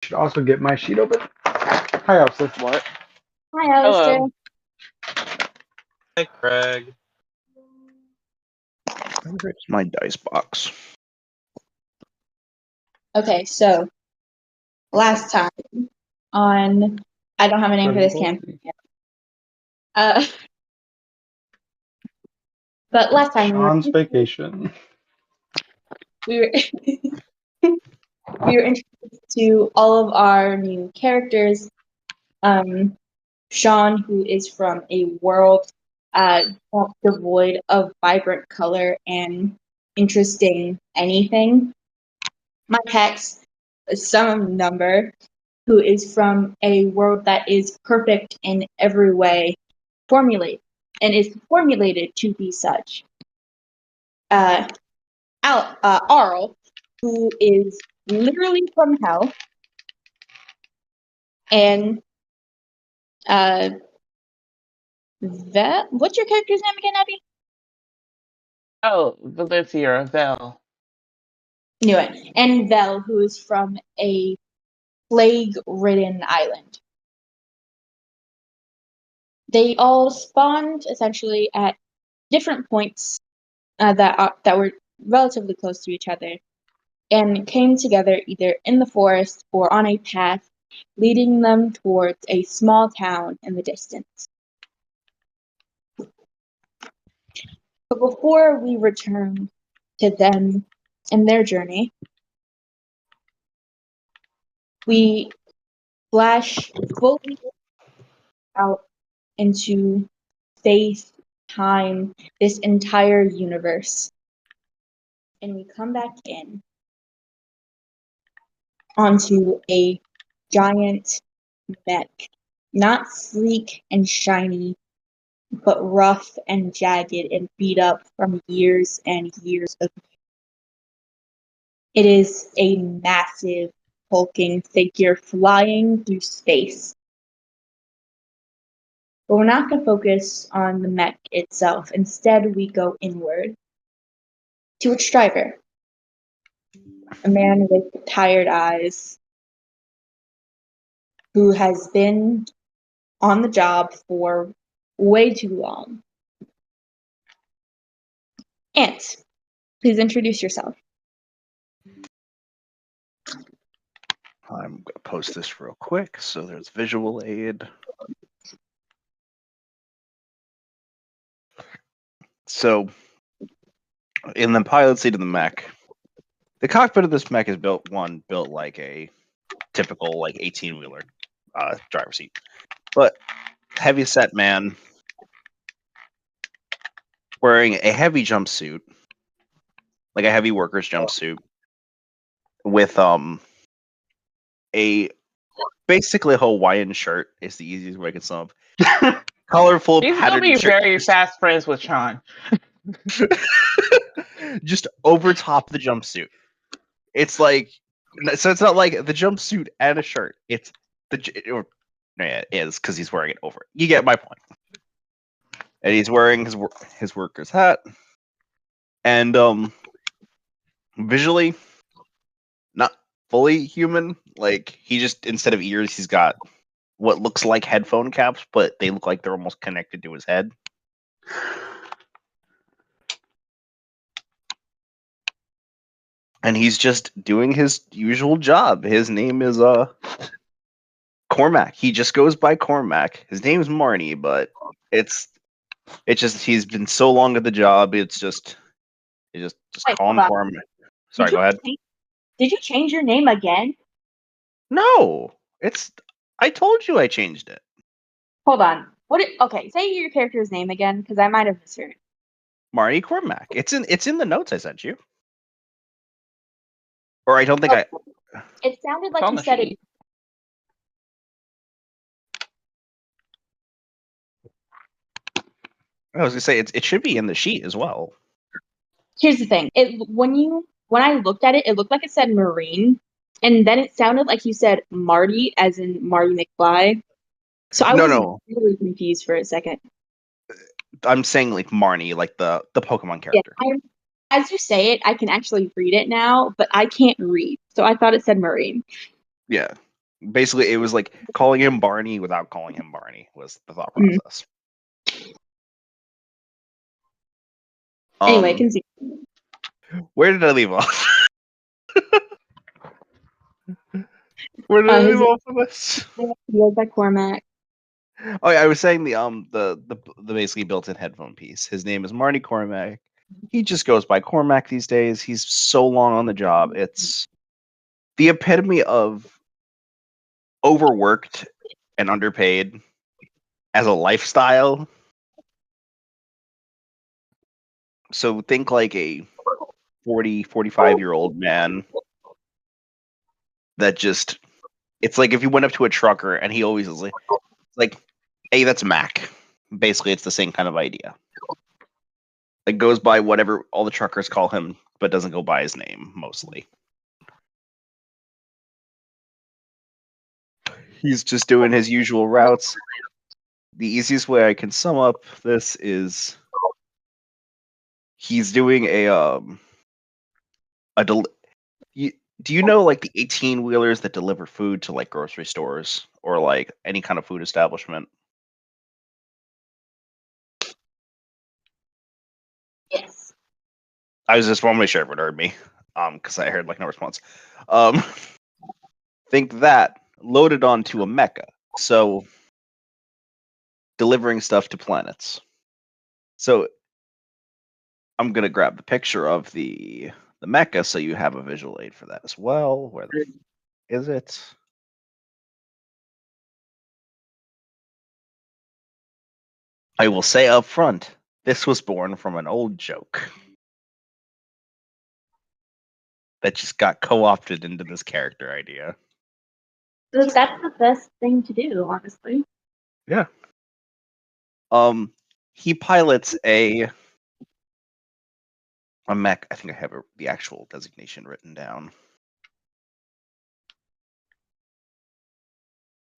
should also get my sheet open. Hi, Elsa. What? Hi, Alistair. Hello. Hi, Craig. Where's my dice box? Okay, so last time on, I don't have a name for this campaign yet. But last time Sean's vacation. we were we were introduced to all of our new characters. Sean, who is from a world devoid of vibrant color and interesting anything. My Hex, some number, who is from a world that is perfect in every way, formulated and is formulated to be such. Arl, who is literally from hell, and what's your character's name again, Abby? Oh, Valencia, Vel. Knew it. And Vel, who is from a plague-ridden island. They all spawned essentially at different points that were relatively close to each other, and came together either in the forest or on a path leading them towards a small town in the distance. But before we return to them and their journey, we flash fully out into space, time, this entire universe. And we come back in onto a giant mech. Not sleek and shiny, but rough and jagged and beat up from years and years of use. It is a massive, hulking figure flying through space. But we're not going to focus on the mech itself. Instead, we go inward to its driver, a man with tired eyes who has been on the job for way too long. Ant, please introduce yourself. I'm going to post this real quick. So there's visual aid. So in the pilot seat of the mech, the cockpit of this mech is built like a typical like 18-wheeler driver seat. But heavy set man wearing a heavy jumpsuit, like a heavy worker's jumpsuit, with a basically a Hawaiian shirt is the easiest way I can sum up. Colorful He's gonna patterned be shirt. very fast friends with Sean. Just over top the jumpsuit. It's like, so it's not like the jumpsuit and a shirt. It's yeah, it is because he's wearing it over. You get my point. And he's wearing his worker's hat. And visually, not fully human. Like he just, instead of ears, he's got what looks like headphone caps, but they look like they're almost connected to his head. And he's just doing his usual job. His name is Cormac. He just goes by Cormac. His name's Marnie, but it's just he's been so long at the job. It's just Wait, call him Cormac. Sorry, go ahead. Did you change your name again? No, I told you I changed it. Hold on. Okay, say your character's name again, because I might have misheard. Marnie Cormac. It's in the notes I sent you. Or I don't think I. It sounded like you said it. I was gonna say it should be in the sheet as well. Here's the thing. When I looked at it, it looked like it said Marine, and then it sounded like you said Marty, as in Marty McFly. So I was really confused for a second. I'm saying like Marnie, like the Pokemon character. Yeah, as you say it, I can actually read it now, but I can't read, so I thought it said Marine. Yeah. Basically, it was like calling him Barney without calling him Barney was the thought Mhm. process. Anyway, continue. Where did I leave off? Where did I leave His off of this? was by Cormac. Oh, yeah, I was saying the basically built-in headphone piece. His name is Marty Cormac. He just goes by Cormac these days. He's so long on the job. It's the epitome of overworked and underpaid as a lifestyle. So think like a 40, 45-year-old man that just, it's like if you went up to a trucker and he always is like, hey, that's Mac. Basically, it's the same kind of idea. It goes by whatever all the truckers call him, but doesn't go by his name mostly. He's just doing his usual routes. The easiest way I can sum up this is he's doing do you know like the 18-wheelers that deliver food to like grocery stores or like any kind of food establishment? Yes. I was just wanting to make sure everyone heard me, because I heard like no response. Think that loaded onto a mecha, so delivering stuff to planets. So I'm gonna grab the picture of the mecha so you have a visual aid for that as well. Where the is it? I will say up front, this was born from an old joke that just got co-opted into this character idea. That's the best thing to do, honestly. Yeah. He pilots a mech. I think I have the actual designation written down.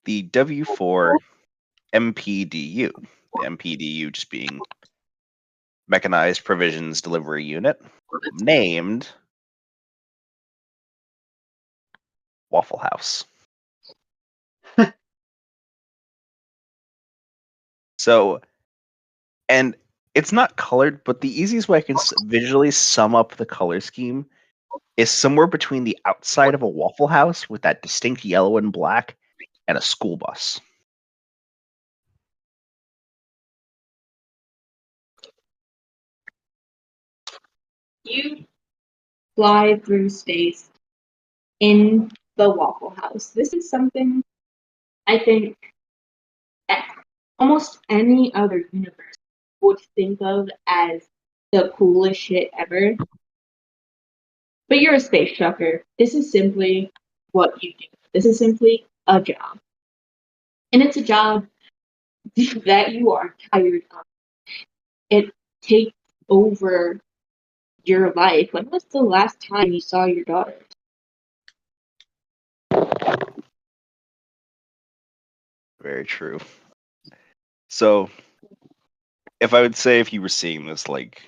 The W4 MPDU. The MPDU just being Mechanized Provisions Delivery Unit, named Waffle House. So, and it's not colored, but the easiest way I can visually sum up the color scheme is somewhere between the outside of a Waffle House with that distinct yellow and black and a school bus. You fly through space in the Waffle House. This is something I think almost any other universe would think of as the coolest shit ever. But you're a space trucker. This is simply what you do. This is simply a job. And it's a job that you are tired of. It takes over your life. When was the last time you saw your daughter? Very true. So, if I would say if you were seeing this like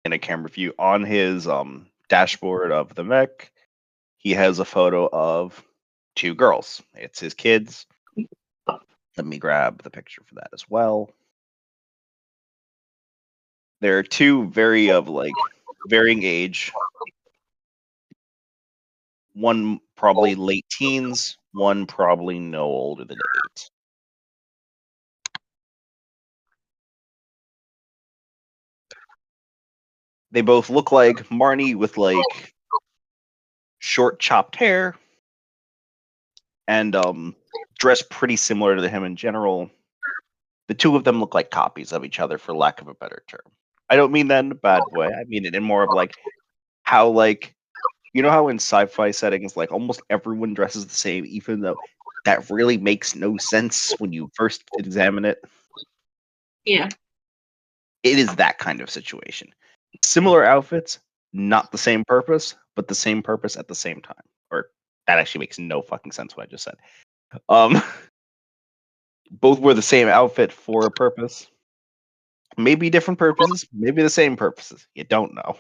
in a camera view on his dashboard of the mech, he has a photo of two girls. It's his kids. Let me grab the picture for that as well. There are two very of like varying age. One probably late teens, one probably no older than 8. They both look like Marnie with like short chopped hair and dress pretty similar to him in general. The two of them look like copies of each other, for lack of a better term. I don't mean that in a bad way. I mean it in more of like how like you know how in sci-fi settings like almost everyone dresses the same, even though that really makes no sense when you first examine it. Yeah. It is that kind of situation. Similar outfits, not the same purpose, but the same purpose at the same time. Or that actually makes no fucking sense what I just said. Both wear the same outfit for a purpose. Maybe different purposes, maybe the same purposes. You don't know.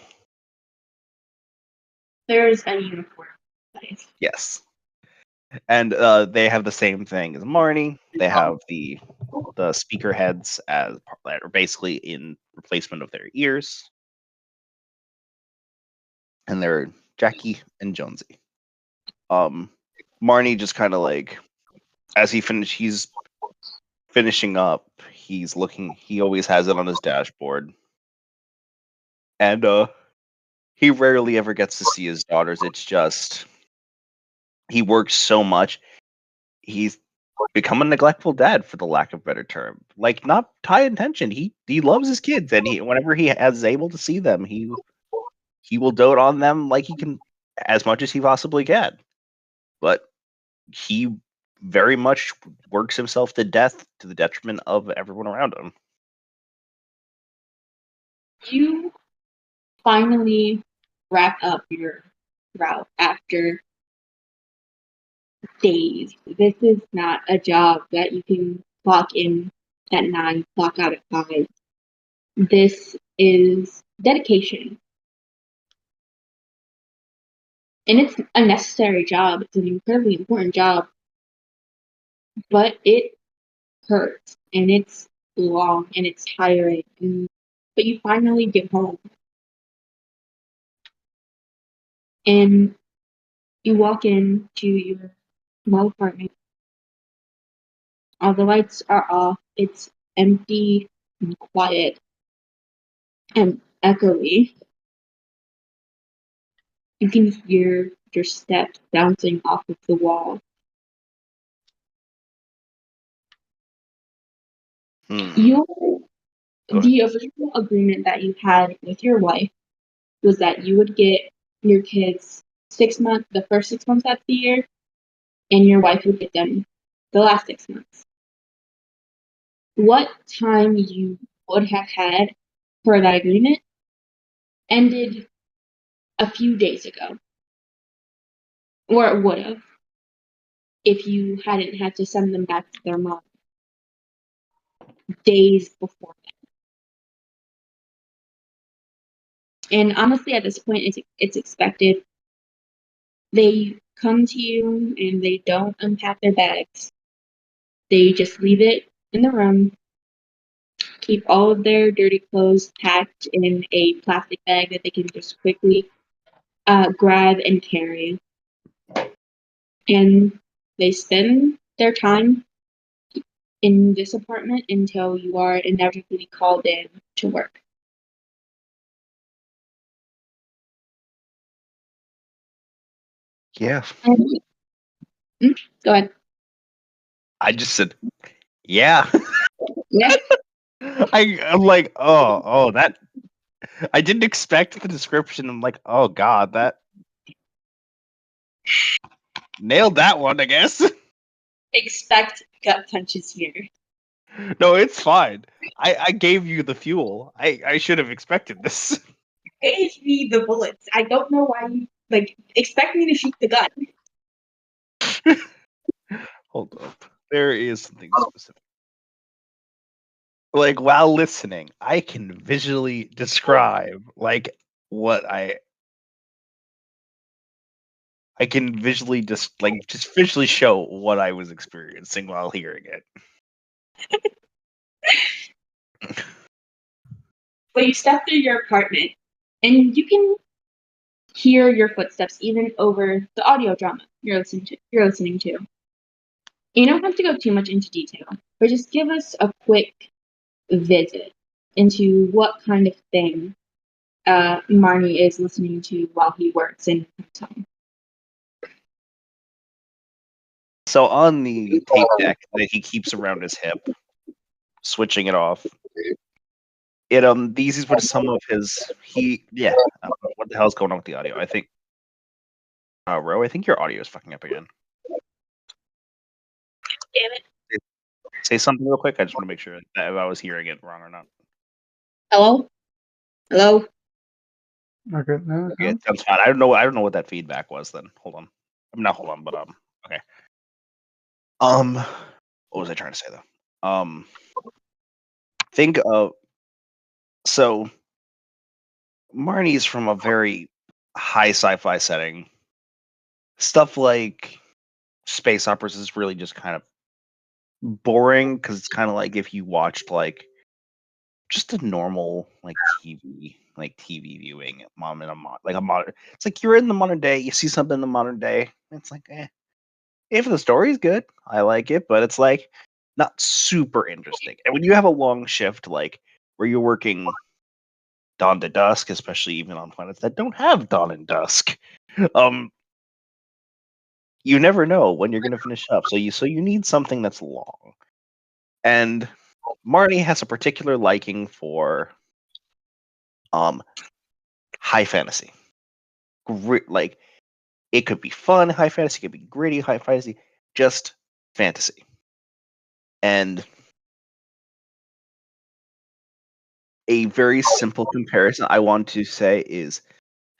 There's a uniform. Nice. Yes. And they have the same thing as Marnie. They have the speaker heads as that are basically in replacement of their ears, and they're Jackie and Jonesy. Marnie just kind of like as he's finishing up. He's looking. He always has it on his dashboard, and he rarely ever gets to see his daughters. It's just he works so much. He's become a neglectful dad, for the lack of a better term. Like not high intention. He loves his kids, and whenever he is able to see them, he will dote on them like he can as much as he possibly can. But he very much works himself to death to the detriment of everyone around him. You finally wrap up your route after days. This is not a job that you can clock in at 9, clock out at 5. This is dedication. And it's a necessary job. It's an incredibly important job. But it hurts and it's long and it's tiring. But you finally get home. And you walk into your small apartment. All the lights are off. It's empty and quiet and echoey. You can hear your steps bouncing off of the wall. The original agreement that you had with your wife was that you would get your kids the first 6 months out of the year, and your wife would get them the last 6 months. What time you would have had for that agreement ended a few days ago. Or it would have if you hadn't had to send them back to their mom days before that. And honestly, at this point, it's expected. They come to you and they don't unpack their bags. They just leave it in the room, keep all of their dirty clothes packed in a plastic bag that they can just quickly grab and carry. And they spend their time in this apartment until you are inevitably called in to work. Yeah. Go ahead. I just said, yeah. Yeah. I'm like, oh, that. I didn't expect the description. I'm like, oh god, that nailed that one, I guess. Expect gut punches here. No, it's fine. I gave you the fuel. I should have expected this. Gave me the bullets. I don't know why you expect me to shoot the gun. Hold up. There is something specific. Like while listening, I can visually describe what I can visually just visually show what I was experiencing while hearing it. But you step through your apartment and you can hear your footsteps even over the audio drama you're listening to. You don't have to go too much into detail, but just give us a quick visit into what kind of thing Marnie is listening to while he works in his home. So on the tape deck that he keeps around his hip, switching it off. These is what some of his what the hell is going on with the audio? I think Ro, I think your audio is fucking up again. Damn it. Say something real quick. I just want to make sure that if I was hearing it wrong or not. Hello? Hello? Okay, no, Okay, it sounds fine. I don't know what that feedback was then. Hold on. I'm not hold on, but okay. What was I trying to say though? Think of so Marnie's from a very high sci-fi setting. Stuff like space operas is really just kind of boring because it's kind of like if you watched like just a normal like TV viewing mom in a like a modern. It's like you're in the modern day, you see something in the modern day, it's like if the story's good, I like it, but it's like not super interesting. And when you have a long shift like where you're working dawn to dusk, especially even on planets that don't have dawn and dusk, you never know when you're going to finish up. So you need something that's long. And Marnie has a particular liking for high fantasy. Like it could be fun high fantasy, it could be gritty high fantasy, just fantasy. And a very simple comparison I want to say is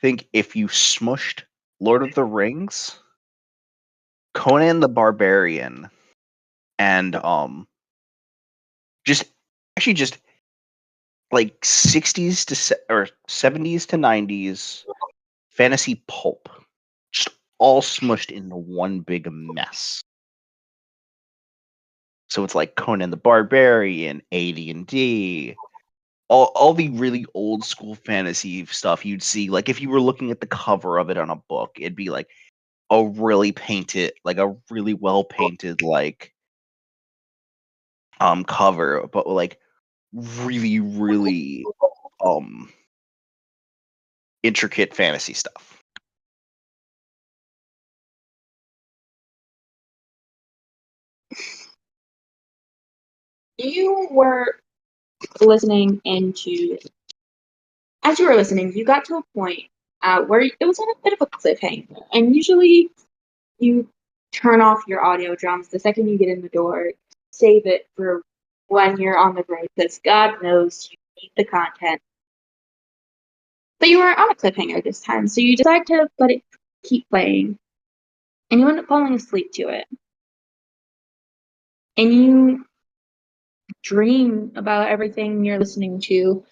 think if you smushed Lord of the Rings, Conan the Barbarian, and just like 60s to or 70s to 90s fantasy pulp, just all smushed into one big mess. So it's like Conan the Barbarian, AD&D, all the really old school fantasy stuff you'd see. Like if you were looking at the cover of it on a book, it'd be like a really well painted like cover, but like really intricate fantasy stuff. You were listening into, as you were listening, you got to a point where it was on a bit of a cliffhanger. And usually you turn off your audio drums the second you get in the door, save it for when you're on the road, because God knows you need the content. But you were on a cliffhanger this time, so you decide to let it keep playing. And you end up falling asleep to it. And you dream about everything you're listening to,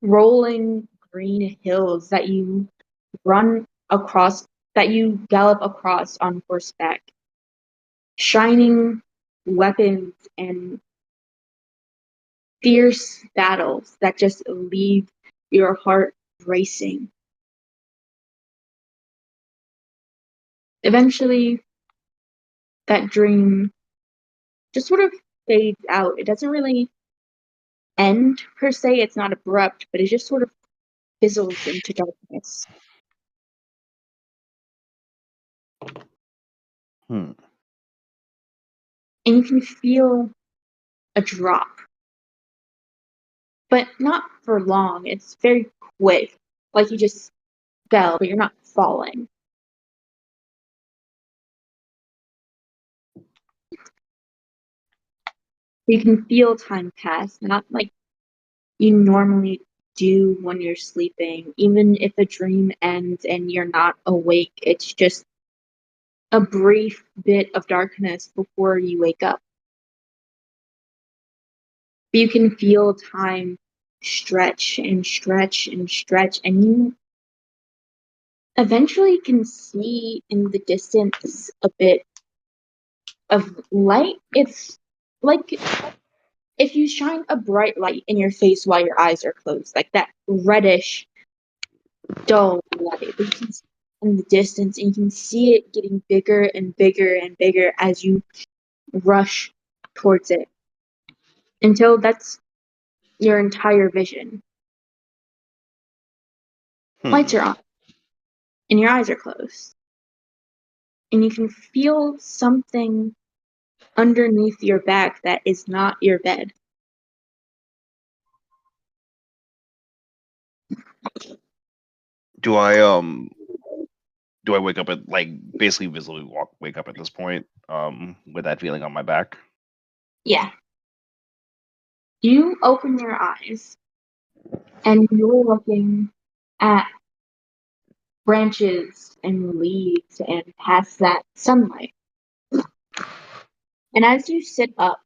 rolling green hills that you run across, that you gallop across on horseback, shining weapons and fierce battles that just leave your heart racing. Eventually, that dream just sort of fades out. It doesn't really end per se, it's not abrupt, but it just sort of fizzles into darkness. Hmm. And you can feel a drop. But not for long. It's very quick. Like you just fell, but you're not falling. You can feel time pass, not like you normally do when you're sleeping. Even if a dream ends and you're not awake, it's just a brief bit of darkness before you wake up. But you can feel time stretch and stretch and stretch, and you eventually can see in the distance a bit of light. It's like if you shine a bright light in your face while your eyes are closed, like that reddish, dull light. But you can see it in the distance, and you can see it getting bigger and bigger and bigger as you rush towards it until that's your entire vision. Lights are on, and your eyes are closed, and you can feel something underneath your back that is not your bed. Do I wake up at like basically visibly wake up at this point with that feeling on my back? Yeah. You open your eyes and you're looking at branches and leaves and past that sunlight. And as you sit up,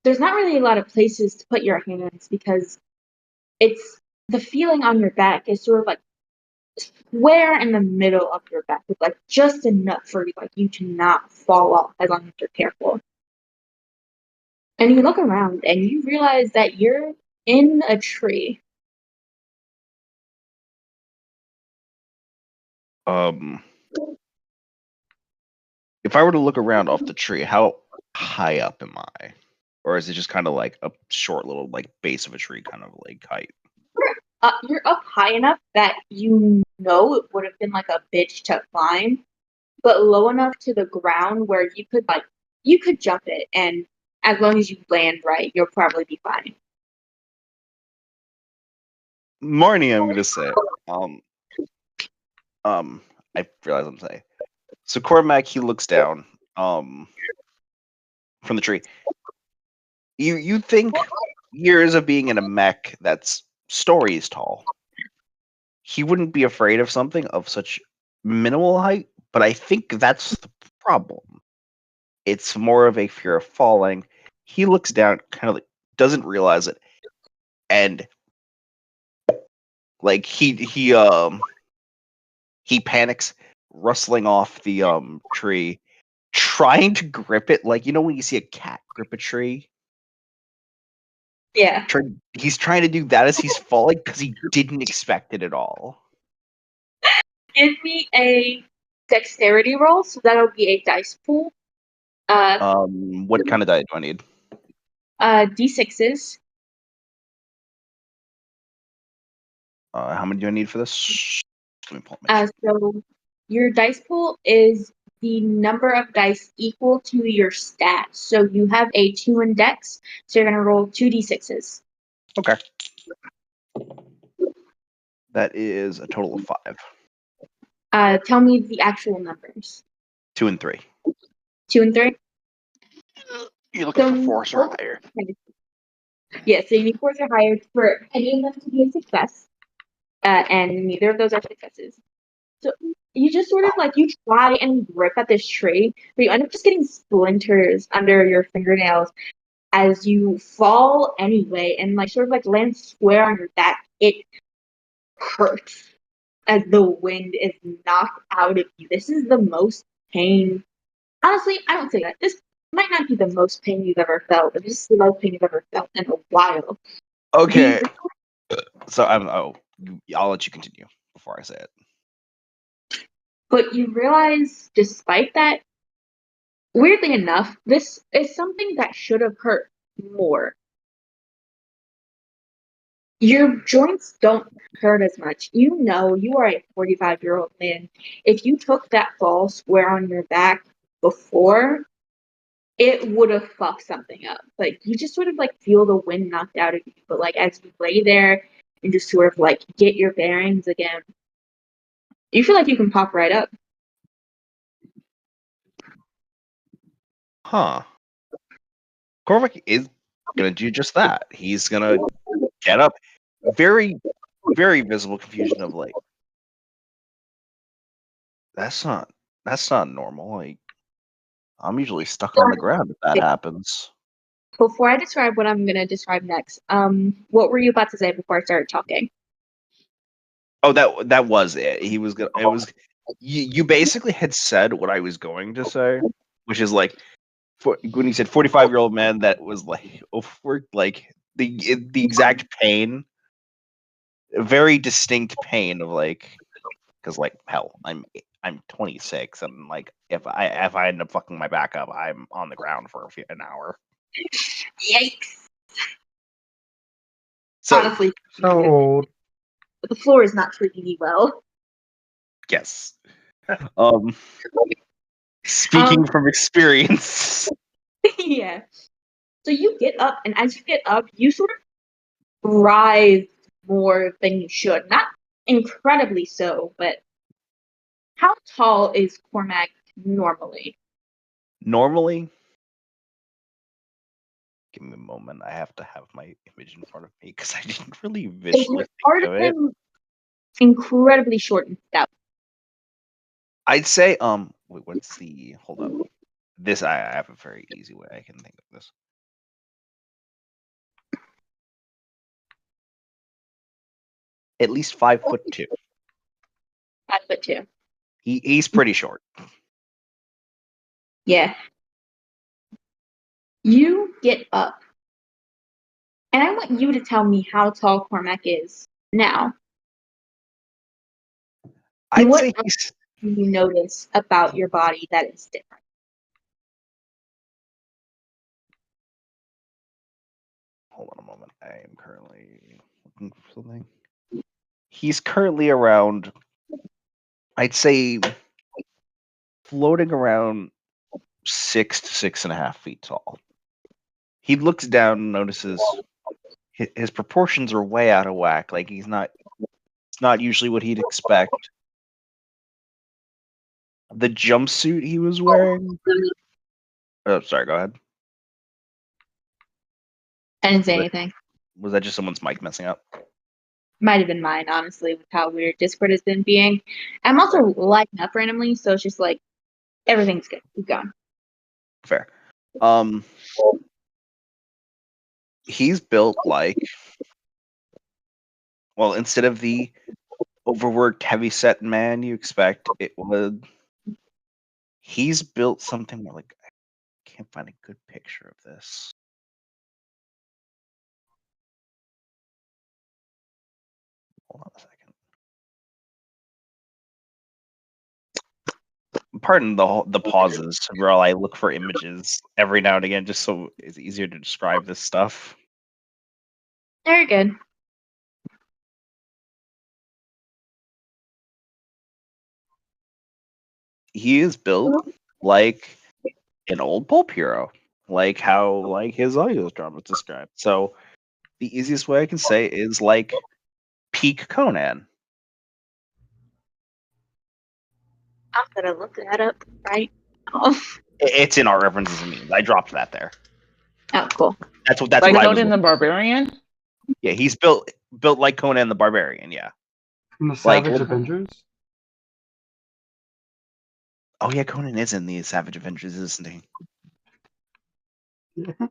there's not really a lot of places to put your hands because it's the feeling on your back is sort of like square in the middle of your back with like just enough for like you to not fall off as long as you're careful. And you look around and you realize that you're in a tree. If I were to look around off the tree, how high up am I? Or is it just kind of like a short little like base of a tree kind of like height? You're up high enough that you know it would have been like a bitch to climb, but low enough to the ground where you could jump it, and as long as you land right, you'll probably be fine. Marnie, I'm gonna say. I realize I'm saying. So Cormac, he looks down from the tree. You think years of being in a mech that's stories tall, he wouldn't be afraid of something of such minimal height, but I think that's the problem. It's more of a fear of falling. He looks down, kind of like doesn't realize it, and like he panics, rustling off the tree, trying to grip it, like you know when you see a cat grip a tree. Yeah. He's trying to do that as he's falling because he didn't expect it at all. Give me a dexterity roll, so that'll be a dice pool. What kind of die do I need? D6s. How many do I need for this? Let me pull up my sheet. So your dice pool is the number of dice equal to your stats. So you have a 2 in dex, so you're gonna roll 2d6s. Okay. That is a total of 5. Tell me the actual numbers. 2 and 3. 2 and 3. You're looking for 4s or higher. Yeah, so you need 4s or higher for any of them to be a success, and neither of those are successes. So you just sort of like you try and grip at this tree, but you end up just getting splinters under your fingernails as you fall anyway, and like sort of like land square on your back. It hurts as the wind is knocked out of you. This is the most pain. Honestly, I don't say that. This might not be the most pain you've ever felt, but this is the most pain you've ever felt in a while. Okay. So I'll let you continue before I say it. But you realize, despite that, weirdly enough, this is something that should have hurt more. Your joints don't hurt as much. You know, you are a 45-year-old man. If you took that fall square on your back before, it would have fucked something up. Like, you just sort of like feel the wind knocked out of you. But like, as you lay there and just sort of like get your bearings again, you feel like you can pop right up. Huh. Cormac is gonna do just that. He's gonna get up. Very, very visible confusion of like, that's not normal. Like, I'm usually stuck on the ground if that happens. Before I describe what I'm gonna describe next, what were you about to say before I started talking? Oh, that was it. He was gonna. It was you basically had said what I was going to say, which is like when you said 45-year-old man that was like over like the exact pain, very distinct pain of like because like hell, I'm 26 and like if I end up fucking my back up, I'm on the ground for an hour. Yikes! So Honestly, So old. the floor is not treating you well. yes, speaking from experience. Yeah. So you get up, and as you get up, you sort of rise more than you should. Not incredibly so, but how tall is Cormac normally? Normally, give me a moment. I have to have my image in front of me because I didn't really Is visually it part think of of it. him incredibly short and stout? I'd say wait, what's the hold up? This I have a very easy way I can think of this. At least 5'2". 5'2". He's pretty short. Yeah. You get up, and I want you to tell me how tall Cormac is now. I'd What say else he's. do you notice about your body that is different? Hold on a moment. I am currently looking for something. He's currently around, I'd say, floating around 6 to 6.5 feet tall. He looks down and notices his proportions are way out of whack. Like it's not usually what he'd expect. The jumpsuit he was wearing. Oh, sorry. Go ahead. I didn't say Was anything. Was that just someone's mic messing up? Might have been mine, honestly, with how weird Discord has been being. I'm also lighting up randomly, so it's just like everything's good. Keep going. Fair. He's built like, well, instead of the overworked, heavy-set man you expect, he's built something more like, I can't find a good picture of this. Hold on a second. Pardon the pauses while I look for images every now and again, just so it's easier to describe this stuff. Very good. He is built like an old pulp hero, like how his audio drama is described. So the easiest way I can say is like peak Conan. I'm gonna look that up right now. It's in our references and memes. I dropped that there. Oh, cool. That's Like what I was. Conan the Barbarian? Yeah, he's built like Conan the Barbarian. Yeah. From the Like- Savage Avengers? Oh yeah, Conan is in the Savage Avengers, isn't he? Yeah.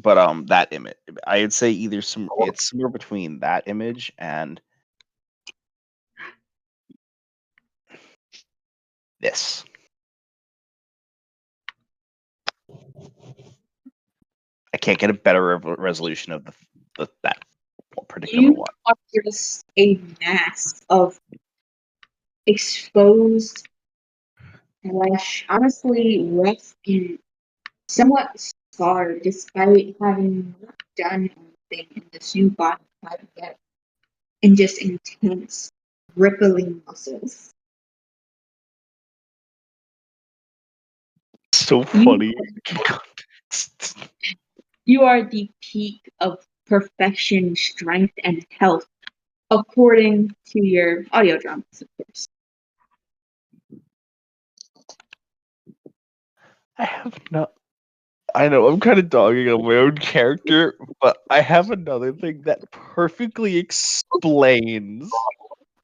But that image, I'd say it's somewhere between that image and this. I can't get a better resolution of that particular You one. are just a mass of exposed flesh, honestly rough and somewhat scarred, despite having not done anything in this new body type yet, and just intense, rippling muscles. So You, funny. you are the peak of perfection, strength, and health, according to your audio dramas, of course. I have not. I know I'm kind of dogging on my own character, but I have another thing that perfectly explains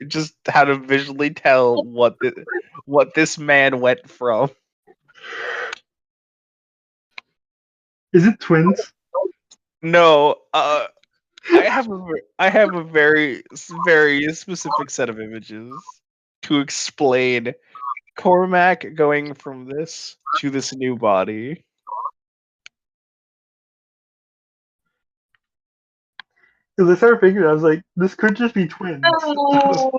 just how to visually tell what this man went from. Is it twins? No, I have a very specific set of images to explain Cormac going from this to this new body. Because I started figuring, I was like, this could just be twins. No.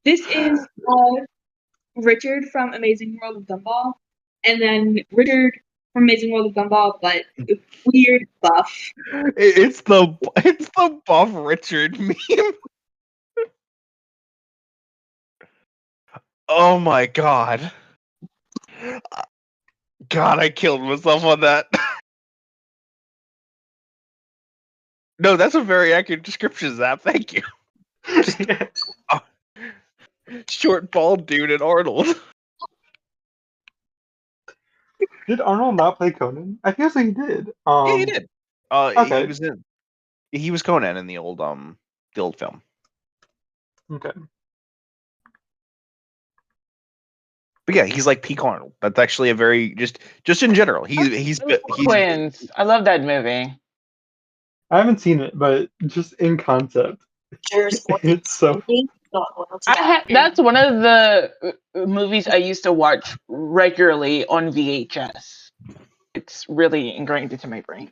This is Richard from Amazing World of Gumball, and then Richard from Amazing World of Gumball, but weird buff. It's the buff Richard meme. Oh my god. God, I killed myself on that. No, that's a very accurate description, Zap. Thank you. Short, bald dude and Arnold. Did Arnold not play Conan? I feel like he did. Yeah, he did. Okay. He was Conan in the old film. Okay. But yeah, he's like peak Arnold. That's actually a very just in general. He's Twins. I love that movie. I haven't seen it, but just in concept, it's so. That's one of the movies I used to watch regularly on VHS. It's really ingrained into my brain.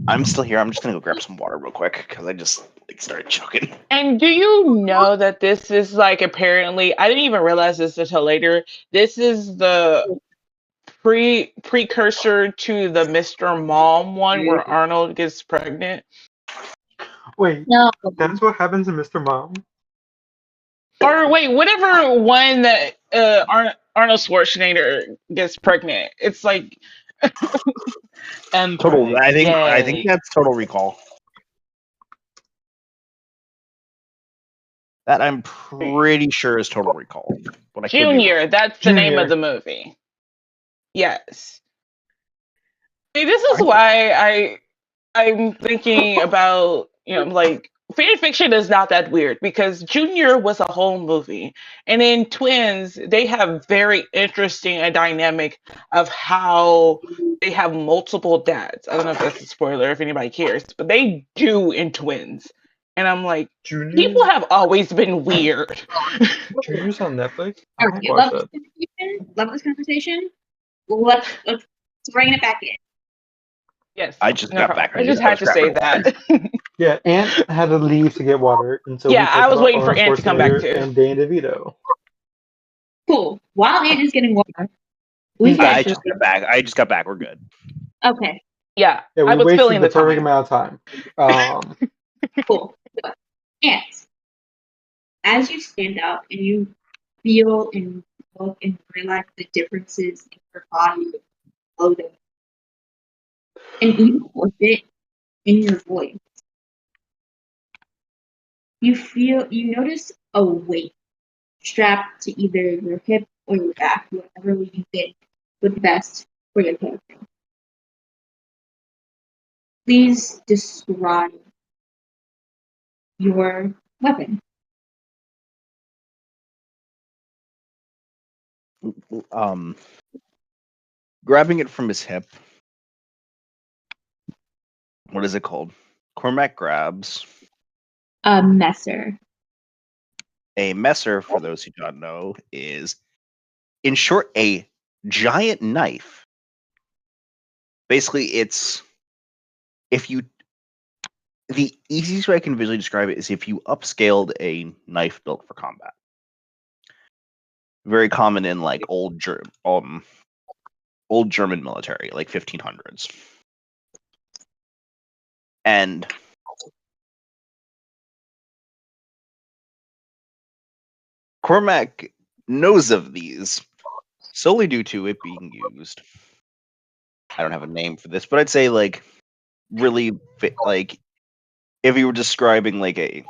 I'm still here. I'm just gonna go grab some water real quick because I just like started choking. And do you know that this is like apparently I didn't even realize this until later. This is the precursor to the Mr. Mom one where Arnold gets pregnant. Wait, No. that's what happens in Mr. Mom? Or wait, whatever one that Arnold Schwarzenegger gets pregnant. It's like and Total. I think that's Total Recall. That I'm pretty sure is Total Recall. But I could be wrong. Junior. That's the name of Junior. the movie. Yes. See, this is why I'm thinking about, like fan fiction is not that weird because Junior was a whole movie. And in Twins, they have very interesting and dynamic of how they have multiple dads. I don't know if that's a spoiler if anybody cares, but they do in Twins. And I'm like, Junior? people have always been weird. Junior's on Netflix? I Okay, haven't watched that. love this conversation. Let's bring it back in. Yes. I just no got problem. back. I just had to say that. Yeah, Ant had to leave to get water, and so Yeah, we talked I was about waiting for Arnold Ant to come back, Schwarzenegger too. and Dan DeVito. Cool. While Ant is getting water, we He's can. I just got back. We're good. Okay, Yeah, Yeah, we I was wasted feeling the the perfect time. amount of time. cool. Ant, as you stand up and you feel and look and realize the differences in your body, clothing, and even with it in your voice, you notice a weight strapped to either your hip or your back, whatever you think would best for your character. Please describe your weapon. Grabbing it from his hip. What is it called? Cormac grabs A messer. a messer. For those who don't know, is in short a giant knife. Basically, it's the easiest way I can visually describe it is if you upscaled a knife built for combat. Very common in like old German military, like 1500s. And Cormac knows of these solely due to it being used. I don't have a name for this, but I'd say like really like if you were describing like a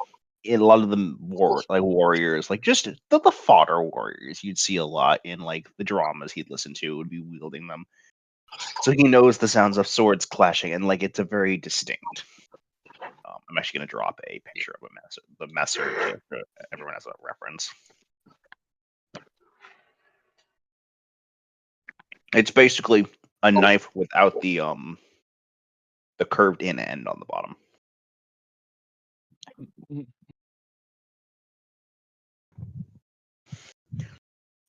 lot of the warriors, like just the fodder warriors you'd see a lot in like the dramas he'd listen to would be wielding them. So he knows the sounds of swords clashing, and like it's a very distinct. I'm actually going to drop a picture of the messer, so everyone has a reference. It's basically a knife without the curved in end on the bottom.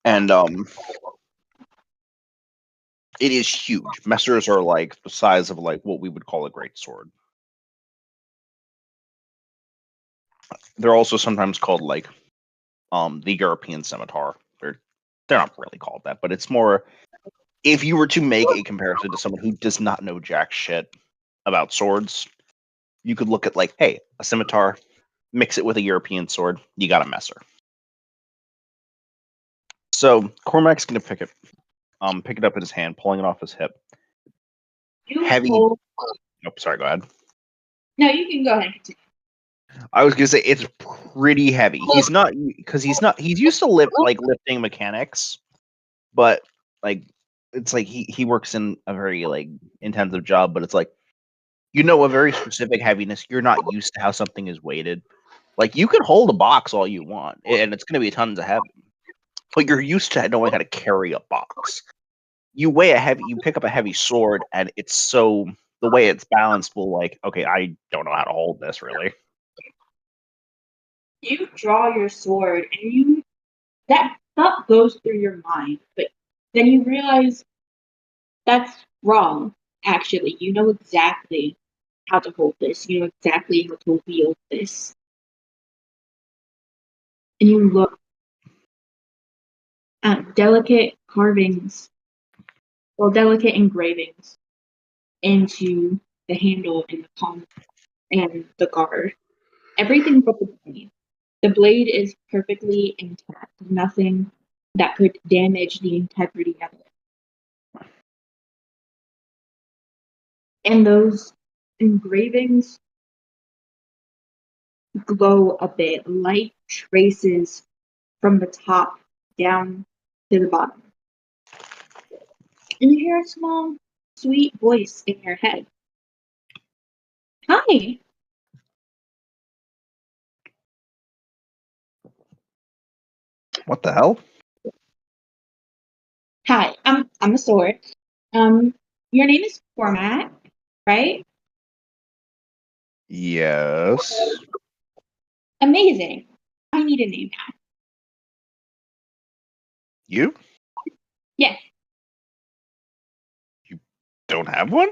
And it is huge. Messers are like the size of like what we would call a great sword. They're also sometimes called like the European scimitar. They're not really called that, but it's more if you were to make a comparison to someone who does not know jack shit about swords, you could look at like, hey, a scimitar, mix it with a European sword, you got a messer. So Cormac's gonna pick it up in his hand, pulling it off his hip. Heavy. Oh, sorry, go ahead. No, you can go ahead and continue. I was gonna say it's pretty heavy. He's used to lifting mechanics, but like it's like he works in a very like intensive job, but it's like a very specific heaviness. You're not used to how something is weighted. Like you can hold a box all you want, and it's gonna be tons of heavy. but you're used to knowing how to carry a box. You pick up a heavy sword, and it's so the way it's balanced will like, okay, I don't know how to hold this really. You draw your sword, and that thought goes through your mind, but then you realize that's wrong. Actually, you know exactly how to hold this. You know exactly how to wield this, and you look at delicate carvings, well, delicate engravings into the handle and the palm and the guard. Everything but the blade. The blade is perfectly intact. Nothing that could damage the integrity of it. And those engravings glow a bit, light traces from the top down to the bottom. And you hear a small, sweet voice in your head. Hi. What the hell? Hi, I'm a sword. Your name is Cormac, right? Yes. Amazing. I need a name now. You Yes. don't have one?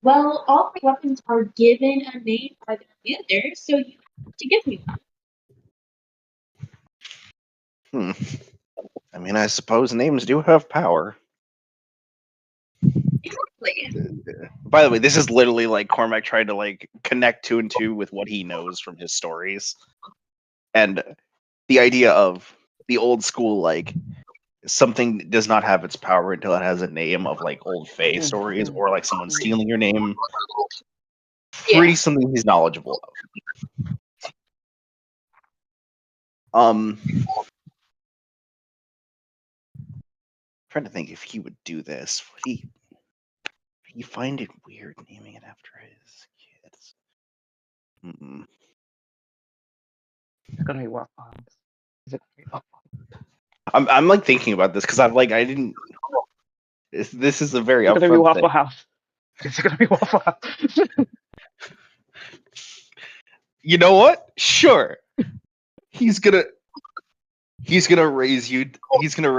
Well, all my weapons are given a name by their wielder, so you have to give me one. I mean, I suppose names do have power. Exactly. By the way, this is literally like Cormac trying to like connect 2 and 2 with what he knows from his stories. And the idea of the old school, like, something does not have its power until it has a name of like old Fae stories or like someone stealing your name. Pretty something he's knowledgeable of. Trying to think if he would do this. Would he find it weird naming it after his kids? It's gonna be Waffle House. Is it gonna be Waffle House? I'm like thinking about this because I didn't. This is a very It's gonna be upfront Waffle thing. House. It's gonna be Waffle House. You know what? Sure. He's gonna raise you. He's gonna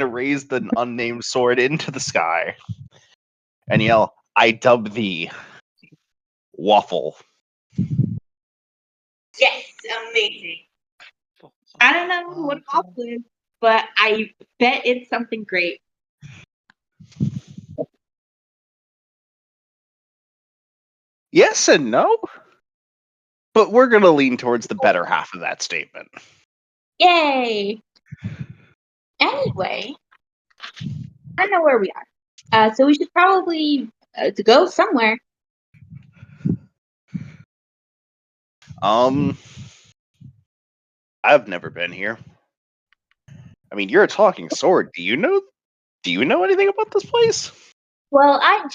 raise the unnamed sword into the sky, and yell, "I dub thee, Waffle." Yes, amazing. I don't know what waffle is, but I bet it's something great. Yes and no, but we're gonna lean towards the better half of that statement. Yay! Anyway, I know where we are. So we should probably to go somewhere. I've never been here. I mean, you're a talking sword. Do you know anything about this place? Well, I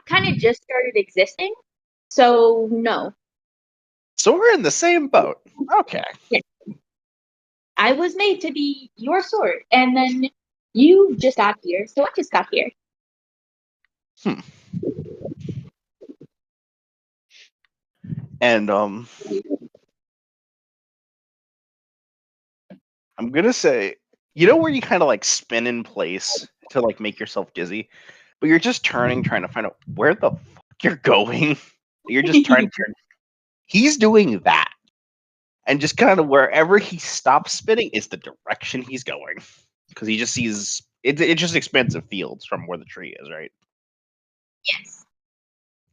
kind of just started existing, so no. So we're in the same boat. Okay. Yes. I was made to be your sword, and then you just got here, so I just got here. And I'm gonna say, you know where you kind of like spin in place to like make yourself dizzy, but you're just turning, trying to find out where the fuck you're going. You're just trying to turn. He's doing that, and just kind of wherever he stops spinning is the direction he's going, because he just sees it. It's just expansive fields from where the tree is, right? Yes.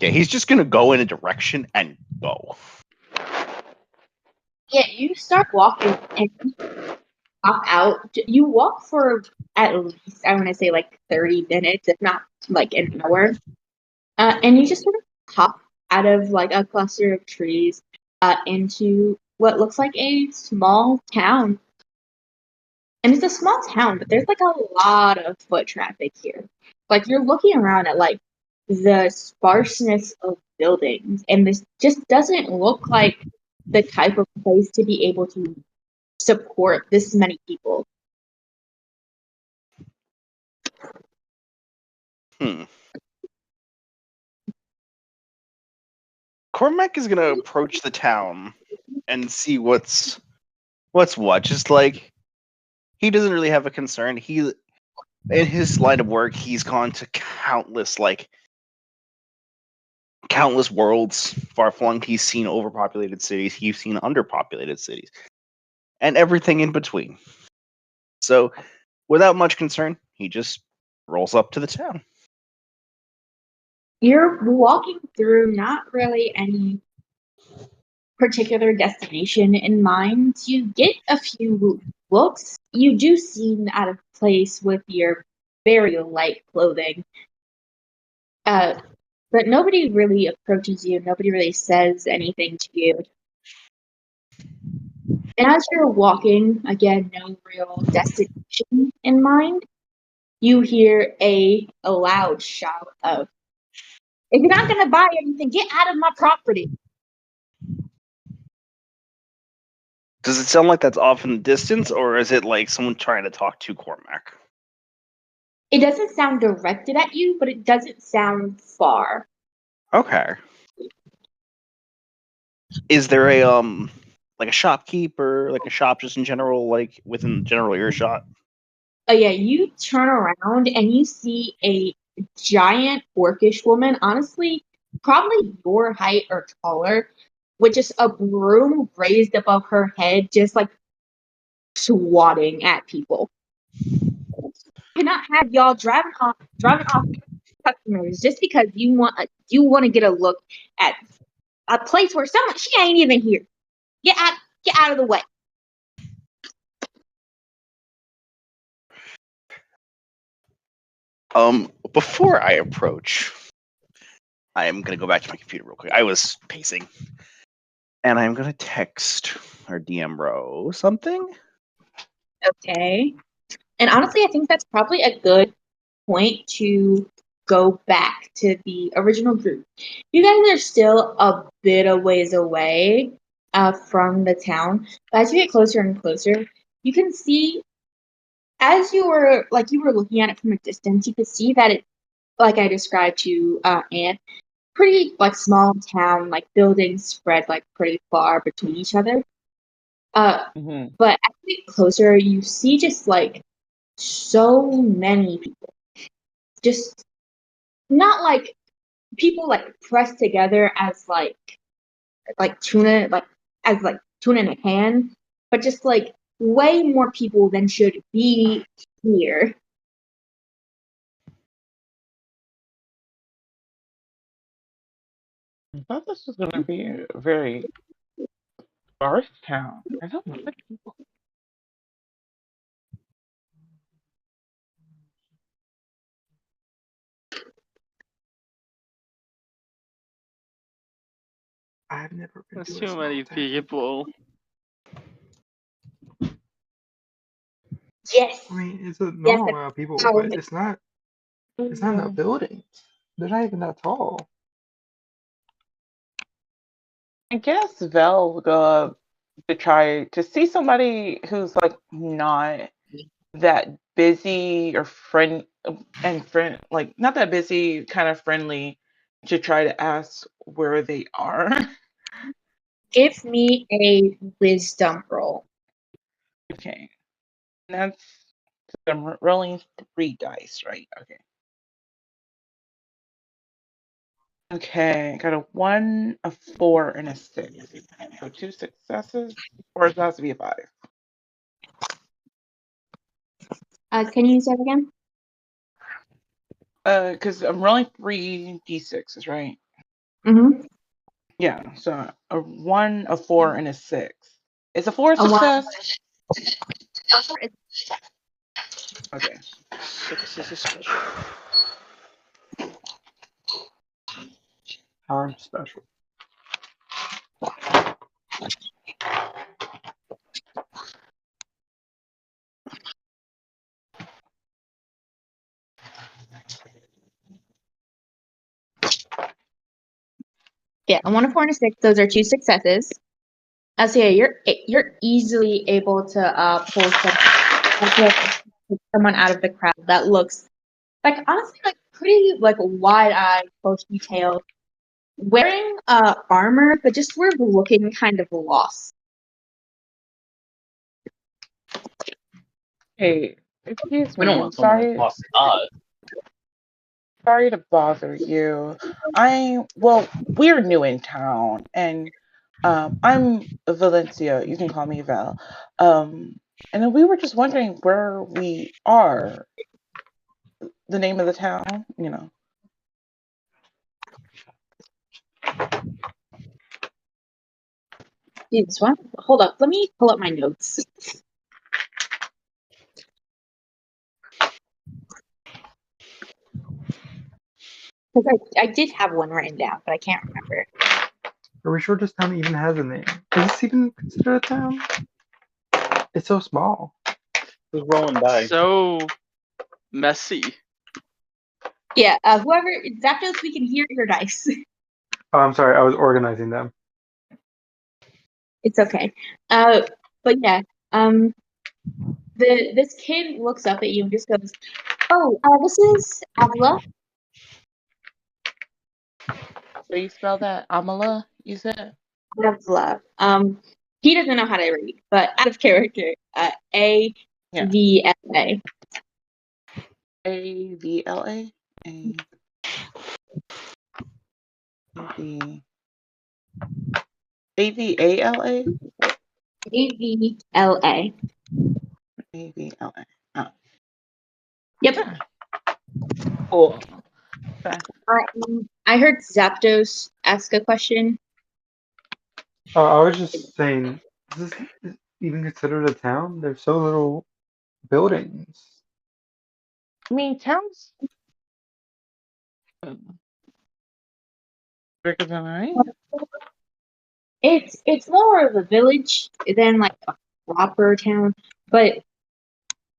Yeah, he's just gonna go in a direction and go. Yeah, you start walking and walk out. You walk for at least, I want to say, like 30 minutes, if not like an hour. And you just sort of hop out of like a cluster of trees into what looks like a small town. And it's a small town, but there's like a lot of foot traffic here. Like you're looking around at like the sparseness of buildings, and this just doesn't look like the type of place to be able to support this many people. Cormac is gonna approach the town and see what's what. Just like he doesn't really have a concern. He in his line of work, he's gone to countless worlds far flung. He's seen overpopulated cities. He's seen underpopulated cities, and everything in between. So, without much concern, he just rolls up to the town. You're walking through not really any particular destination in mind. You get a few looks. You do seem out of place with your very light clothing. But nobody really approaches you. Nobody really says anything to you. And as you're walking, again, no real destination in mind, you hear a loud shout of, "If you're not going to buy anything, get out of my property." Does it sound like that's off in the distance, or is it like someone trying to talk to Cormac? It doesn't sound directed at you, but it doesn't sound far. Okay. Is there a like a shopkeeper, like a shop just in general, like within general earshot? Oh yeah, you turn around and you see a giant orcish woman, honestly, probably your height or taller, with just a broom raised above her head, just like swatting at people. Cannot have y'all driving off customers just because you want to get a look at a place where someone she ain't even here. Get out of the way. Before I approach, I am gonna go back to my computer real quick. I was pacing, and I'm gonna text our DM bro something. Okay. And honestly, I think that's probably a good point to go back to the original group. You guys are still a bit of ways away from the town, but as you get closer and closer, you can see, as you were looking at it from a distance, you could see that it, like I described to Anne, pretty like small town, like buildings spread like pretty far between each other. But as you get closer, you see just like so many people, just not like people like pressed together as like tuna, tuna in a can, but just like way more people than should be here. I thought this was going to be a very sparse town. I don't like people. I've never been There's to a too small many town. people. Yes. I mean, it's a normal amount of people, but it's not enough buildings. They're not even that tall. I guess Vel will go up to try to see somebody who's like not that busy or like not that busy, kind of friendly, to try to ask where they are. Give me a wisdom roll. Okay, that's I'm rolling 3 dice, right? Okay. Okay, got a 1, a 4, and a 6. So 2 successes, or it has to be a 5. Can you say that again? Because I'm rolling 3 d6s, right? Mm-hmm. Yeah, so a 1, a 4, and a 6. Is a 4 a success? Okay. 6 is a special. I'm special. Yeah, a 1, a 4, and a 6. Those are 2 successes. So yeah, you're easily able to pull someone out of the crowd that looks like honestly like pretty like wide-eyed, bushy-tailed, wearing armor, but just sort of looking kind of lost. Hey, excuse We me. don't I'm want someone sorry. lost us. Sorry to bother you. We're new in town, and I'm Valencia. You can call me Val. And then we were just wondering where we are. The name of the town, you know. Jeez, what? Hold up. Let me pull up my notes. Because I did have one written down, but I can't remember. Are we sure this town even has a name? Is this even considered a town? It's so small. Who's rolling dice? So messy. Yeah, whoever Zapdos, we can hear your dice. Oh, I'm sorry, I was organizing them. It's okay. But yeah, this kid looks up at you and just goes, "Oh, this is Avila." So you spell that Amala, you said? Avila. He doesn't know how to read, but out of character, A Yeah. V L A. AVLA? AVALA? AVLA. AVLA. Oh. Yep. Cool. Okay. I heard Zapdos ask a question. I was just saying, is this even considered a town? There's so little buildings. I mean, towns bigger than I. It's more of a village than like a proper town, but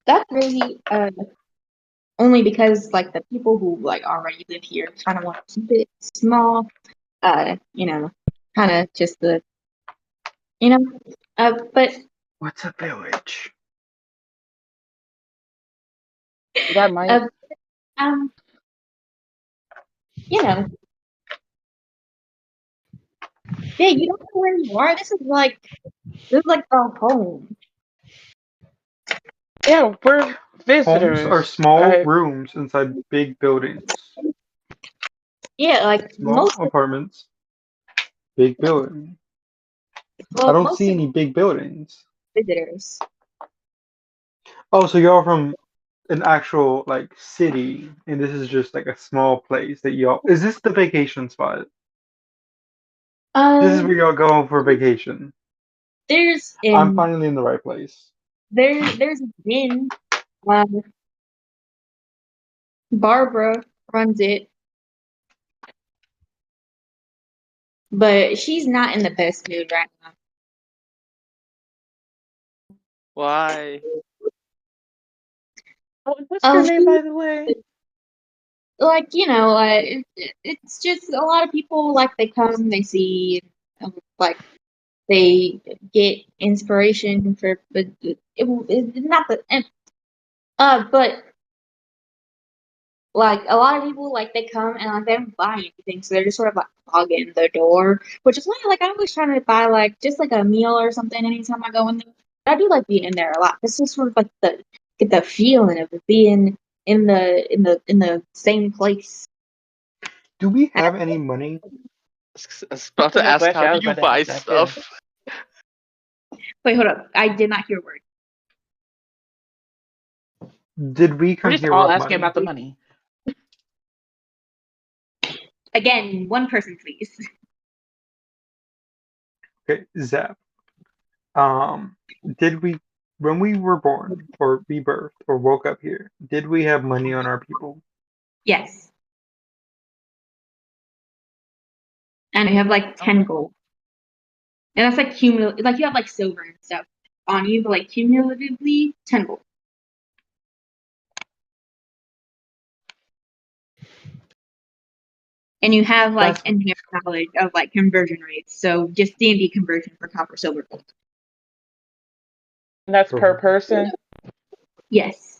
that's really only because like the people who like already live here kind of want to keep it small. You know, kind of just the but What's a village? That might. um, you know, yeah, you don't know where you are. This is like our home. Yeah, we're Homes visitors. are small rooms inside big buildings. Yeah, like Small apartments, big building. I don't see any big buildings. Visitors. Oh, so you're all from an actual like city, and this is just like a small place that y'all. Is this the vacation spot? This is where y'all go for vacation. I'm finally in the right place. There's an inn. Barbara runs it, but she's not in the best mood right now. Why? What's your name, by the way? Like it's just a lot of people like they come, they see, like they get inspiration for, but it's not the but like a lot of people like they come and like they don't buy anything, so they're just sort of like clogging the door, which is why like I was trying to buy like just like a meal or something anytime I go in there. I do like being in there a lot. This is sort of like get the feeling of being in the same place. Do we have any money? I was about to ask, how do you buy stuff? Wait, hold up. I did not hear a word. Did we come We're just here all with asking money? about the money. Again, one person, please. Okay, Zap. Did we, when we were born or rebirthed or woke up here, did we have money on our people? Yes. And you have like 10 gold. And that's like cumulative, like you have like silver and stuff on you, but like cumulatively 10 gold. and you have like That's enhanced knowledge of like conversion rates. So just D&D conversion for copper, silver, gold. And that's per person. Yes.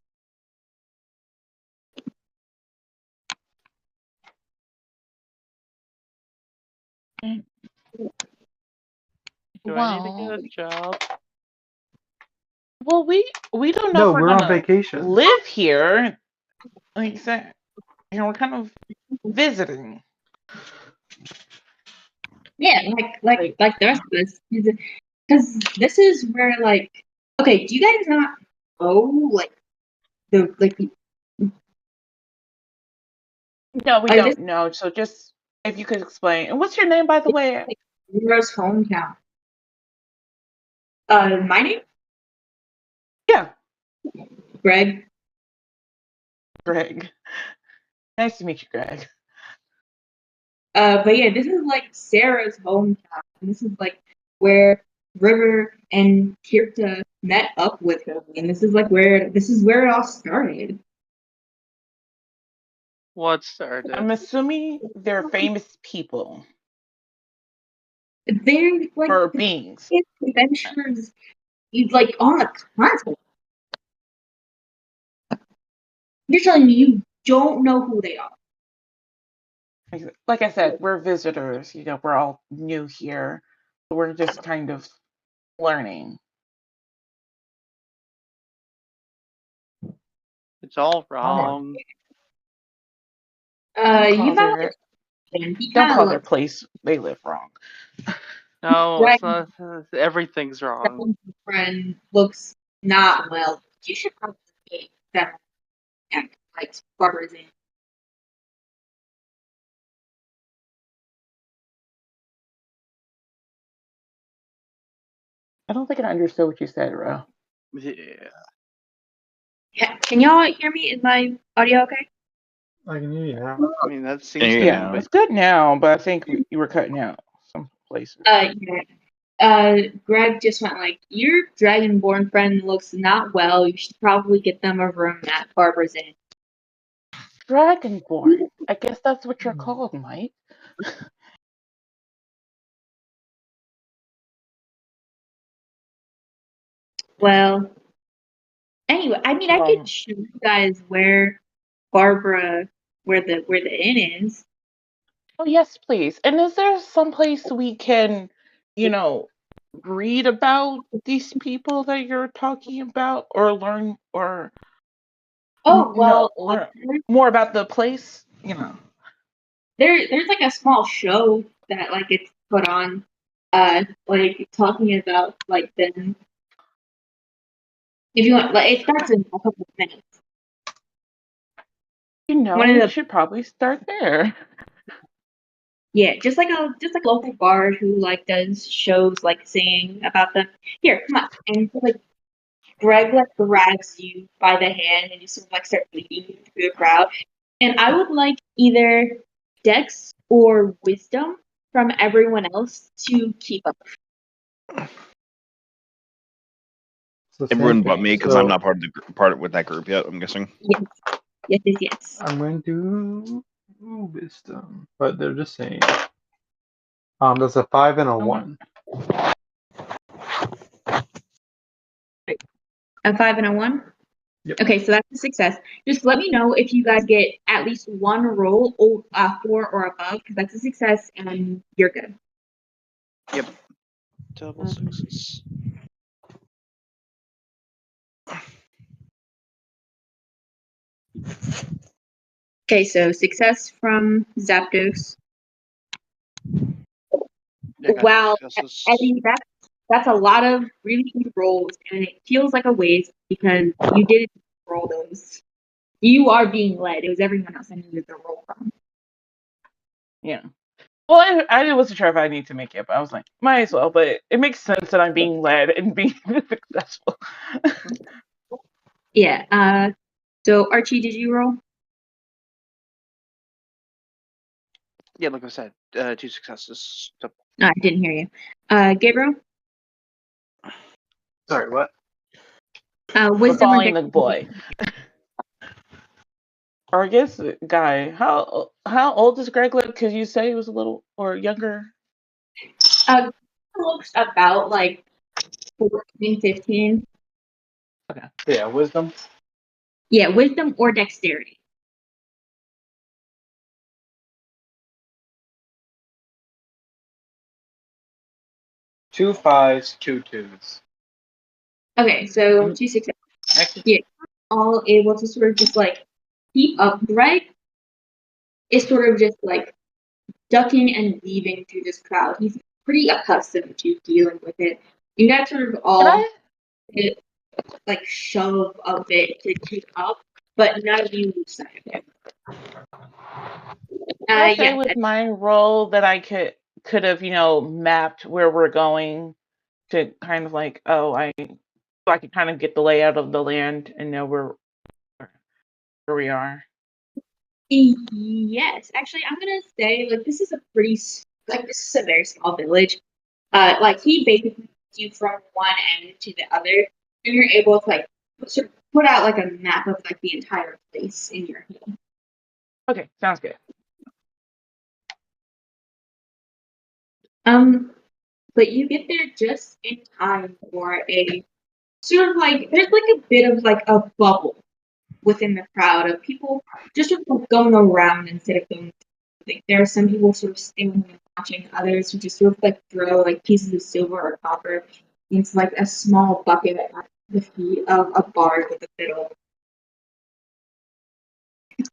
Do I need to get a job? Well, we don't know no, if we're we're on gonna vacation. live here. Like you said, we're kind of visiting. Yeah, like the rest of us, because this is where like, okay, do you guys not know like the No, we like this don't know. So just if you could explain. And what's your name, by the way? like Laura's hometown? My name, Yeah, Greg. Greg. Nice to meet you, Greg. But yeah, this is like Sarah's hometown. And this is like where River and Kirta met up with her, and this is where it all started. What started? I'm assuming they're famous people They're like or beings. adventures, like on the continent. You're telling me you don't know who they are? Like I said, we're visitors. We're all new here. We're just kind of learning. It's all wrong. You found Don't call their place they live wrong. No, Greg, it's not. Everything's wrong. friend looks not well. You should probably get them and like Barbara's in. I don't think I understood what you said, Ro. Yeah. Yeah. Can y'all hear me? Is my audio okay? I can hear you now. I mean, that seems Yeah, good. it's good now, but I think you were cutting out some places. Yeah. Greg just went like, your dragonborn friend looks not well. You should probably get them a room that Barbara's in. Dragonborn. I guess that's what you're called, Mike. Well, anyway, I mean, I could show you guys where the inn is. Oh yes, please. And is there some place we can, read about these people that you're talking about, or learn, or Oh well, learn more about the place? there's like a small show that like it's put on, like talking about like the. If you want, like, it starts in a couple of minutes. One of We the should probably start there. Yeah, just like a local bard who like does shows like singing about them. Here, come on, and so, like Greg like grabs you by the hand and you sort of like start leading you through the crowd. And I would like either Dex or Wisdom from everyone else to keep up. It's the same Everyone but thing. me, because So I'm not part with that group yet. I'm guessing. Yes. I'm going to do wisdom, but they're just saying. There's a 5 and a 1. A 5 and a 1. Yep. Okay, so that's a success. Just let me know if you guys get at least one roll, or 4 or above, because that's a success, and you're good. Yep. Double sixes. Okay, so success from Zapdos. Wow, I mean that's a lot of really good rolls, and it feels like a waste because you didn't roll those. You are being led. It was everyone else I needed to roll from. Yeah. Well, I wasn't sure if I need to make it, but I was like, might as well. But it makes sense that I'm being led and being successful. Yeah. So Archie, did you roll? Yeah, like I said, 2 successes. No, I didn't hear you. Gabriel? Sorry, what? Wisdom or Following the boy. or I guess guy. How old does Greg look? Because you said he was a little or younger. Looks about like 14, 15. Okay. Yeah, wisdom. Yeah, wisdom or dexterity. Two fives, two twos. Okay, so Mm. 2 6. Actually, Yeah, all able to sort of just like keep up. Greg is sort of just like ducking and weaving through this crowd. He's pretty accustomed to dealing with it. You guys sort of Can all I? like shove a bit to keep up, but none of you lose sight of him. Can I say Yeah, with my role that I could have mapped where we're going to kind of like so I could kind of get the layout of the land and know where we are. yes. Actually, I'm gonna say like this is a pretty this is a very small village. Like he basically takes you from one end to the other, and you're able to like sort of put out like a map of like the entire place in your head. Okay, sounds good. But you get there just in time for a sort of like there's like a bit of like a bubble within the crowd of people just sort of going around instead of going. Like, there are some people sort of standing and watching, others who just sort of like throw like pieces of silver or copper into like a small bucket at the feet of a bard with a fiddle.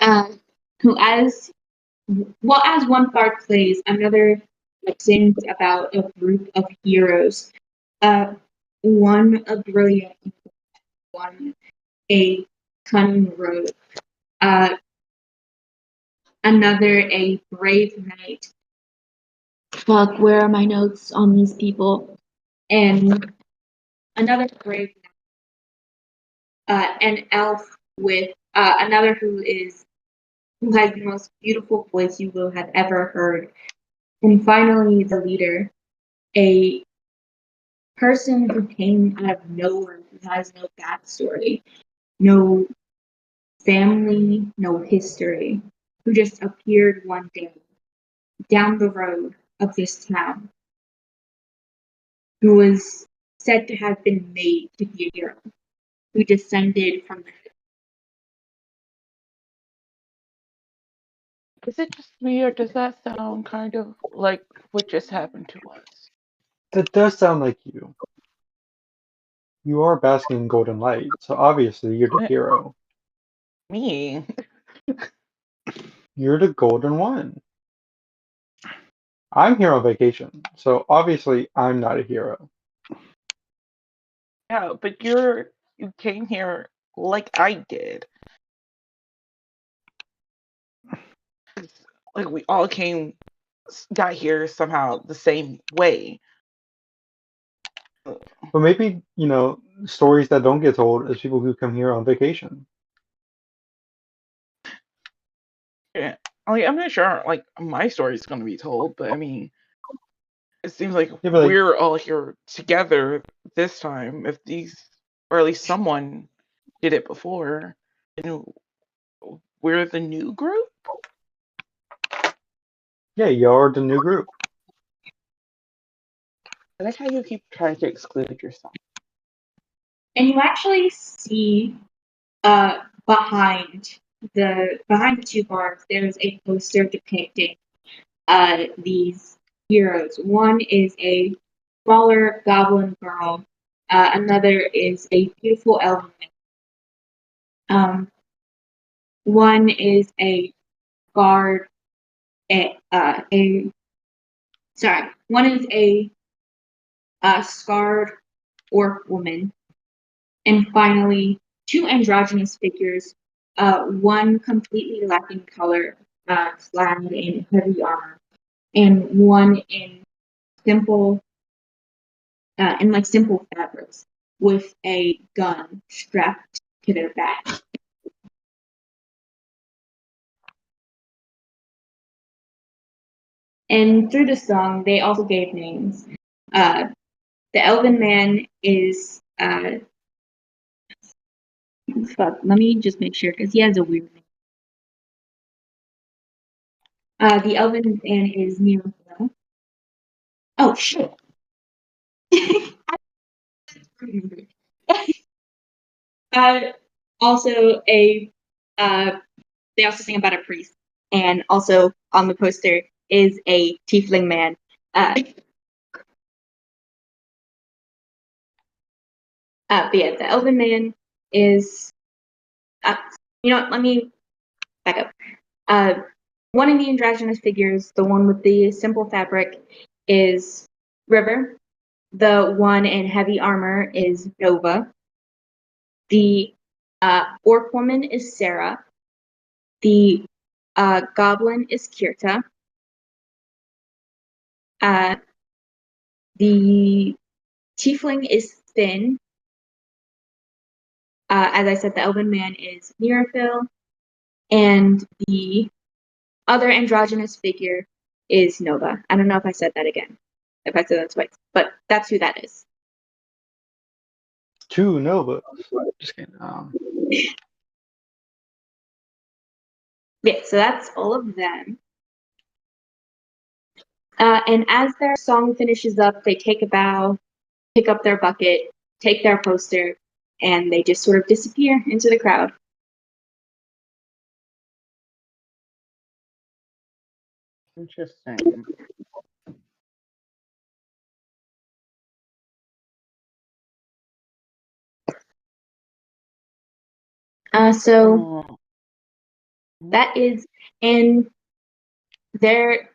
Um, who as one bard plays, another like, sings about a group of heroes. One a brilliant, one a cunning rogue, uh, another a brave knight. Fuck, where are my notes on these people? And another brave knight, an elf with another who has the most beautiful voice you will have ever heard. And finally, the leader, a person who came out of nowhere, who has no backstory, no family, no history, who just appeared one day down the road of this town, who was said to have been made to be a hero, who descended from the. Is it just me, or does that sound kind of like what just happened to us? That does sound like you. You are basking in golden light, so obviously you're the hero. Me? You're the golden one. I'm here on vacation, so obviously I'm not a hero. Yeah, but you came here like I did. Like we all got here somehow the same way. But maybe, stories that don't get told is people who come here on vacation. Yeah. Like, I'm not sure like my story is going to be told, but I mean, it seems like Yeah, but like, we're all here together this time. If these, or at least someone did it before, and we're the new group. yeah, you're the new group. I like how you keep trying to exclude yourself. And you actually see behind the two bars, there's a poster depicting these heroes. One is a smaller goblin girl. Another is a beautiful elven man. One is a guard. One is a scarred orc woman, and finally two androgynous figures. One completely lacking color, clad in heavy armor, and one in simple simple fabrics with a gun strapped to their back. And through the song, they also gave names. The elven man is fuck. Let me just make sure because he has a weird name. The elven man is Nearfield. Oh shit. uh, also they also sing about a priest, and also on the poster is a tiefling man. But yeah, the elven man is. You know what? Let me back up. One of the androgynous figures, the one with the simple fabric, is River. The one in heavy armor is Nova. The orc woman is Sarah. The goblin is Kirta. The tiefling is Finn. As I said, the elven man is Mirafil. And the other androgynous figure is Nova. I don't know if I said that again, if I said that twice, but that's who that is. 2 Nova. Just kidding. Yeah, so that's all of them. And as their song finishes up, they take a bow, pick up their bucket, take their poster, and they just sort of disappear into the crowd. Interesting. So that is, and they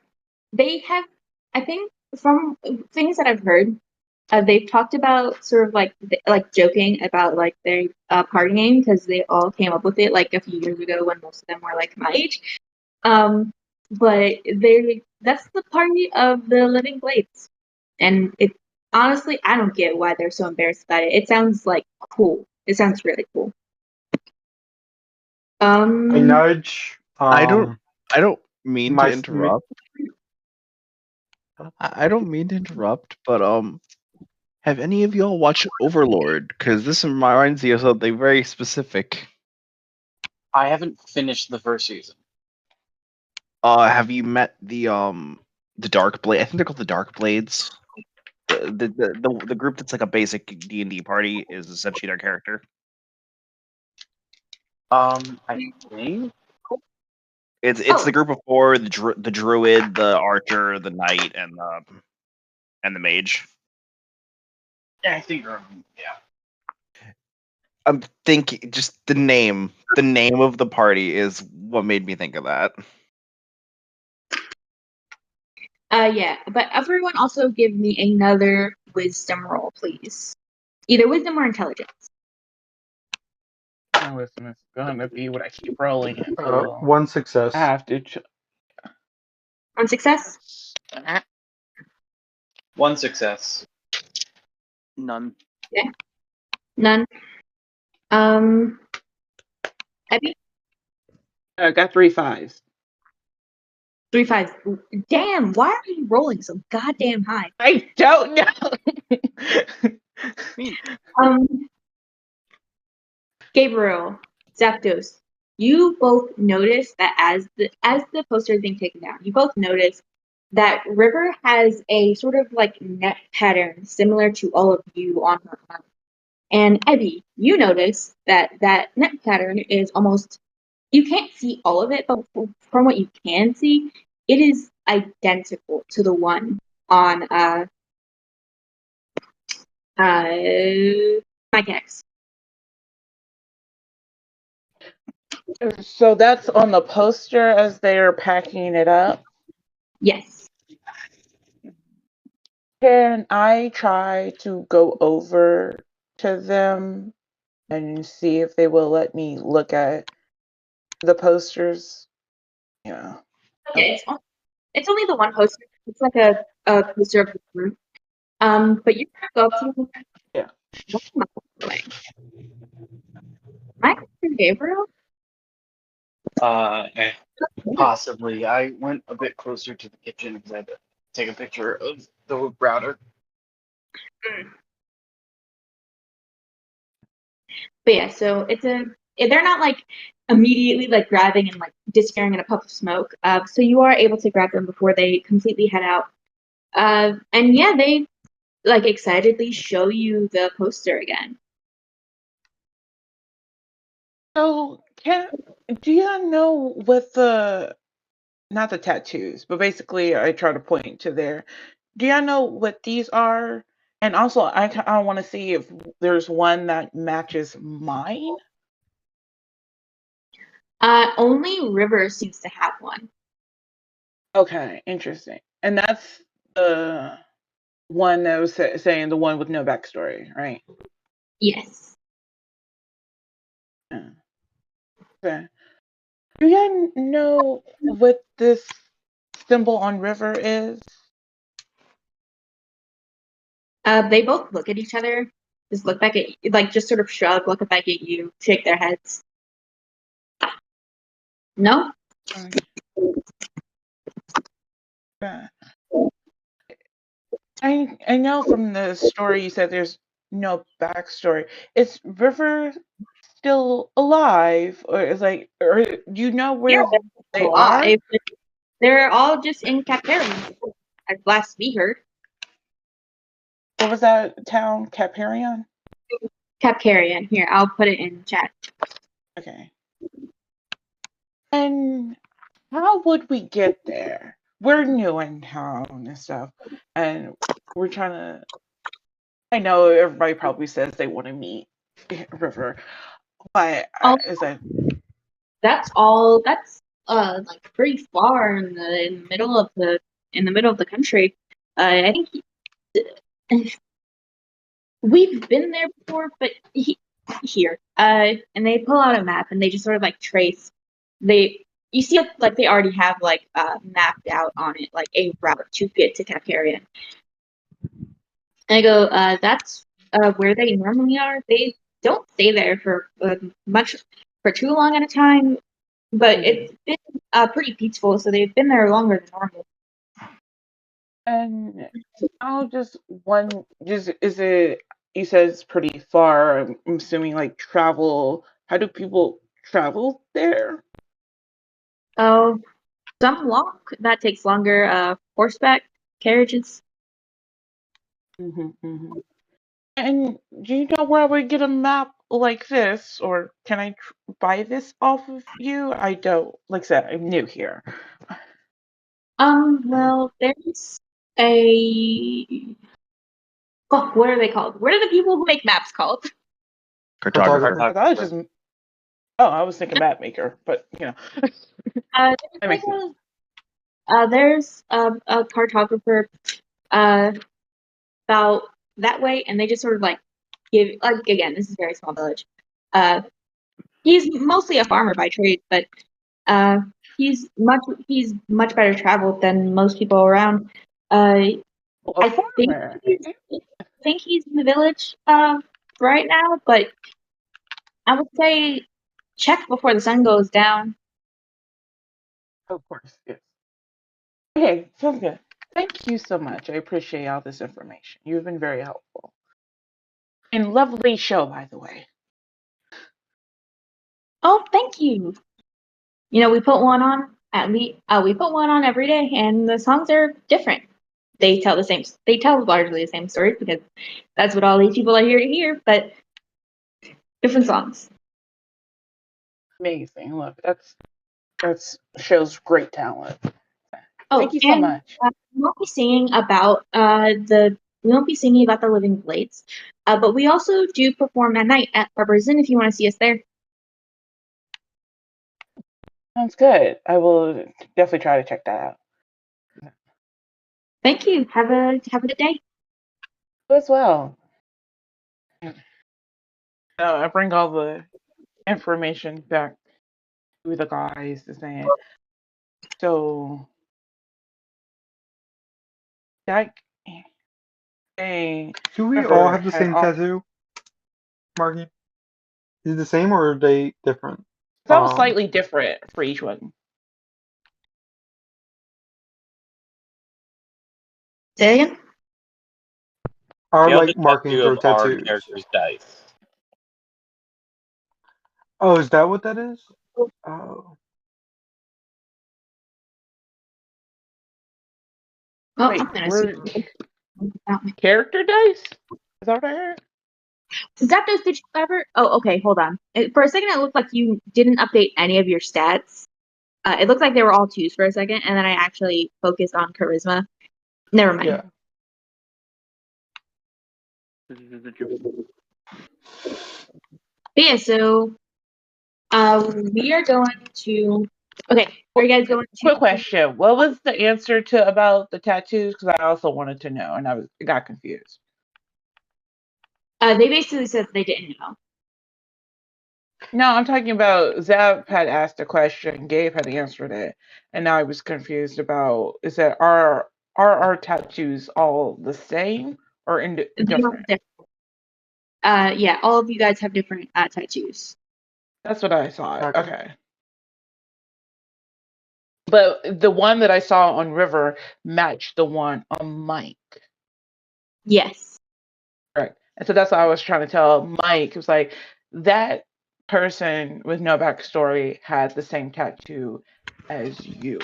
have, I think, from things that I've heard, they've talked about sort of like joking about like their party name because they all came up with it like a few years ago when most of them were like my age. But that's the party of the Living Blades, and it honestly I don't get why they're so embarrassed about it. It sounds like cool. It sounds really cool. I nudge. I don't mean my to interrupt. I don't mean to interrupt, but have any of y'all watched Overlord? Because this reminds me of something very specific. I haven't finished the first season. Have you met the Dark Blade? I think they're called the Dark Blades. The group that's like a basic D&D party is essentially their character. I think. It's the group of 4: the druid, the archer, the knight, and the mage. Yeah, I think you're. Yeah. I'm thinking just the name of the party is what made me think of that. Yeah, but everyone also give me another wisdom roll, please. Either wisdom or intelligence. My wisdom is gonna be what I keep rolling until 1 success. I have to. On success? 1 success. None. Okay. None. Abby? I got 3 5s. 3 5s. Damn, why are you rolling so goddamn high? I don't know. Gabriel, Zapdos, you both notice that as the poster is being taken down, you both notice that River has a sort of like net pattern similar to all of you on her arm. And Abby, you notice that net pattern is almost, you can't see all of it, but from what you can see, it is identical to the one on Mike X. So that's on the poster as they're packing it up. Yes. Can I try to go over to them and see if they will let me look at the posters? Yeah. Okay, it's only the one poster. It's like a poster of the group. But you're gonna go up to them. Yeah. What's my way? Michael and Gabriel? Possibly. I went a bit closer to the kitchen because I had to take a picture of the router. But yeah, so it's a they're not like immediately like grabbing and like disappearing in a puff of smoke. So you are able to grab them before they completely head out. And yeah, they like excitedly show you the poster again. So, do you know what not the tattoos, but basically I try to point to there. Do you know what these are? And also, I want to see if there's one that matches mine. Only River seems to have one. Okay, interesting. And that's the one that was saying the one with no backstory, right? Yes. Yeah. Okay. Do you know what this symbol on River is? They both look at each other, just look back at like just sort of shrug, look back at you, shake their heads. No? Yeah. I know from the story you said there's no backstory. Is River still alive, or or do you know Yeah, where they're they are? alive. They're all just in Caparium, as last we heard. What was that town, Caparion? Capcarian. Here, I'll put it in chat. Okay. And how would we get there? We're new in town and stuff, and we're trying to. I know everybody probably says they want to meet River, but Oh, is that that's all. That's like pretty far in the middle of the country. I think we've been there before, but here. And they pull out a map and they just sort of like trace. You see like they already have like mapped out on it like a route to get to Capcarian. And I go, that's where they normally are. They don't stay there for for too long at a time, but it's been pretty peaceful, so they've been there longer than normal. and I'll just is it you said it's pretty far. I'm assuming like travel. How do people travel there? Oh, some walk that takes longer. Horseback carriages. Hmm. And do you know where I would get a map like this, or can I buy this off of you? I don't. Like I said, I'm new here. Well, there's a. Oh, what are they called? What are the people who make maps called? Cartographer. I thought it was just. Oh, I was thinking map maker, but There's that like makes sense. there's a cartographer uh, about that way, and they just sort of like give like again, this is a very small village. Uh, he's mostly a farmer by trade, but uh, he's much better traveled than most people around. Uh, Oh, a I think farmer. he's in the village right now, but I would say check before the sun goes down. Of course, yes. Okay, sounds good. Thank you so much. I appreciate all this information. You've been very helpful. And lovely show, by the way. Oh, thank you. You know, we put one on at least. We put one on every day, and the songs are different. They tell the same. They tell largely the same stories because that's what all these people are here to hear. But different songs. Amazing. Look, that's shows great talent. Oh, Thank you so and much. we won't be singing about the. We won't be singing about the Living Blades, but we also do perform at night at Barber's Inn if you want to see us there. Sounds good. I will definitely try to check that out. Thank you. Have a good day. You as well. I bring all the information back to the guys to say, so that hey, Do we all River have the had same all, tattoo, Marky? Is it the same or are they different? that was slightly different for each one. Say it again. Are We have the like markings tattoo or of our tattoos? character's dice. Oh, is that what that is? Oh. Well, Wait, I'm gonna where see. character dice? Is that what I heard? Zapdos, did you ever? Oh, okay. Hold on. For a second, it looked like you didn't update any of your stats. It looked like they were all twos for a second, and then I actually focused on charisma. Never mind. Yeah. But yeah, so we are going to. Okay, are you guys going Quick to? question. What was the answer to about the tattoos? Because I also wanted to know, and I got confused. They basically said they didn't know. No, I'm talking about Zap had asked a question, Gabe had answered it, and now I was confused about is that are our tattoos all the same or different? Yeah, all of you guys have different tattoos. That's what I thought. Okay. Okay. But the one that I saw on River matched the one on Mike. Yes. Correct. And so that's what I was trying to tell Mike. It was like that person with no backstory had the same tattoo as you.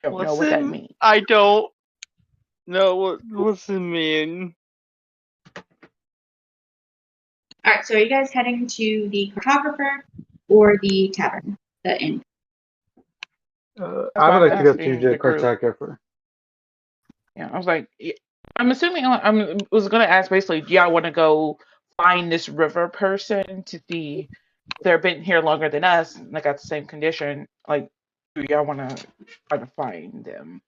Don't know what that means. I don't know what's it mean. All right, so are you guys heading to the cartographer or the tavern? The inn. I would like to go to asking the the group. cartographer. Yeah, I was like, I'm assuming I was gonna ask basically, do y'all want to go find this river person to see if they've been here longer than us and they got the same condition? Like, do y'all want to try to find them?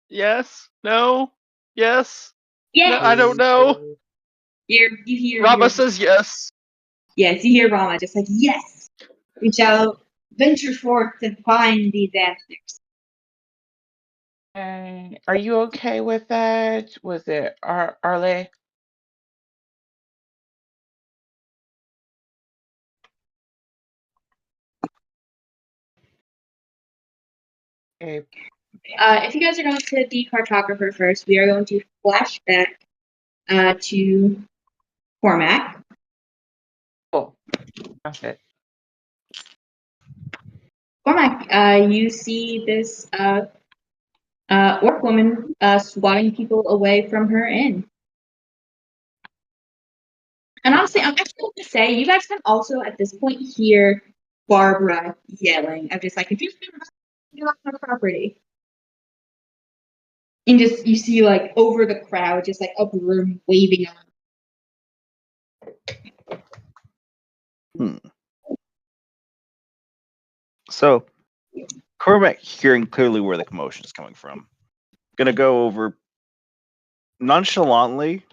Yes. No. Yes. Yes. No, I don't know. You hear. Rama says yes. Yes, you hear Rama just like yes. We shall venture forth to find these answers. And are you okay with that? Was it Arle? Okay. If you guys are going to the cartographer first, we are going to flash back to Cormac. Cool. That's it. Cormac, you see this orc woman swatting people away from her inn. And honestly, I'm actually going to say you guys can also at this point hear Barbara yelling. I'm just like, if you get off my property. And just you see like over the crowd, just like a broom waving on. So, Cormac hearing clearly where the commotion is coming from, gonna go over nonchalantly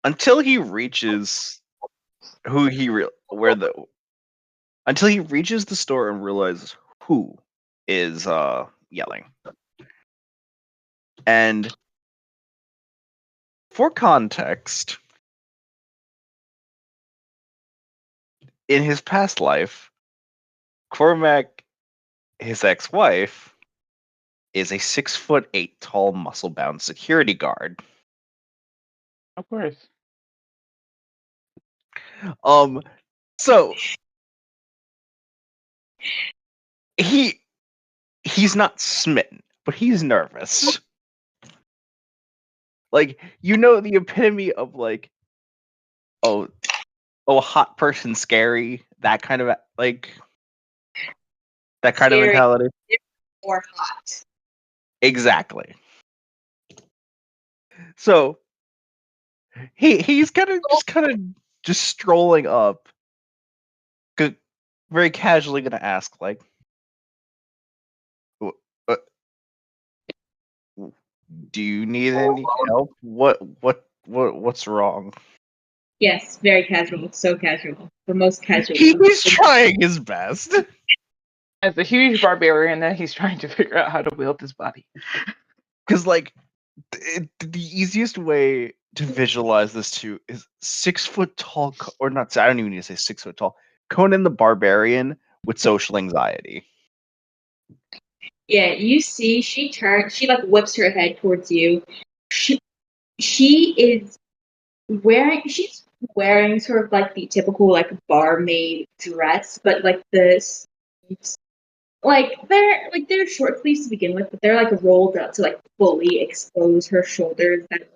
until he reaches until he reaches the store and realizes who is yelling. And for context, in his past life, Cormac, his ex-wife, is a 6'8" tall, muscle-bound security guard. Of course. So he's not smitten, but he's nervous. Like, you know, the epitome of like, oh, a hot person scary, that kind of mentality. Or hot. Exactly. So he's kind of just strolling up, very casually gonna ask like, do you need any help? What's wrong? Yes, very casual, so casual, the most casual. He's trying his best. As a huge barbarian, that he's trying to figure out how to wield his body. Because like the easiest way to visualize this too is 6 foot tall, or not. I don't even need to say 6 foot tall. Conan the Barbarian with social anxiety. Yeah, you see, she turns. She like whips her head towards you. She is wearing. She's wearing sort of like the typical like barmaid dress, but like this. Like they're short sleeves to begin with, but they're like rolled up to like fully expose her shoulders. That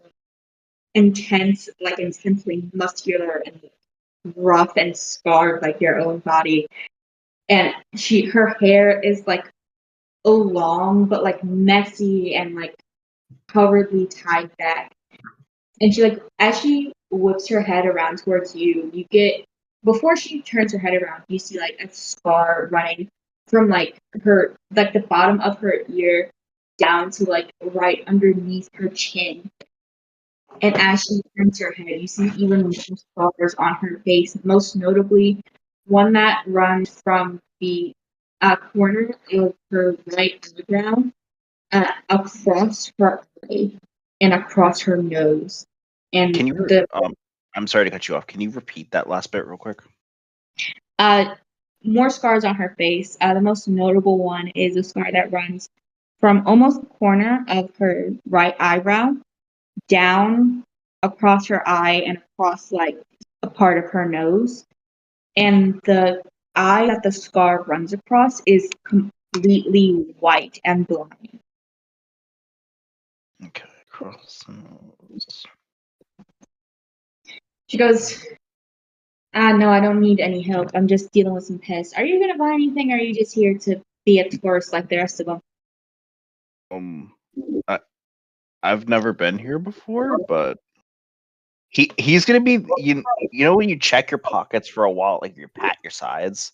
intense, like intensely muscular and rough and scarred like your own body. And her hair is like long but like messy and like cowardly tied back. And she like as she whips her head around towards you, you get before she turns her head around, you see like a scar running from like the bottom of her ear down to like right underneath her chin. And as she turns her head, you see even more scars on her face, most notably one that runs from the corner of her right eyebrow across her eye and across her nose. And Can you? the I'm sorry to cut you off. Can you repeat that last bit real quick? more scars on her face. The most notable one is a scar that runs from almost the corner of her right eyebrow down across her eye and across like a part of her nose. And the eye that the scar runs across is completely white and blind. Okay, cross the nose. She goes, no, I don't need any help. I'm just dealing with some pests. Are you going to buy anything, or are you just here to be a tourist like the rest of them? I've never been here before, but he's gonna be you know when you check your pockets for a while, like you pat your sides.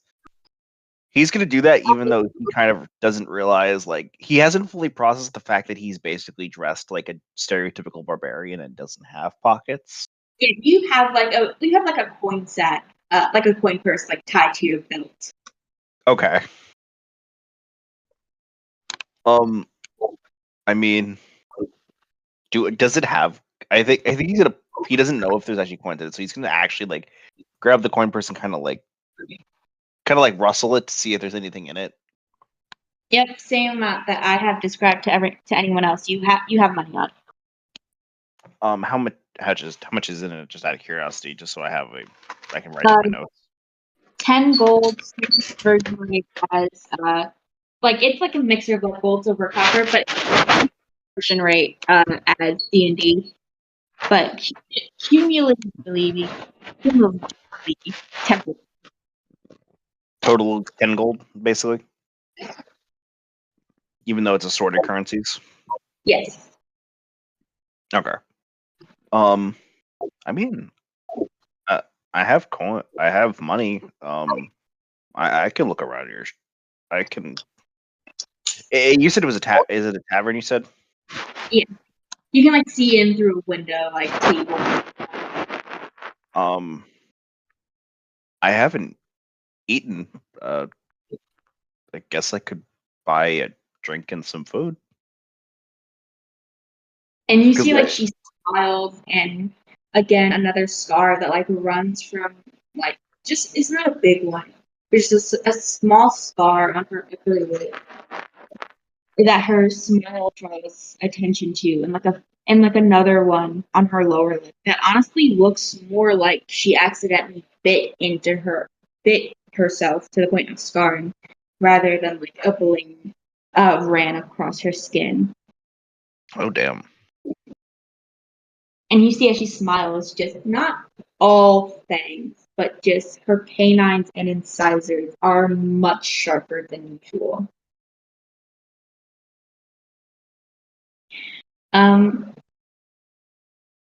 He's gonna do that even though he kind of doesn't realize, like he hasn't fully processed the fact that he's basically dressed like a stereotypical barbarian and doesn't have pockets. Yeah, you have like a coin sack, like a coin purse, like tied to your belt. Okay. I mean, does it have? I think he doesn't know if there's actually coins in it, so he's gonna actually like grab the coin purse and kind of like rustle it to see if there's anything in it. Yep, same amount that I have described to anyone else. You have money on. How much? How much is in it? Just out of curiosity, just so I can write in my notes. 10 gold. Version rate has like it's like a mixture of like gold, silver, copper, but version rate as D&D. But cumulatively 10. Total 10 gold, basically. Even though it's assorted currencies. Yes. Okay. I mean, I have I have money. I can look around here. I can. You said it was a Is it a tavern? You said. Yeah. You can like see in through a window, like table. I haven't eaten. I guess I could buy a drink and some food. And you see like she smiles, and again another scar that like runs from like just it's not a big one. There's just a small scar on her upper lip that her smile draws attention to, and like another one on her lower lip that honestly looks more like she accidentally bit herself to the point of scarring, rather than like a blade ran across her skin. Oh damn! And you see as she smiles, just not all fangs, but just her canines and incisors are much sharper than usual.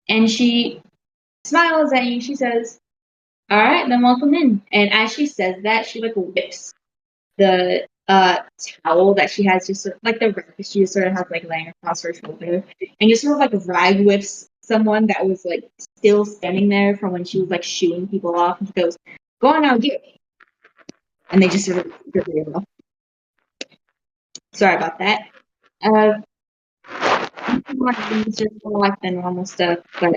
And she smiles at you. She says, "All right, then welcome in." And as she says that, she like whips the towel that she has, just like the rag she just sort of has like laying across her shoulder, and just sort of like rag whips someone that was like still standing there from when she was like shooing people off, and she goes, "Go on now, get me." And they just sort of sorry about that. It's just more like the normal stuff, but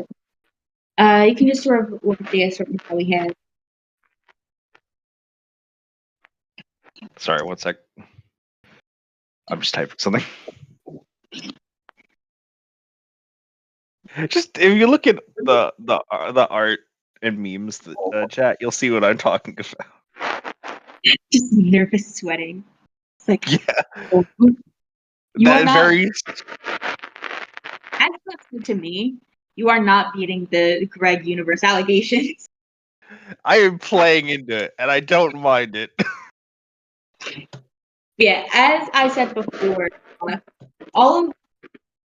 you can just sort of look at the assortment that we have. Sorry, one sec. I'm just typing something. Just if you look at the art and memes chat, you'll see what I'm talking about. Just nervous sweating. It's like, Yeah, you are that not, very. as said to me, you are not beating the Greg Universe allegations. I am playing into it, and I don't mind it. Yeah, as I said before, all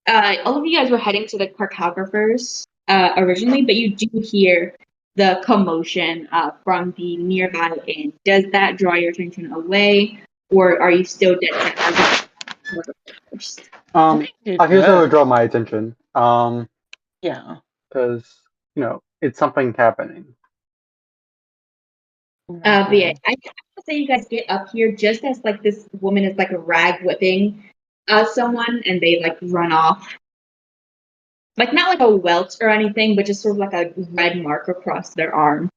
of you guys were heading to the cartographers originally, but you do hear the commotion from the nearby inn. Does that draw your attention away, or are you still dead set? I feel so it would draw my attention. Yeah. Because it's something happening. But yeah, I have to say you guys get up here just as like this woman is like a rag whipping someone, and they like run off. Like not like a welt or anything, but just sort of like a red mark across their arm.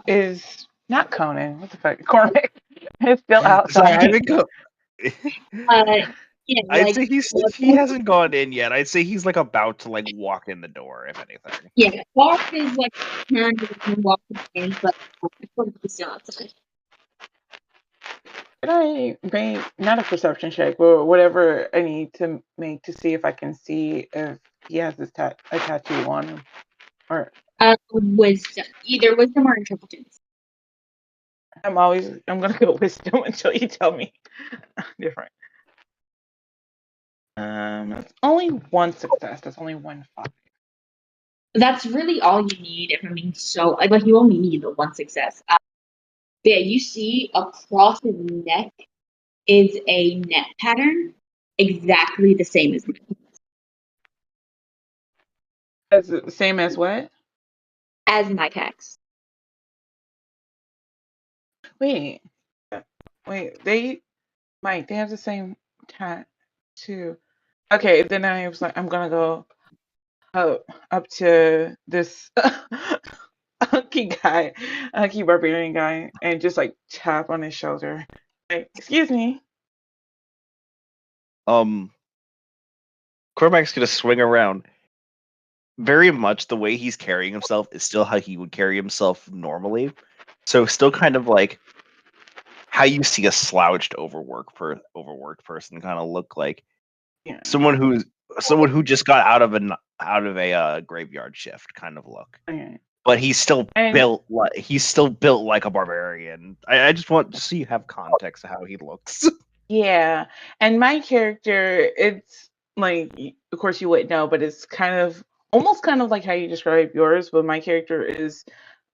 Is not Conan, what the fuck? Cormac is still Sorry, I outside. haven't go. Yeah, I'd like say he hasn't gone in yet. I'd say he's like about to like walk in the door, if anything. yeah, Clark is like turned and walking in, but he's still outside. Can I make not a perception check, but whatever I need to make to see if I can see if he has a tattoo on him, or Wisdom, either wisdom or intelligence. I'm gonna go wisdom until you tell me different. That's only one success. That's only 1 5. That's really all you need. If I mean, so like you only need the one success. Yeah, you see across his neck is a net pattern, exactly the same as mine. As the same as what? As my text. Wait, they have the same tattoo. Okay, then I was like, I'm gonna go up to this hunky barbarian guy, and just like tap on his shoulder. Like, excuse me. Cormac's gonna swing around. Very much the way he's carrying himself is still how he would carry himself normally. So still kind of like how you see a slouched, overworked person kind of look like. Yeah. Someone who just got out of a graveyard shift kind of look. Okay. But he's still built like a barbarian. I just want to see you have context of how he looks. Yeah, and my character, it's like, of course you wouldn't know, but it's almost kind of like how you describe yours. But my character is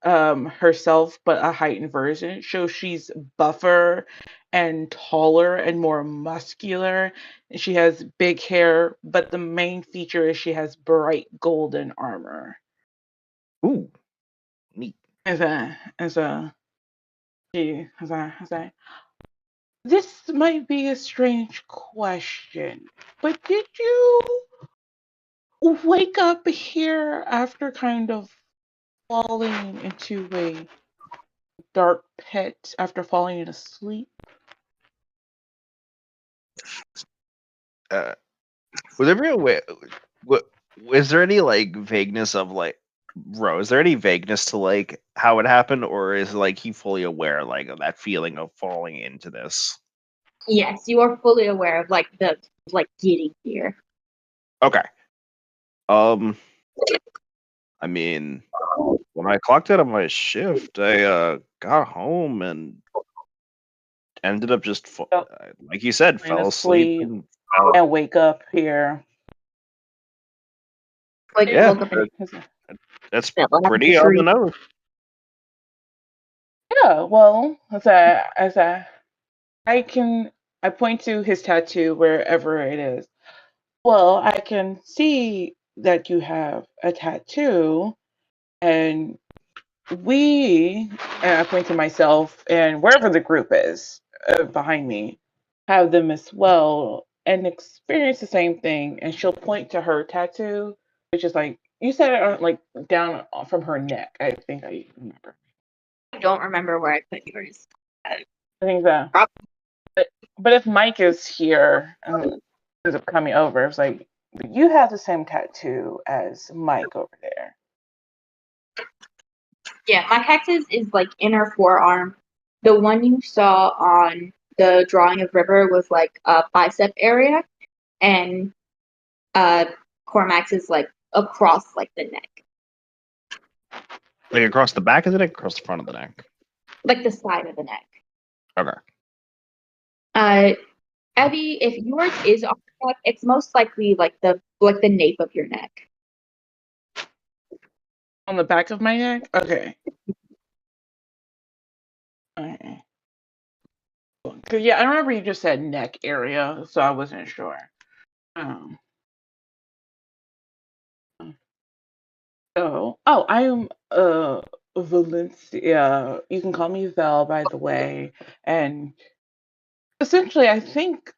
herself, but a heightened version. So she's buffer and taller and more muscular. And she has big hair, but the main feature is she has bright golden armor. Ooh, neat. This might be a strange question, but did you wake up here after kind of falling into a dark pit after falling asleep? Was there a way? Was there any like vagueness of like, is there any vagueness to like how it happened, or is like he fully aware like of that feeling of falling into this? Yes, you are fully aware of like the getting here. Okay. I mean, when I clocked out of my shift, I got home and ended up just like you said, fell asleep and wake up here. Like yeah, woke up that's pretty on the nose. Yeah, well, I point to his tattoo wherever it is. Well, I can see that you have a tattoo, and I point to myself and wherever the group is behind me, have them as well and experience the same thing. And she'll point to her tattoo, which is like You said it like down from her neck. I think I remember. I don't remember where I put yours. I think that. Prob- But if Mike is here and ends up coming over, it's like you have the same tattoo as Mike over there. Yeah, my cactus is like inner forearm. The one you saw on the drawing of River was like a bicep area, and Cormax is like across like the neck, Like across the back of the neck, across the front of the neck. like the side of the neck. Okay. Evie, if yours is on the neck, it's most likely like the nape of your neck. On the back of my neck? Okay. Okay. 'Cause, yeah, I remember you just said neck area, so I wasn't sure. I am Valencia. You can call me Val, by the way. And essentially, I think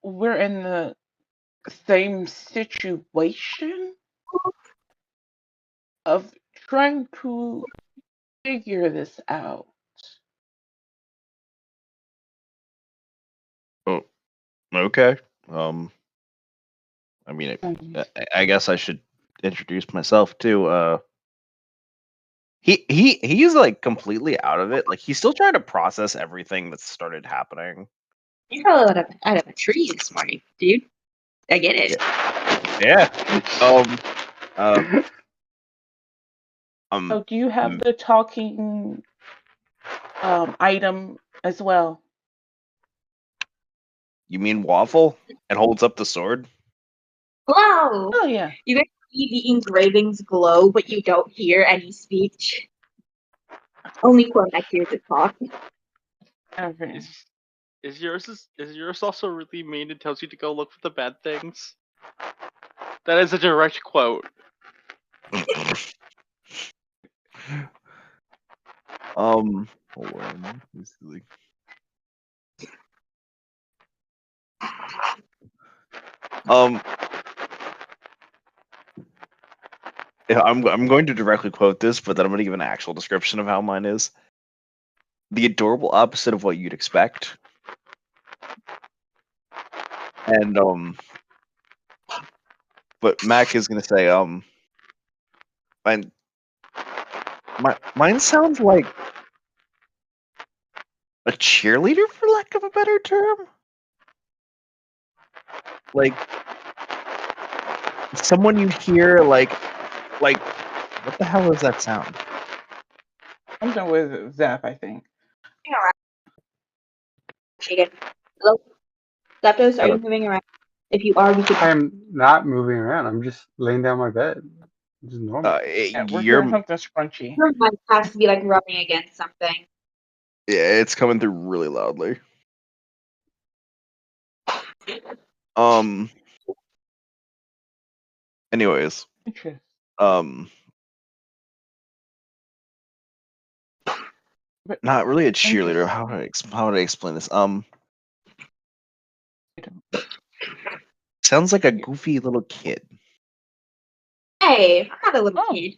we're in the same situation of trying to figure this out. Oh, okay. I mean, I guess I should introduce myself too. He's like completely out of it. Like he's still trying to process everything that started happening. You fell out of a tree this morning, dude. I get it. Yeah. So do you have the talking item as well? You mean Waffle? It holds up the sword. Hello. Oh yeah. You guys see the engravings glow, but you don't hear any speech. Only Cormac hears it talk. Okay. Is yours also really mean and tells you to go look for the bad things? That is a direct quote. Hold on. Let's see. Yeah, I'm going to directly quote this, but then I'm going to give an actual description of how mine is. The adorable opposite of what you'd expect. And but Mac is going to say mine sounds like a cheerleader, for lack of a better term. Like someone you hear like what the hell is that sound? Something with Zap, I think. Chicken. Hello? Zapdos, are you moving around? If you are, we could. I am not moving around. I'm just laying down my bed. This is normal. Yeah, we're You're hearing something scrunchy. Your mic has to be like rubbing against something. yeah, it's coming through really loudly. Anyways, Interesting. not really a cheerleader. How would I explain this? Sounds like a goofy little kid. Hey, I'm not a little kid.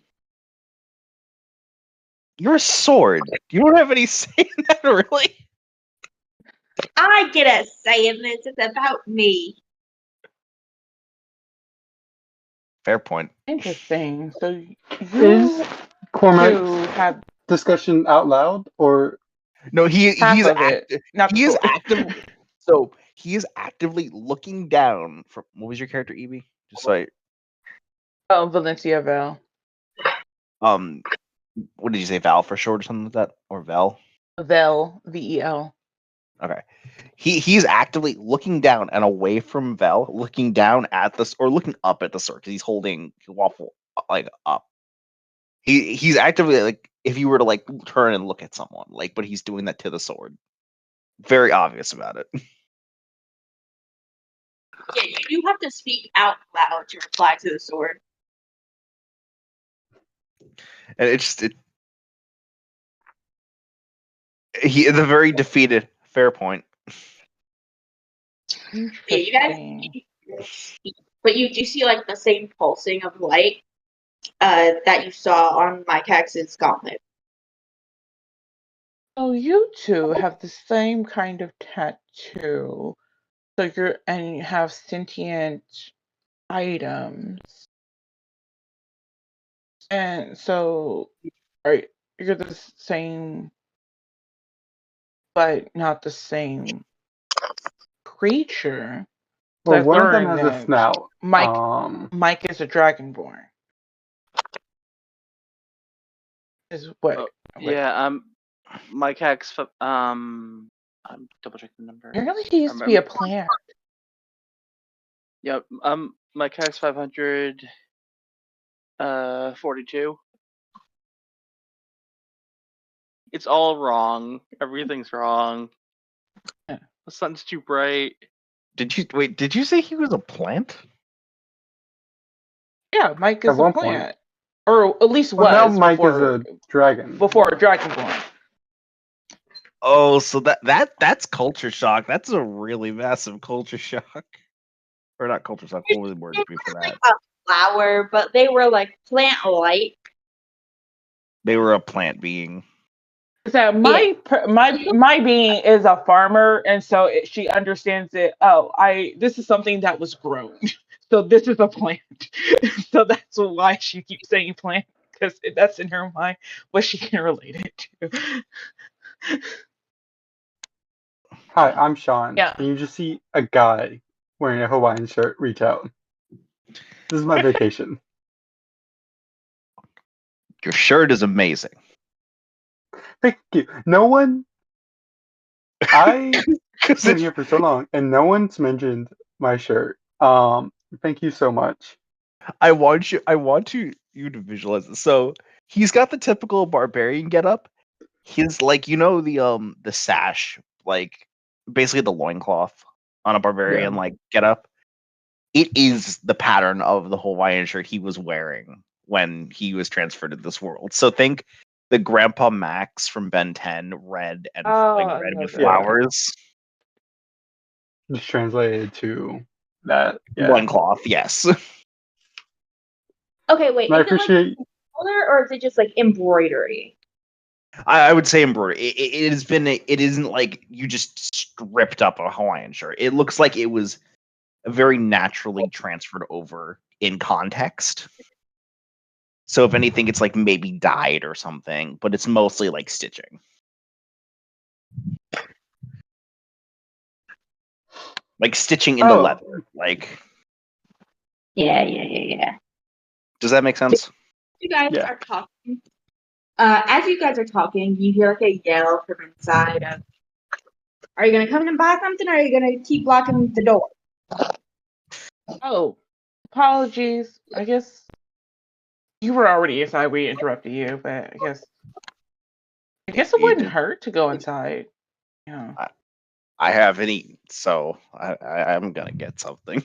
You're a sword. You don't have any say in that, really. I get a say in this. It's about me. Fair point. Interesting. So Is you Cormac two have discussion out loud or No, half he's of it. Not the he is sword. actively so he is actively looking down from what was your character, Evie? Just so I Oh, Valencia Val. what did you say, Val for short or something like that? Or Vel? Vel, VEL. Okay. He's actively looking down and away from Vel, looking down at this or looking up at the sword because he's holding Waffle like up. He's actively like if you were to like turn and look at someone, like, but he's doing that to the sword. Very obvious about it. Yeah, you have to speak out loud to reply to the sword. And he the very defeated. Fair point. Yeah, you guys. But you do see like the same pulsing of light that you saw on Mike Hex's gauntlet. Oh, you two have the same kind of tattoo. So you have sentient items. And so are you're the same but not the same creature. So Well, I one of them learned has a that snout. Mike is a dragonborn. Is what? Oh, what yeah. Mike Hex. I'm double checking the number. Apparently he used to be a plant. Yep. Mike Hex 500. 42. It's all wrong. Everything's wrong. Yeah. The sun's too bright. Did you say he was a plant? Yeah, Mike At is a one point. plant. Or at least Well, now was Mike is before a dragon. before a dragonborn. Oh, so that's culture shock. That's a really massive culture shock. Or not culture shock. What was the word for that? A flower, but they were like plant-like. They were a plant being. That my being is a farmer, and so she understands it. Oh, this is something that was grown, so this is a plant. So that's why she keeps saying plant, because that's in her mind what she can relate it to. Hi, I'm Sean. Yeah. And you just see a guy wearing a Hawaiian shirt reach out. This is my vacation. Your shirt is amazing. Thank you. No one. I've 'Cause been here for so long, and no one's mentioned my shirt. Thank you so much. I want you to visualize it. So he's got the typical barbarian getup. He's like, the sash, like basically the loincloth on a barbarian like getup. It is the pattern of the Hawaiian shirt he was wearing when he was transferred to this world. So think the Grandpa Max from Ben 10, red and I red love with that. flowers. Just translated to that. Yeah. Loincloth, yes. Okay, wait. And I Is it like appreciate. color or is it just like embroidery? I would say embroidery. It isn't like you just stripped up a Hawaiian shirt. It looks like it was very naturally transferred over in context. So if anything, it's like maybe dyed or something, but it's mostly like stitching. Like stitching into leather. Like, Yeah. does that make sense? You guys Yeah. are talking. As you guys are talking, you hear like a yell from inside of, "Are you gonna come in and buy something, or are you gonna keep blocking the door?" Oh, apologies. I guess you were already inside. We interrupted you, but I guess it wouldn't hurt to go inside. Yeah. I haven't eaten, so I'm gonna get something.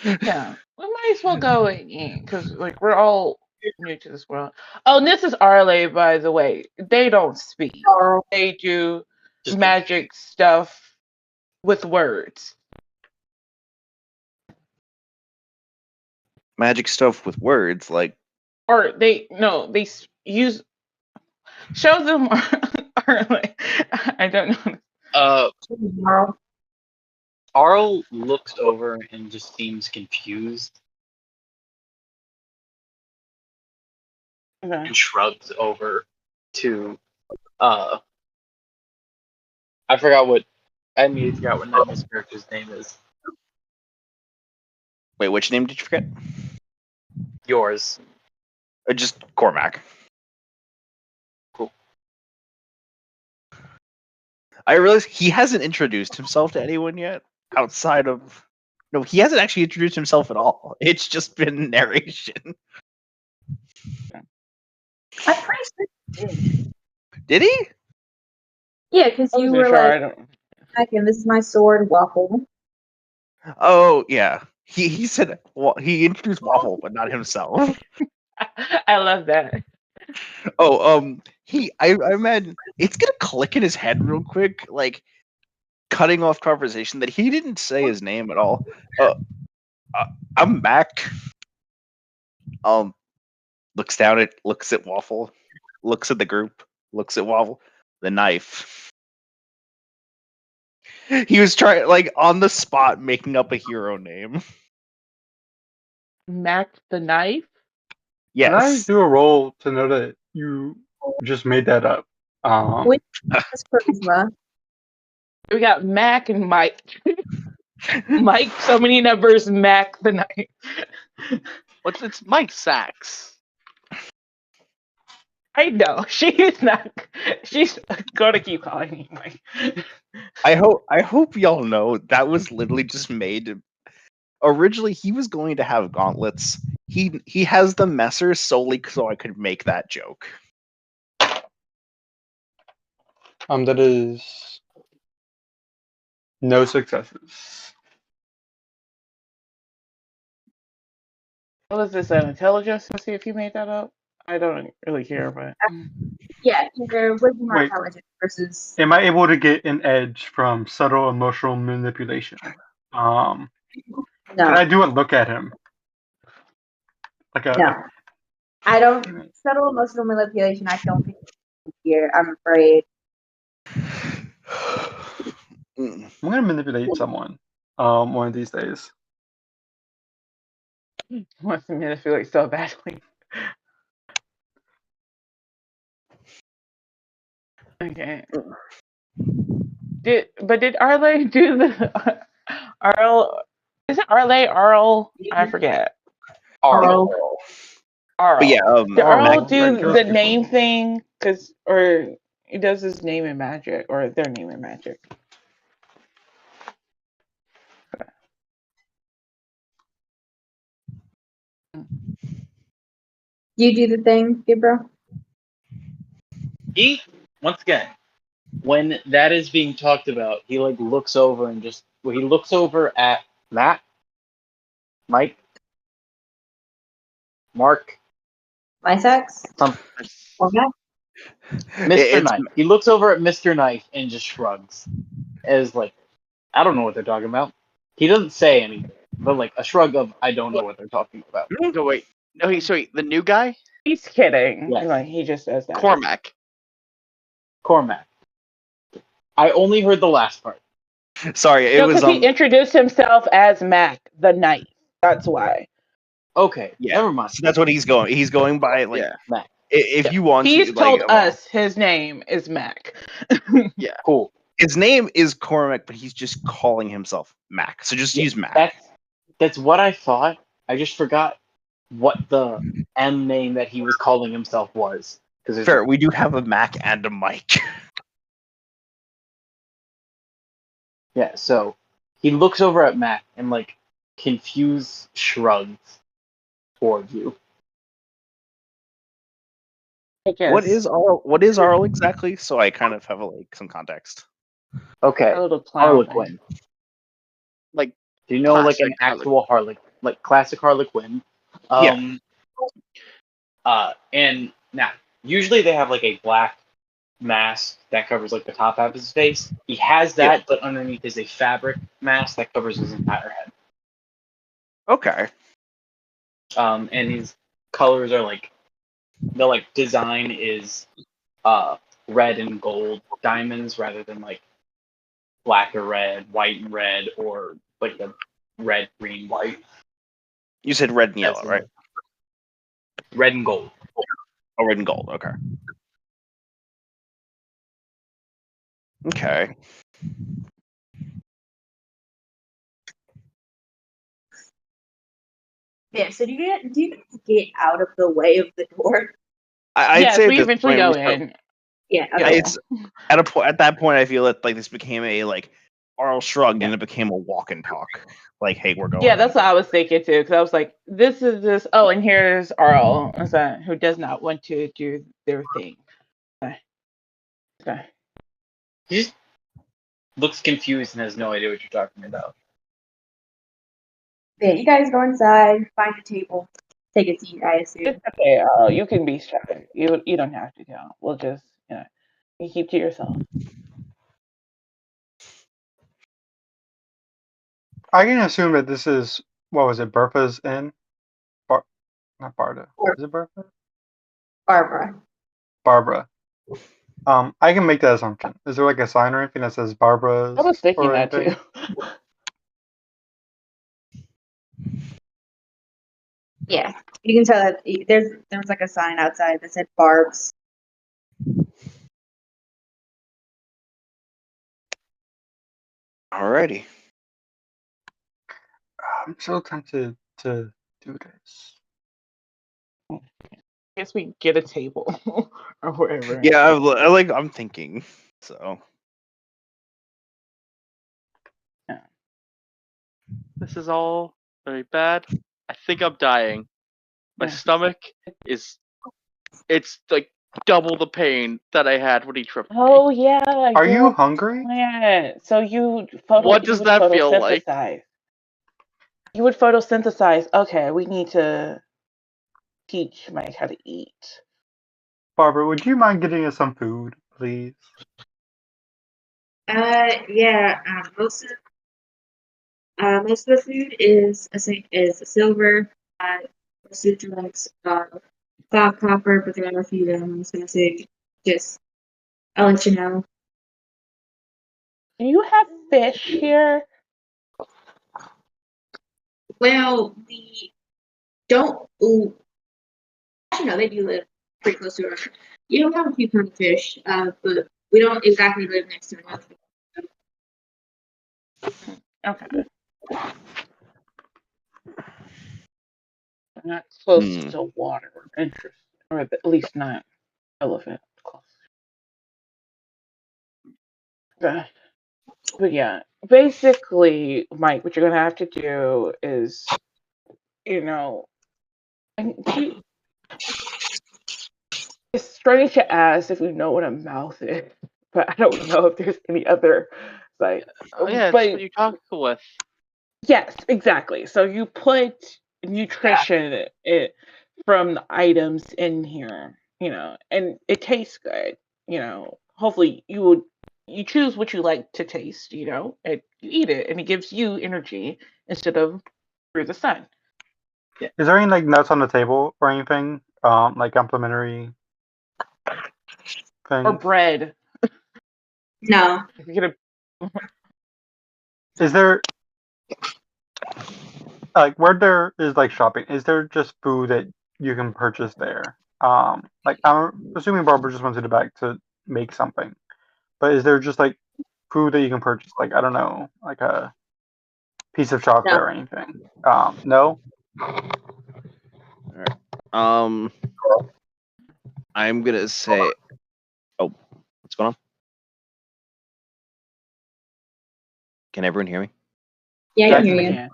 Yeah, we might as well go and eat because like we're all new to this world. Oh, and this is Arle, by the way. They don't speak. They do Just magic stuff with words. Magic stuff with words, like Or they use show them Arle. I don't know. Arl looks over and just seems confused Okay. and shrugs over to I immediately forgot what Nemi's character's name is. wait, which name did you forget? Yours. Just Cormac. Cool. I realize he hasn't introduced himself to anyone yet outside of. No, he hasn't actually introduced himself at all. It's just been narration. I'm pretty sure you did. Did he? Yeah, because I you wasn't were sure. I like, don't. "Heck, and this is my sword, Waffle." Oh yeah. He said he introduced Waffle, but not himself. I love that. Oh, I imagine it's gonna click in his head real quick, like cutting off conversation that he didn't say his name at all. I'm Mac. looks at Waffle, looks at the group, looks at Waffle, the knife. He was trying, like, on the spot, making up a hero name. Mac the knife. Can I Yes. do a roll to know that you just made that up? Wait. That's charisma. We got Mac and Mike. Mike, so many numbers. Mac the knife. It's Mike Sachs. I know she's not. She's gonna keep calling me Mike. I hope y'all know that was literally just made. Originally, he was going to have gauntlets. He has the messers solely so I could make that joke. That is no successes. What was this? An intelligence to see if you made that up? I don't really care, but Yeah, either wisdom or Wait. intelligence versus. Am I able to get an edge from subtle emotional manipulation? Can No, I do a look at him? Like a no. I don't. Subtle emotional manipulation, I don't think here, I'm afraid. I'm gonna manipulate someone. One of these days. wants to manipulate so badly. Okay. Did Arle do the Arl? Is it Arle? Arl? I forget. Arl. Arl. But yeah, Did Arl Arl, do that kills the people. name thing? Or he does his name in magic, or their name in magic. You do the thing, Gabriel? He, once again, when that is being talked about, he like looks over and he looks over at Matt, Mike, Mark, My sex? some Okay. Mr. It's Knife. He looks over at Mr. Knife and just shrugs. As like, I don't know what they're talking about. He doesn't say anything, but like a shrug of I don't know what they're talking about. No wait. No, sorry. The new guy, He's kidding. Yes. Like he just does that. Cormac. Cormac. I only heard the last part. sorry. It No, was because he introduced himself as Mac the Knight. That's why. Okay, yeah. never mind. So that's what he's going. He's going by like Yeah. Matt. if you want He's to told like us his name is Mac. Cool. his name is Cormac, but he's just calling himself Mac. So just Yeah, use Mac. That's what I thought. I just forgot what the M name that he was calling himself was. Because Fair. We do have a Mac and a Mike. yeah, so he looks over at Matt and like confused shrugs toward you. I guess. What is Arl? What is Arl exactly? So I kind of have like some context. Okay, A little clown Harlequin. Like Do you know like an classic actual Harlequin, like classic Harlequin? Yeah. And now usually they have like a black mask that covers like the top half of his face. He has that, but underneath is a fabric mask that covers his entire head. Okay. And his colors are like the like design is red and gold diamonds rather than like black or red, white and red, or like the red, green, white. You said red and yellow, That's- right? Red and gold. Oh, red and gold. Okay. Okay. Yeah, so do you guys get out of the way of the door? I'd Yes, say we at this eventually point go we start- in. Yeah, Yeah, okay. it's at a point. At that point, I feel that like this became a like Arl shrugged, and it became a walk and talk. Like, hey, we're going. Yeah, that's what I was thinking too. Because I was like, this is this. Oh, and here's Arl, who does not want to do their thing. Okay. He just looks confused and has no idea what you're talking about. Yeah, you guys go inside, find a table, take a seat, I assume. It's okay. You can be shy. You don't have to go. We'll just you keep to yourself. I can assume that this is what was it, Bertha's Inn? Not Barda. Is it Bertha? Barbara. Barbara. I can make that assumption. Is there like a sign or anything that says Barbara's I was thinking or that too. anything? Yeah, you can tell that there was like a sign outside that said Barb's. Alrighty. I'm so tempted to do this. I guess we get a table or whatever. Yeah, I'm thinking. So This is all very bad. I think I'm dying. My Yeah. stomach is it's like double the pain that I had when he tripped me. Oh yeah, Are you're you a hungry? plant. So you What does would that feel like? photosynthesize. You would photosynthesize. Okay, we need to teach Mike how to eat. Barbara, would you mind getting us some food, please? Yeah. Most of the food is silver. Most of the drugs cloud copper, but there are a few that I'm just gonna say just I'll let you know. Do you have fish here? Well, we don't. Ooh, actually, no, they do live pretty close to us. You don't have a few kind of fish, but we don't exactly live next to enough. Okay. Not close Hmm. to water. Interesting. Or at least not elephant close. But yeah, basically, Mike, what you're gonna have to do is, you know, and it's strange to ask if you know what a mouth is, but I don't know if there's any other, like, Oh yeah, it's what but you talk with. yes, exactly. So you put nutrition from the items in here, and it tastes good. Hopefully you choose what you like to taste, and you eat it, and it gives you energy instead of through the sun Is there any like nuts on the table or anything? Like complimentary or things? bread. No, If you get a Is there like where there is like shopping? Is there just food that you can purchase there? Like I'm assuming Barbara just went to the back to make something, but is there just like food that you can purchase? Like I don't know, like a piece of chocolate no. or anything? No. Alright. I'm gonna say. Oh, what's going on? Can everyone hear me? Yeah, I Yeah, I can hear can I hear you. you. can.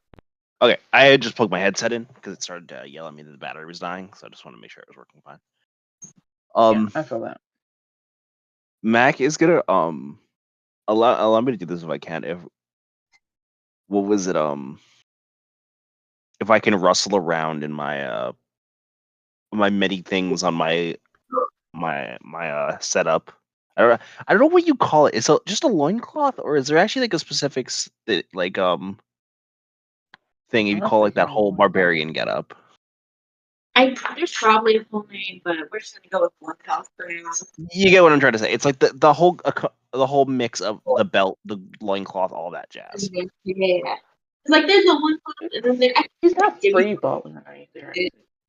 Okay, I had just plugged my headset in because it started to yell at me that the battery was dying, so I just wanted to make sure it was working fine. Yeah, I feel that. Mac is gonna allow me to do this if I can. If what was it? If I can rustle around in my many things on my setup. I don't know what you call it. Is it just a loincloth, or is there actually like a specific thing you call like that whole barbarian getup? There's probably a full name, but we're just gonna go with one house for now. You get what I'm trying to say. It's like the whole mix of the belt, the loincloth, all that jazz. Yeah. It's like there's a one and then there He's not actually free balling right there.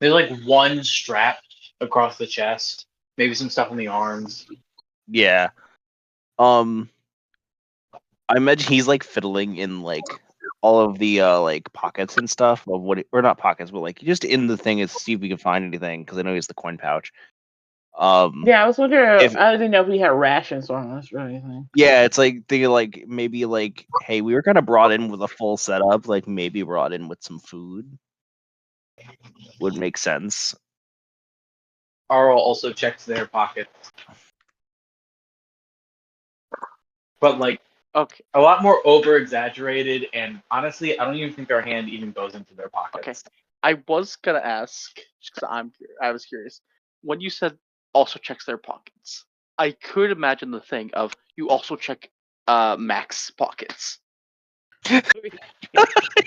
There's like one strap across the chest, maybe some stuff on the arms. Yeah. I imagine he's like fiddling in like all of the like pockets and stuff of or not pockets, but like just in the thing is see if we can find anything because I know he's the coin pouch. Yeah, I was wondering. If I didn't know if we had rations on us or anything. yeah, it's like they like maybe like hey, we were kind of brought in with a full setup, like maybe brought in with some food would make sense. Arl also checks their pockets, but like Okay, a lot more over exaggerated. And honestly, I don't even think our hand even goes into their pockets. I was gonna ask because I was curious when you said also checks their pockets. I could imagine the thing of you also check Mac's pockets.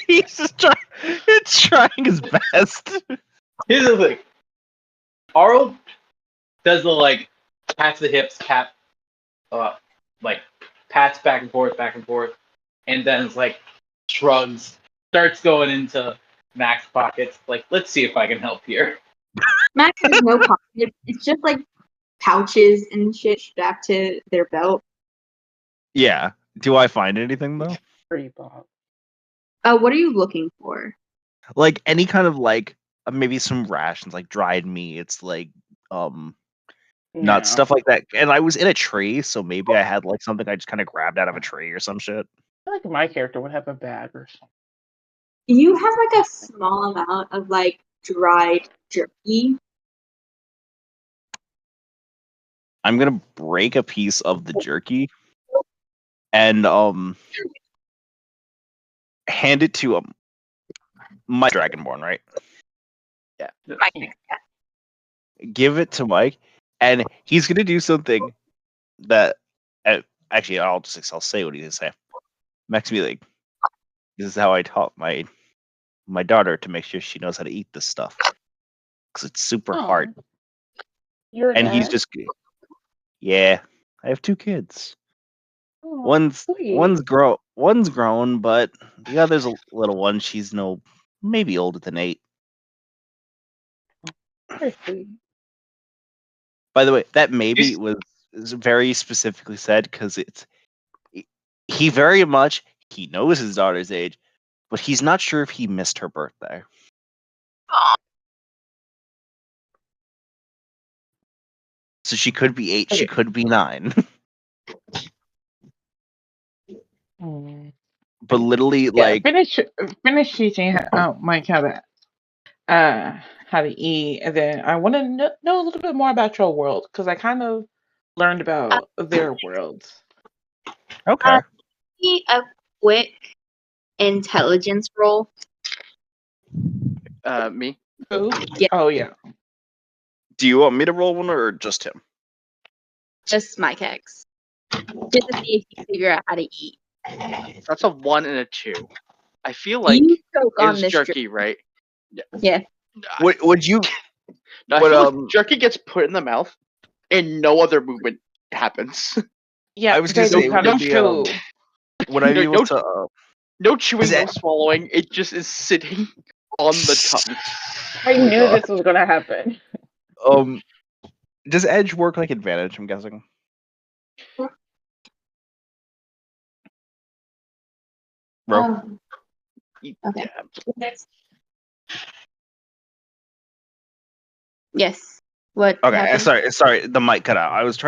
He's just trying his best. Here's the thing: Arl does the like pats the hips, like pats back and forth, and then it's like shrugs, starts going into Mac's pockets. Like, let's see if I can help here. Max has no pockets. It's just like pouches and shit strapped to their belt. Yeah. Do I find anything though? Free Bob. What are you looking for? Like any kind of like maybe some rations, like dried meats, like nuts, stuff like that. And I was in a tree, so maybe I had like something I just kind of grabbed out of a tree or some shit. I feel like my character would have a bag or something. You have like a small amount of like dried jerky. I'm gonna break a piece of the jerky and hand it to my Dragonborn, right? Give it to Mike, and he's gonna do something that actually I'll say what he's gonna say. Max be like, this is how I taught my daughter to make sure she knows how to eat this stuff because it's super hard. You're And he's just, yeah. I have 2 kids. One's grown, but the other's a little one. She's maybe older than 8. By the way, that maybe was very specifically said because he very much he knows his daughter's age, but he's not sure if he missed her birthday. So she could be 8, she could be 9. But literally, like finish teaching Mike how to eat, and then I want to know a little bit more about your world because I kind of learned about their worlds. Okay. A quick intelligence roll. Me. Who? Yeah. Oh yeah. Do you want me to roll one or just him? Just my kegs. Just to see if you figure out how to eat. That's a 1 and a 2. I feel like You choke on it's this jerky, right? Yeah. Would you? No, I But, feel like jerky gets put in the mouth and no other movement happens. Yeah, I was gonna say, kind of would I be able to? No chewing, Is no it- swallowing. It just is sitting on the tongue. I knew God. this was gonna happen. Does edge work like advantage? I'm guessing. Bro. Okay. Yeah. Yes. What? Okay. happened? Sorry. The mic cut out. I was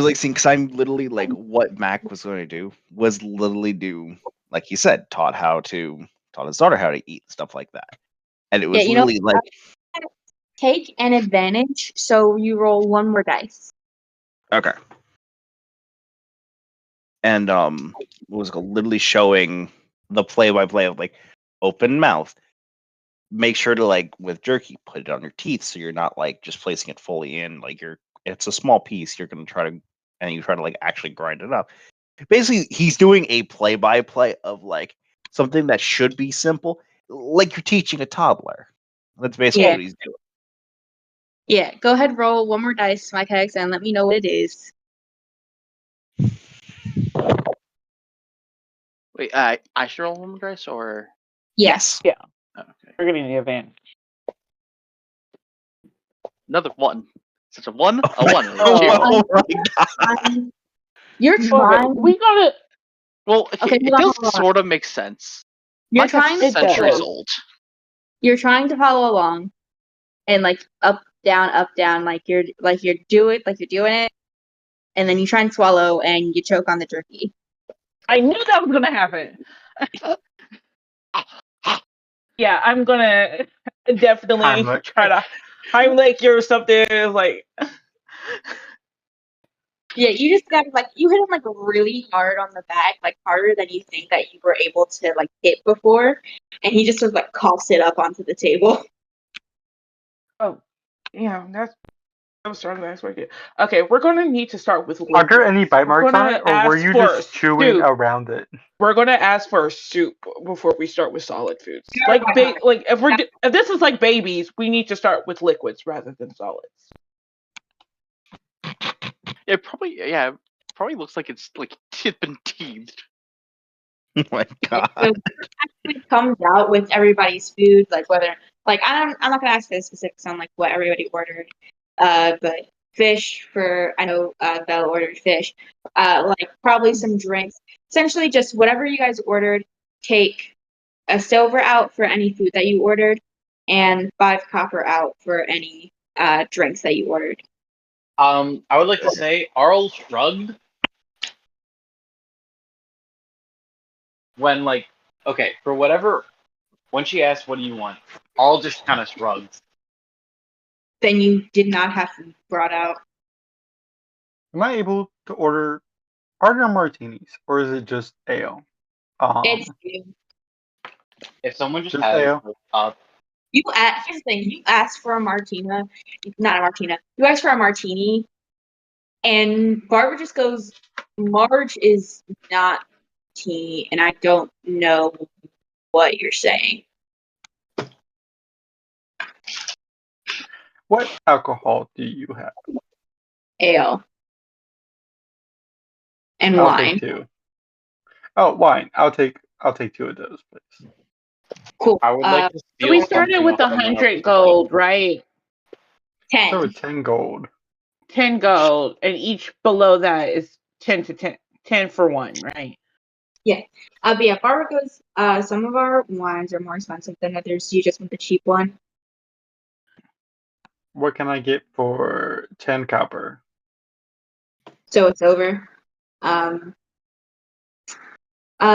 like seeing because I'm literally like what Mac was going to do was literally do like he said, taught his daughter how to eat stuff like that, and it was literally like take an advantage. So you roll 1 more dice. okay. And was literally showing the play-by-play of like open mouth. Make sure to like with jerky, put it on your teeth so you're not like just placing it fully in. Like it's a small piece. You're gonna try to like actually grind it up. Basically, he's doing a play-by-play of like something that should be simple, like you're teaching a toddler. That's basically what he's doing. Yeah. Go ahead, roll 1 more dice, my kegs, and let me know what it is. Wait, I should roll 1 more dice or? Yes. Yeah. Oh, okay. We're getting the advantage. Another 1. Such a 1, a 1. And a 2. Oh my god! You're trying. We gotta. Well, Okay, it hold does on. sort of make sense. You're My cat's trying to centuries does. old. You're trying to follow along, and like up down, like you're doing it, and then you try and swallow, and you choke on the jerky. I knew that was gonna happen. Yeah, I'm gonna definitely Heimlich. try to Heimlich you or something like. Yeah, you just got you hit him like really hard on the back, like harder than you think that you were able to like hit before, and he just sort of like coughs it up onto the table. Oh, yeah, I was trying to ask right here. Okay, we're gonna need to start with. Are there any bite We're marks on gonna it, or were ask you for just chewing soup. around it? We're gonna ask for soup before we start with solid foods. Like if this is like babies, we need to start with liquids rather than solids. It probably probably looks like it's like it's been teased. Oh my god. So it comes out with everybody's food, like whether I'm not gonna ask for the specifics on like what everybody ordered, but fish for I know Belle ordered fish, like probably some drinks. Essentially, just whatever you guys ordered. Take a silver out for any food that you ordered, and 5 copper out for any drinks that you ordered. I would like to say Arl shrugged when like okay for whatever when she asked what do you want, Arl just kind of shrugs. Then you did not have food brought out. Am I able to order martinis, or is it just ale? It's If someone just Just has ale. you ask. Here's the thing: you asked for a martina, not a martina. You asked for a martini, and Barbara just goes, "Marge is not tea," and I don't know what you're saying. What alcohol do you have? Ale and I'll wine. take 2. Oh, wine. I'll take 2 of those, please. Cool. I would like to So steal we started something with off someone 100 else's gold, right? 10. So with 10 gold. 10 gold, and each below that is 10 to 10, 10 for one, right? But yeah, Barbara goes, some of our wines are more expensive than others. Do you just want the cheap one? What can I get for 10 copper? So it's over.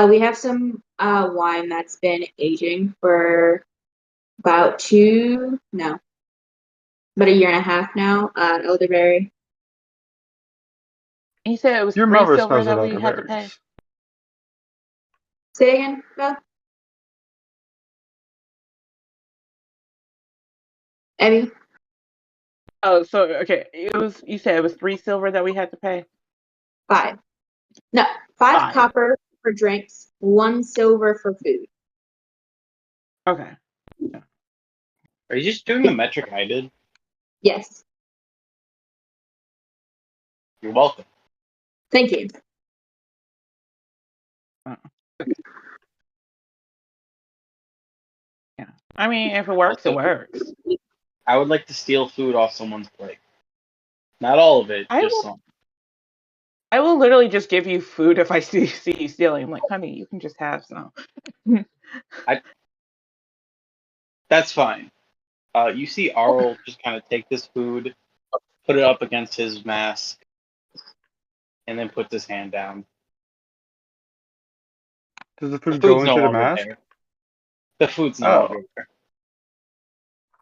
We have some wine that's been aging for about a year and a half now. Elderberry. He said it was Your 3 mother silver smells that of we had to pay. elderberries. Say again, Belle? Abby? Oh, so okay, you said it was 3 silver that we had to pay. 5. No, 5 5. copper for drinks, 1 silver for food. Okay. Are you just doing the metric I did? Yes. You're welcome. Thank you. Yeah. I mean, if it works, it works. I would like to steal food off someone's plate. Not all of it, I just will- some. I will literally just give you food if I see you stealing. I'm like, honey, you can just have some. That's fine. You see Arl just kind of take this food, put it up against his mask, and then puts his hand down. Does the The food food's go no into the longer mask? there. The food's no Oh. longer there.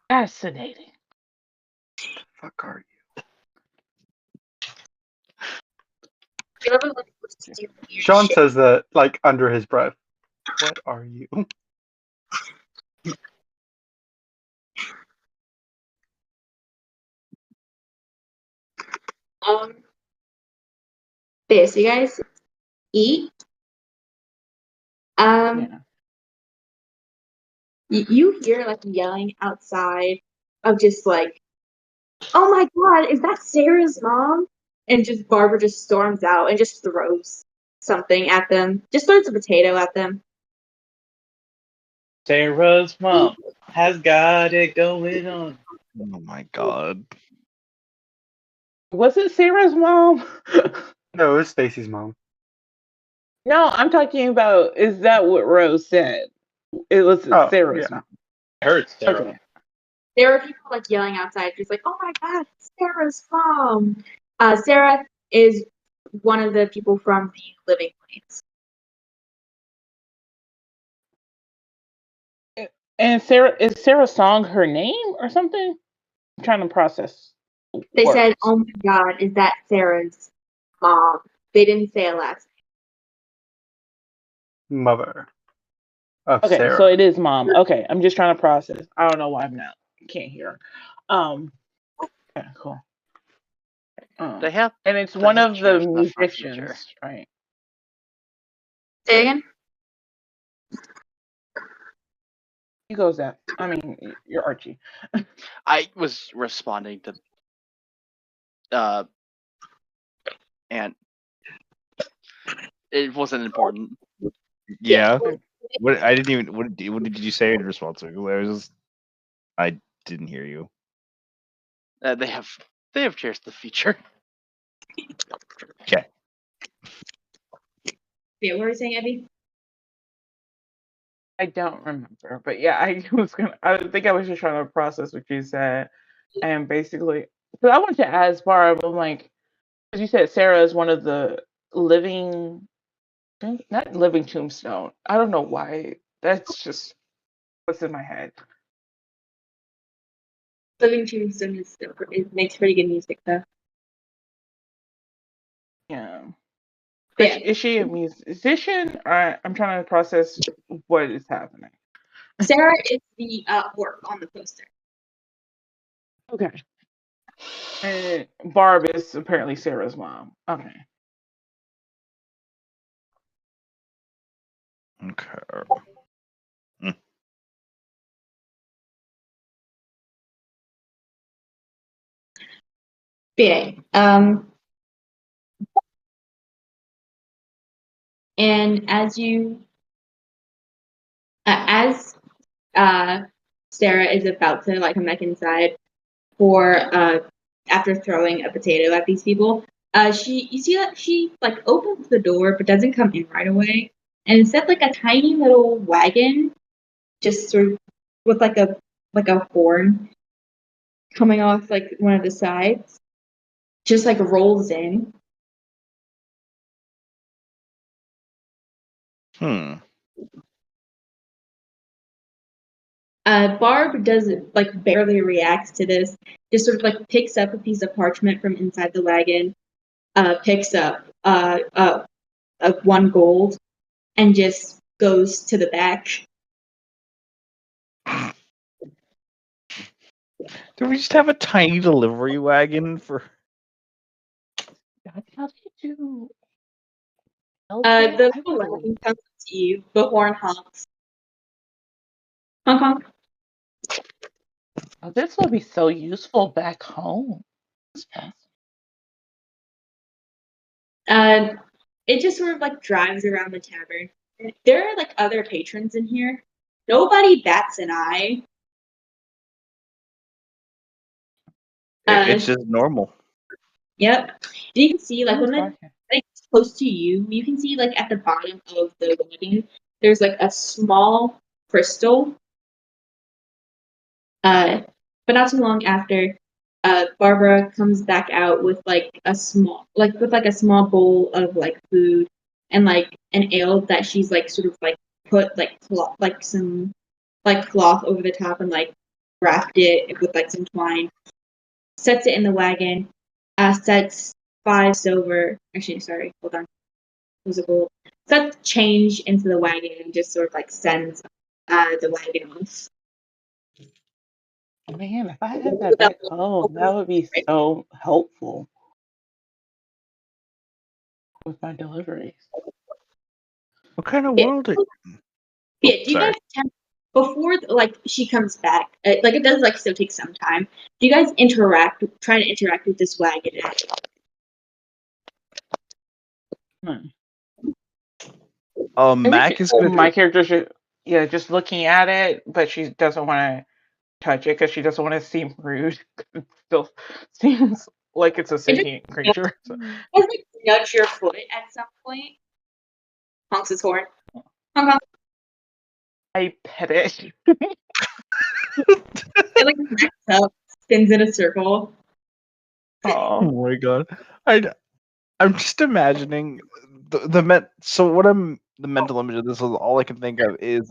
Fascinating. Fuck are you? Sean says that like under his breath. What are you? This, you guys eat. Yeah. You hear like yelling outside of just like, oh my god, is that Sarah's mom? And just Barbara just storms out and just throws something at them. Just throws a potato at them. Sarah's mom has got it going on. Oh my god. Was it Sarah's mom? No, it's Stacy's mom. No, I'm talking about. Is that what Rose said? It was Oh, Sarah's yeah. mom. I heard Sarah. Okay. There were people like yelling outside, just like, oh my god, it's Sarah's mom. Sarah is one of the people from the Living Plains. And Sarah, is Sarah Song her name or something? I'm trying to process. They said, words. oh my god, is that Sarah's mom? They didn't say a last Mother of Okay, Sarah. so it is mom. Okay, I'm just trying to process. I don't know why I'm not can't hear. Yeah, cool. They have And it's they one have of the changed enough for future. musicians, right? Say again? You goes that. I mean, you're Archie. I was responding to and it wasn't important. Yeah. What I didn't even. What did you say in response to it? I didn't hear you. They have chairs to feature. Okay. Yeah, what were you saying, Abby? I don't remember, but yeah, I think I was just trying to process what you said, and basically, because I wanted to ask Barb, I'm like, because you said Sarah is one of the living, not living tombstone. I don't know why. That's just what's in my head. Living Tombstone it makes pretty good music though. Yeah. But yeah, Is she a musician? I'm trying to process what is happening. Sarah is the orc on the poster. Okay. And Barb is apparently Sarah's mom. Okay. Okay. Hmm. But yeah, and as Sarah is about to like come back inside for after throwing a potato at these people, you see that she like opens the door but doesn't come in right away, and instead like a tiny little wagon, just sort of with like a horn coming off like one of the sides, just like rolls in. Hmm. Barb does like barely reacts to this. Just sort of like picks up a piece of parchment from inside the wagon, picks up one gold, and just goes to the back. Do we just have a tiny delivery wagon for? That's how they do. The I little would wagon comes to you. The horn honks. Honk honk. Oh, this will be so useful back home. Uh, it just sort of like drives around the tavern. There are like other patrons in here. Nobody bats an eye. It's just normal. Yep. You can see like Who's when it's barking? like close to you, you can see like at the bottom of the wagon, there's like a small crystal. But not too long after, Barbara comes back out with like a small bowl of like food and like an ale that she's like sort of like put like some like cloth over the top and like wrapped it with like some twine. Sets it in the wagon. Sets 5 silver. Actually, sorry, hold on. It was a gold. Sets change into the wagon and just sort of like sends the wagon off. Man, if I had that back home, that would be so helpful with my deliveries. What kind of Yeah. world? Yeah, do you Sorry. guys before like she comes back? Like it does like still take some time. Do you guys try to interact with this wagon? Hmm. I Mac think is gonna my do. character should, yeah, just looking at it, but she doesn't want to touch it because she doesn't want to seem rude. It still seems like it's a It just, sentient you creature. So. guys, like, nudge your foot at some point. Honks his horn. Honk honk. I pet it. It like backs up, spins in a circle. Oh Oh, my god! I'm just imagining So the mental image of this is all I can think of is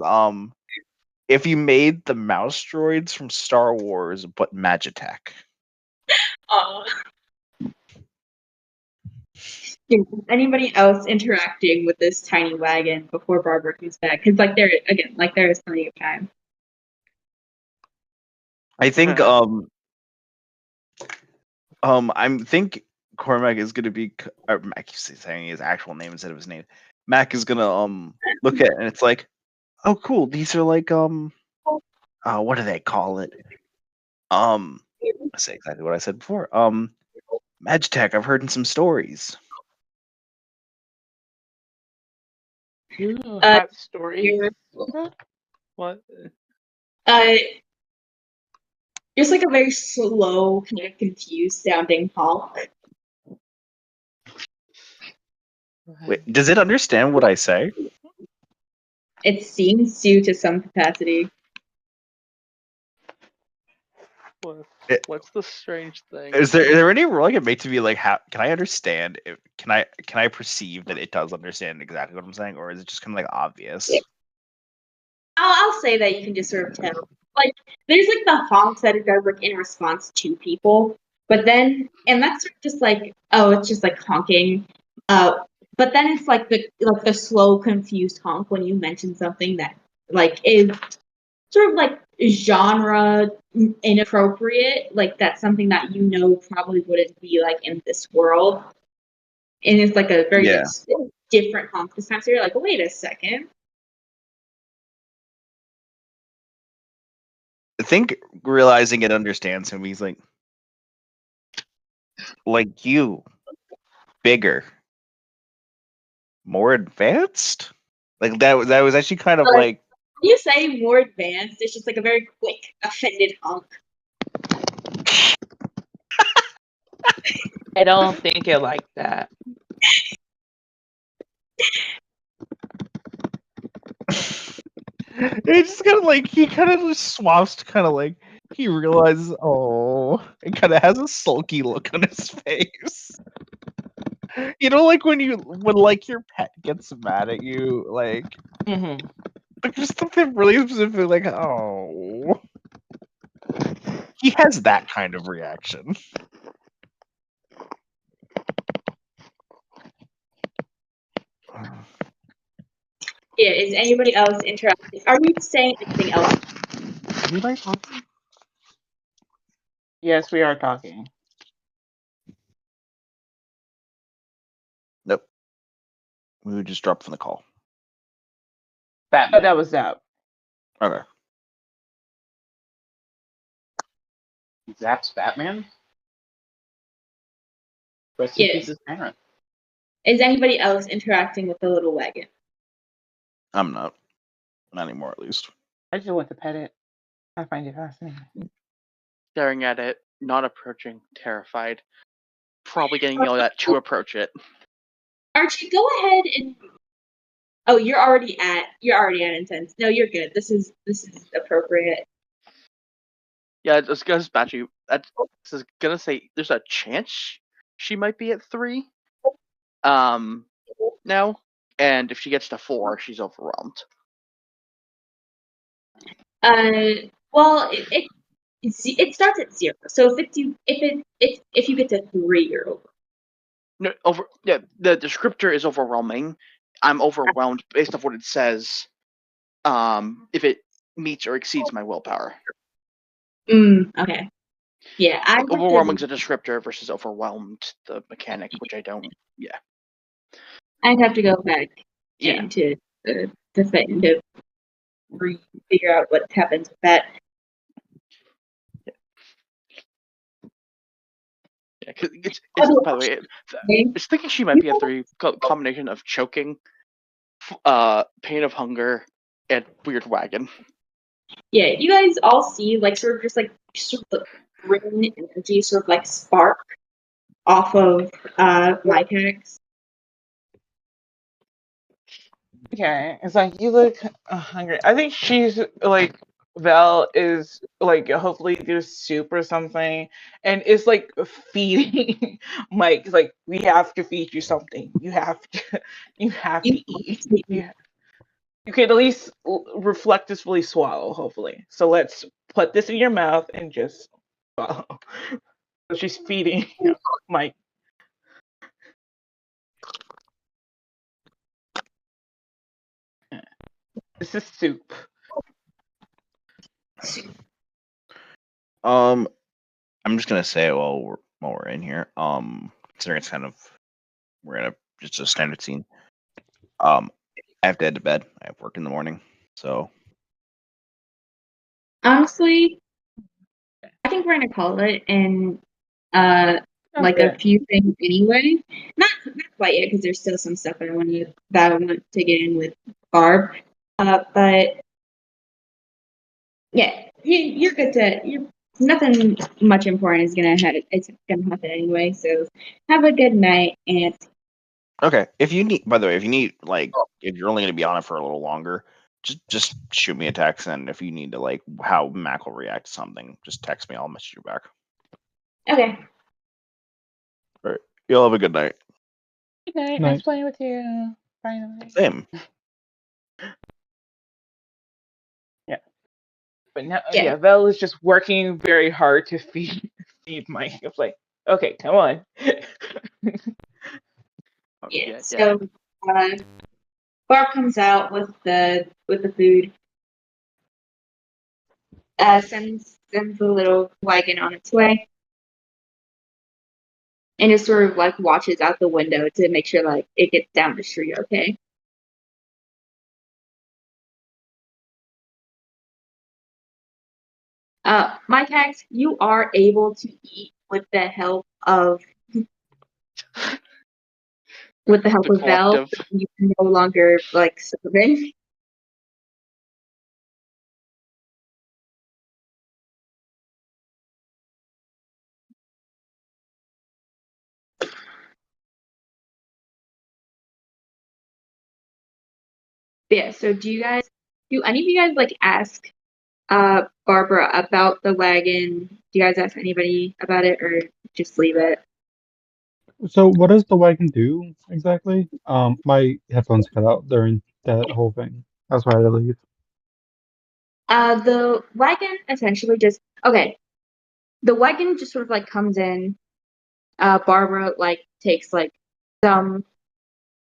if you made the mouse droids from Star Wars but Magitech. Anybody else interacting with this tiny wagon before Barbara comes back? Because like there is plenty of time. I think okay. I think Cormac is gonna be or Mac keeps saying his actual name instead of his name. Mac is gonna look at it and it's like, oh cool, these are like what do they call it? I say exactly what I said before. Magitech, I've heard in some stories. You Uh, have stories. What? Uh, just like a very slow, kind of confused sounding honk. Wait, does it understand what I say? It seems to some capacity. What's the strange thing? Is there any rule I can make to be like, how can I understand? Can I perceive that it does understand exactly what I'm saying, or is it just kind of like obvious? Yeah. I'll say that you can just sort of tell. Like, there's like the honks that it does like in response to people, but then, and that's sort of just like, oh, it's just like honking. But then it's like the slow, confused honk when you mention something that like is sort of like genre inappropriate. Like that's something that you know probably wouldn't be like in this world, and it's like a very Yeah. different honk this time. So you're like, wait a second. I think realizing it understands him, he's like you, bigger, more advanced. Like that was actually kind of like When you say more advanced, it's just like a very quick, offended honk. I don't think it like that. it's just kind of like he kind of just swaps to kind of like he realizes, oh, and kind of has a sulky look on his face. You know, like when like your pet gets mad at you, like Mm-hmm. just something really specific, like oh, he has that kind of reaction. Yeah, is anybody else interacting? Are you saying anything else? Anybody talking? Yes, we are talking. Nope, we would just drop from the call. Oh, Batman. that was that. Okay. Zap's Batman? Rest in Yes. peace, his parent. Is anybody else interacting with the little wagon? I'm not anymore, at least. I just want to pet it. I find it fascinating. Staring at it, not approaching, terrified. Probably getting yelled at to approach it. Archie, go ahead and. Oh, you're already at intense. No, you're good. This is appropriate. Yeah, it's gonna dispatch you. That's gonna say there's a chance she might be at 3. Now, and if she gets to 4, she's overwhelmed. Well, it starts at 0. So if you get to 3, you're over. No, the descriptor is overwhelming. I'm overwhelmed based off what it says. If it meets or exceeds my willpower. Okay. Yeah, Like, overwhelming is a descriptor versus overwhelmed, the mechanic, which I don't. Yeah. I'd have to go back Yeah. into the thing to figure out what happens with that. Yeah, cause it's by the way, it's thinking she might be a 3 combination of choking, pain of hunger, and weird wagon. Yeah, you guys all see like sort of the green energy sort of like spark off of my text. Okay, it's like you look hungry. I think she's like Val is like hopefully there's soup or something, and it's like feeding Mike. It's like we have to feed you something. You have to eat. You can at least reflectively swallow. Hopefully, so let's put this in your mouth and just swallow. So she's feeding Mike. This is soup. I'm just gonna say it while we're in here. Considering it's kind of we're in just a standard scene. I have to head to bed. I have work in the morning, so Honestly, I think we're gonna call it, and like a Okay. few things anyway. Not quite yet because there's still some stuff I want to get in with Barb. But yeah, you're good to. Nothing much important is gonna happen. It's gonna happen anyway. So have a good night, and Okay. If you need, by the way, if you need like, if you're only going to be on it for a little longer, just shoot me a text, and if you need to like how Mac will react to something, just text me. I'll message you back. okay. All right. You'll have a good night. Good night. Night. Nice playing with you. Finally. Same. But now, Yeah. yeah, Vel is just working very hard to feed Mike. It's like, okay, come on. Oh, Yeah. So Barb comes out with the food. Sends the little wagon on its way, and just sort of like watches out the window to make sure like it gets down the street okay. Mike Hacks, you are able to eat with the help of The Vel. collective. You can no longer like serving. Yeah. So do any of you guys like ask Barbara about the wagon? Do you guys ask anybody about it or just leave it? So what does the wagon do exactly? My headphones cut out during that whole thing. That's why I had to leave. The wagon essentially just okay. The wagon just sort of like comes in. Barbara like takes like some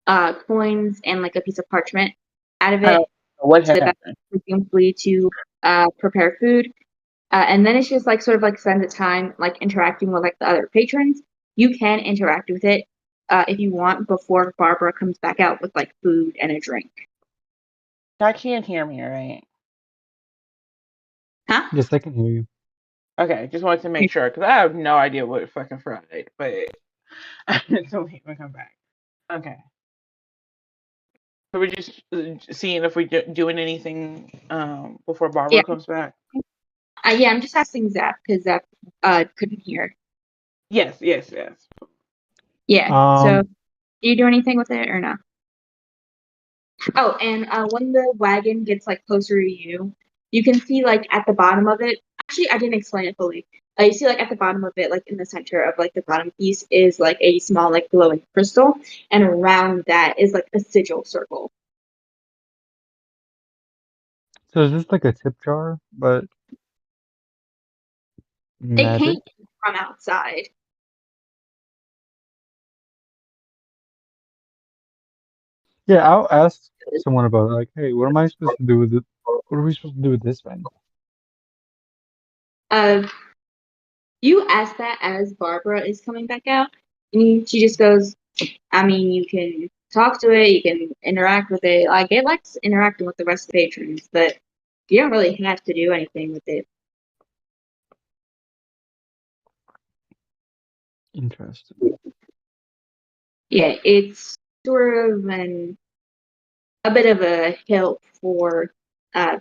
coins and like a piece of parchment out of it, What to the back, happened? presumably to prepare food. And then it's just like sort of like spend the time like interacting with like the other patrons. You can interact with it if you want before Barbara comes back out with like food and a drink. I can't hear me, right? Huh? Yes, I can hear you. Okay, just wanted to make sure because I have no idea what fucking Friday, but until we even come back. Okay. So we're just seeing if we're doing anything before Yeah. Barbara comes back. Yeah, I'm just asking Zap because Zap couldn't hear. Yes. Yeah. So Um, do you do anything with it or no? Oh, and when the wagon gets like closer to you, you can see like at the bottom of it. Actually, I didn't explain it fully. You see like at the bottom of it, like in the center of like the bottom piece, is like a small like glowing crystal, and around that is like a sigil circle. so is this like a tip jar, but It magic? came from outside. Yeah, I'll ask someone about it. Like, hey, what am I supposed to do with it? What are we supposed to do with this thing? Uh, you ask that as Barbara is coming back out, and she just goes, I mean, you can talk to it, you can interact with it. Like it likes interacting with the rest of the patrons, but you don't really have to do anything with it. Interesting. Yeah, it's sort of a bit of a help for uh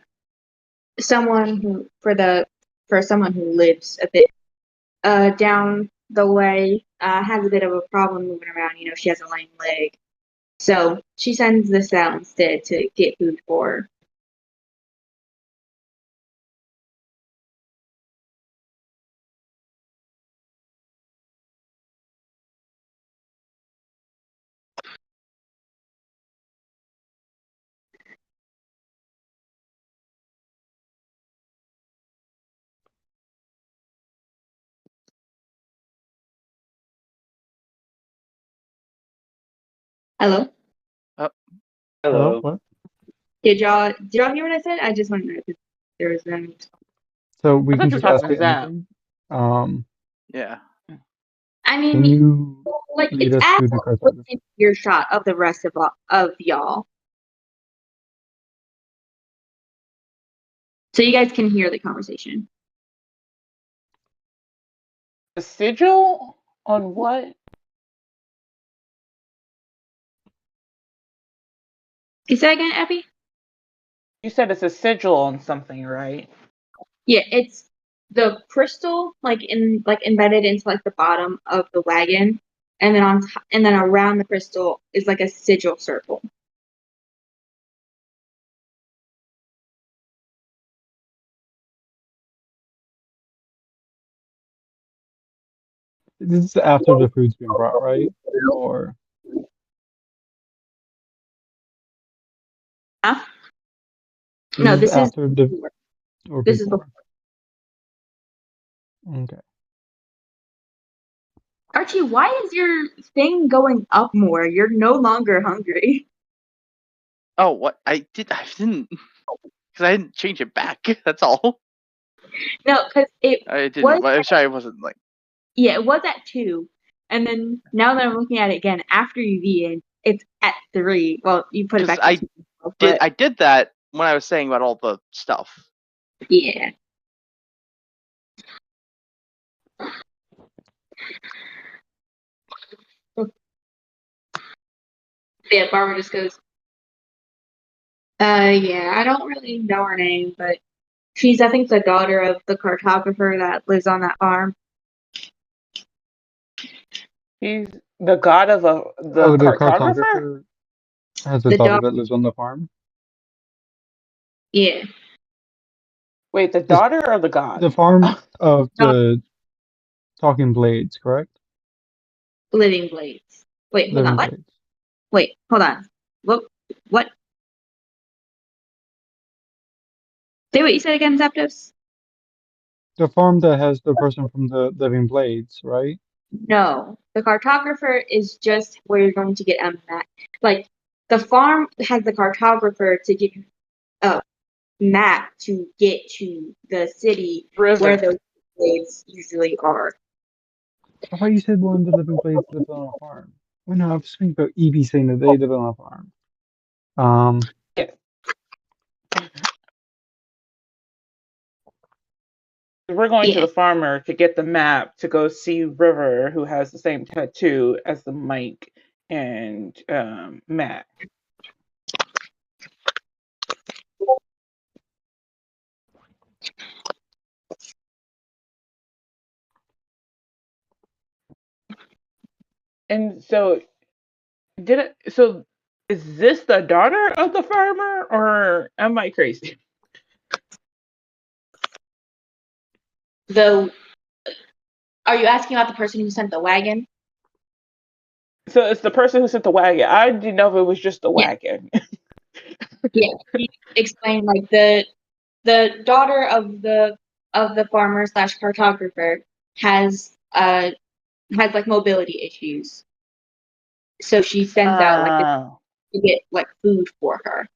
someone who for someone who lives a bit down the way, has a bit of a problem moving around. You know, she has a lame leg, so she sends this out instead to get food for her. Hello. Hello? Hello. What? Did y'all hear what I said? I just want to know if there was So I we can thought you were just ask talking to it Zap. anything. Um, Yeah. I can mean, you like lead it's us at through the cartography? within earshot of the rest of y'all, so you guys can hear the conversation. The sigil? On what? Is that again, Abby? You said it's a sigil on something, right? Yeah, it's the crystal like embedded into like the bottom of the wagon, and then and then around the crystal is like a sigil circle. This is after the food's been brought, right? Or Huh? this No, is this is after the before. or This is before. before? Okay. Archie, why is your thing going up more? You're no longer hungry. Oh, what? I didn't, because I didn't change it back. That's all. No, because it I was didn't. I'm sorry, I wasn't like. yeah, it was at 2, and then now that I'm looking at it again after you've eaten, it's at 3. Well, you put it Because back to 2, but I did that when I was saying about all the stuff. yeah. Yeah, Barbara just goes, yeah, I don't really know her name, but she's, I think, the daughter of the cartographer that lives on that farm. He's the god of the Oh, the cartographer? cartographer has a The daughter daughter, that lives on the farm. yeah, Wait, the Is daughter or the god? the farm of daughter, the Talking Blades, correct? Living Blades. Wait, hold on, Living what? Blades. Wait, hold on. What? What? Say what you said again, Zapdos? The farm that has the person from the Living Blades, right? No, the cartographer is just where you're going to get a map. Like, the farm has the cartographer to give you a map to get to the city where Riven. those blades usually are. I thought you said one of the Living Blades lived on a farm. Well, no, I was thinking about Evie saying that they live on a farm. Yeah. We're going to Yeah. the farmer to get the map to go see River, who has the same tattoo as the Mike and Matt. And so so is this the daughter of the farmer, or am I crazy? The Are you asking about the person who sent the wagon? So it's the person who sent the wagon. I didn't know if it was just the Yeah. wagon. Yeah. She explained like the daughter of the farmer slash cartographer has like mobility issues. So she sends out like Oh, to get like food for her.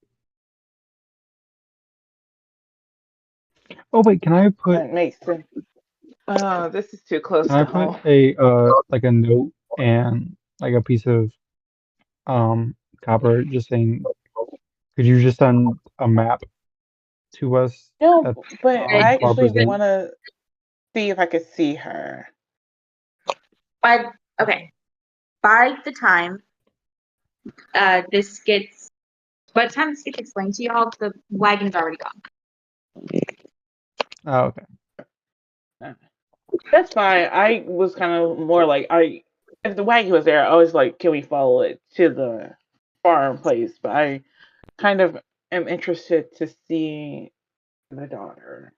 Oh wait, that makes sense. Oh, this is too close can I to put home. a like a note and like a piece of copper just saying, could you just send a map to us No, at but I actually Barbara's want name? to see if I could see her. But okay, by the time this gets by the time this gets explained to y'all, the wagon's already gone. Oh, okay. That's fine. I was kind of more like if the wagon was there, I was like, can we follow it to the farm place? But I kind of am interested to see the daughter.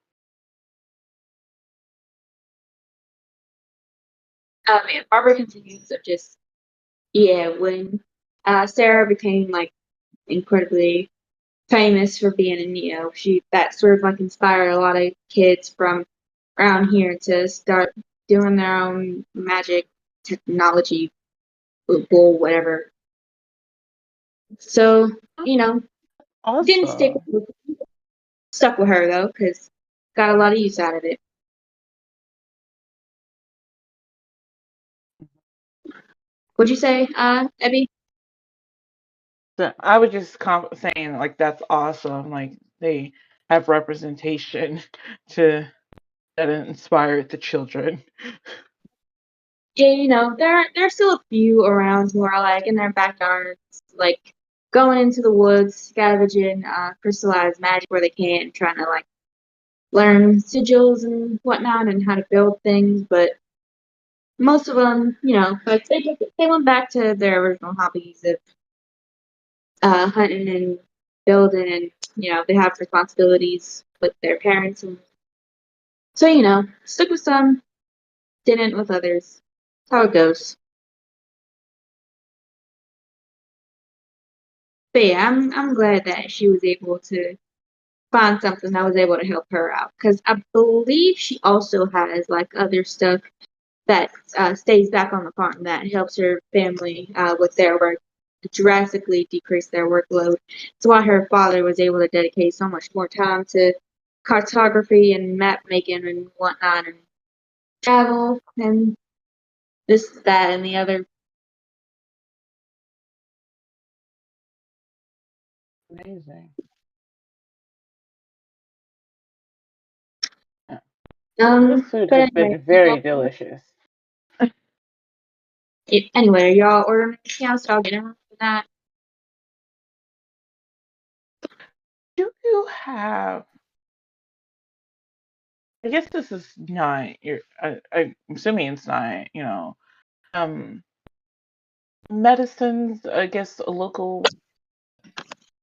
And Barbara continues of just yeah, when Sarah became like incredibly famous for being a Neo, she that sort of like inspired a lot of kids from around here to start doing their own magic technology bull whatever. So, didn't Awesome. stuck with her though, because got a lot of use out of it. What'd you say, Abby? So I was just saying like that's awesome. Like they have representation to that inspired the children. yeah, there are still a few around who are like in their backyards, like going into the woods, scavenging crystallized magic where they can, trying to like learn sigils and whatnot and how to build things. But most of them, like they went back to their original hobbies of hunting and building, and they have responsibilities with their parents, and so stuck with some, didn't with others. That's how it goes. But yeah, I'm glad that she was able to find something that was able to help her out, because I believe she also has like other stuff that stays back on the farm that helps her family with their work, to drastically decrease their workload. That's why her father was able to dedicate so much more time to cartography and map making and whatnot, and travel and this, that, and the other. Amazing. This food But has anyway, been very delicious. anyway, y'all ordering anything else? Y'all getting for that? Do you have? I guess this is not your. I'm assuming it's not. Um, medicines. I guess a local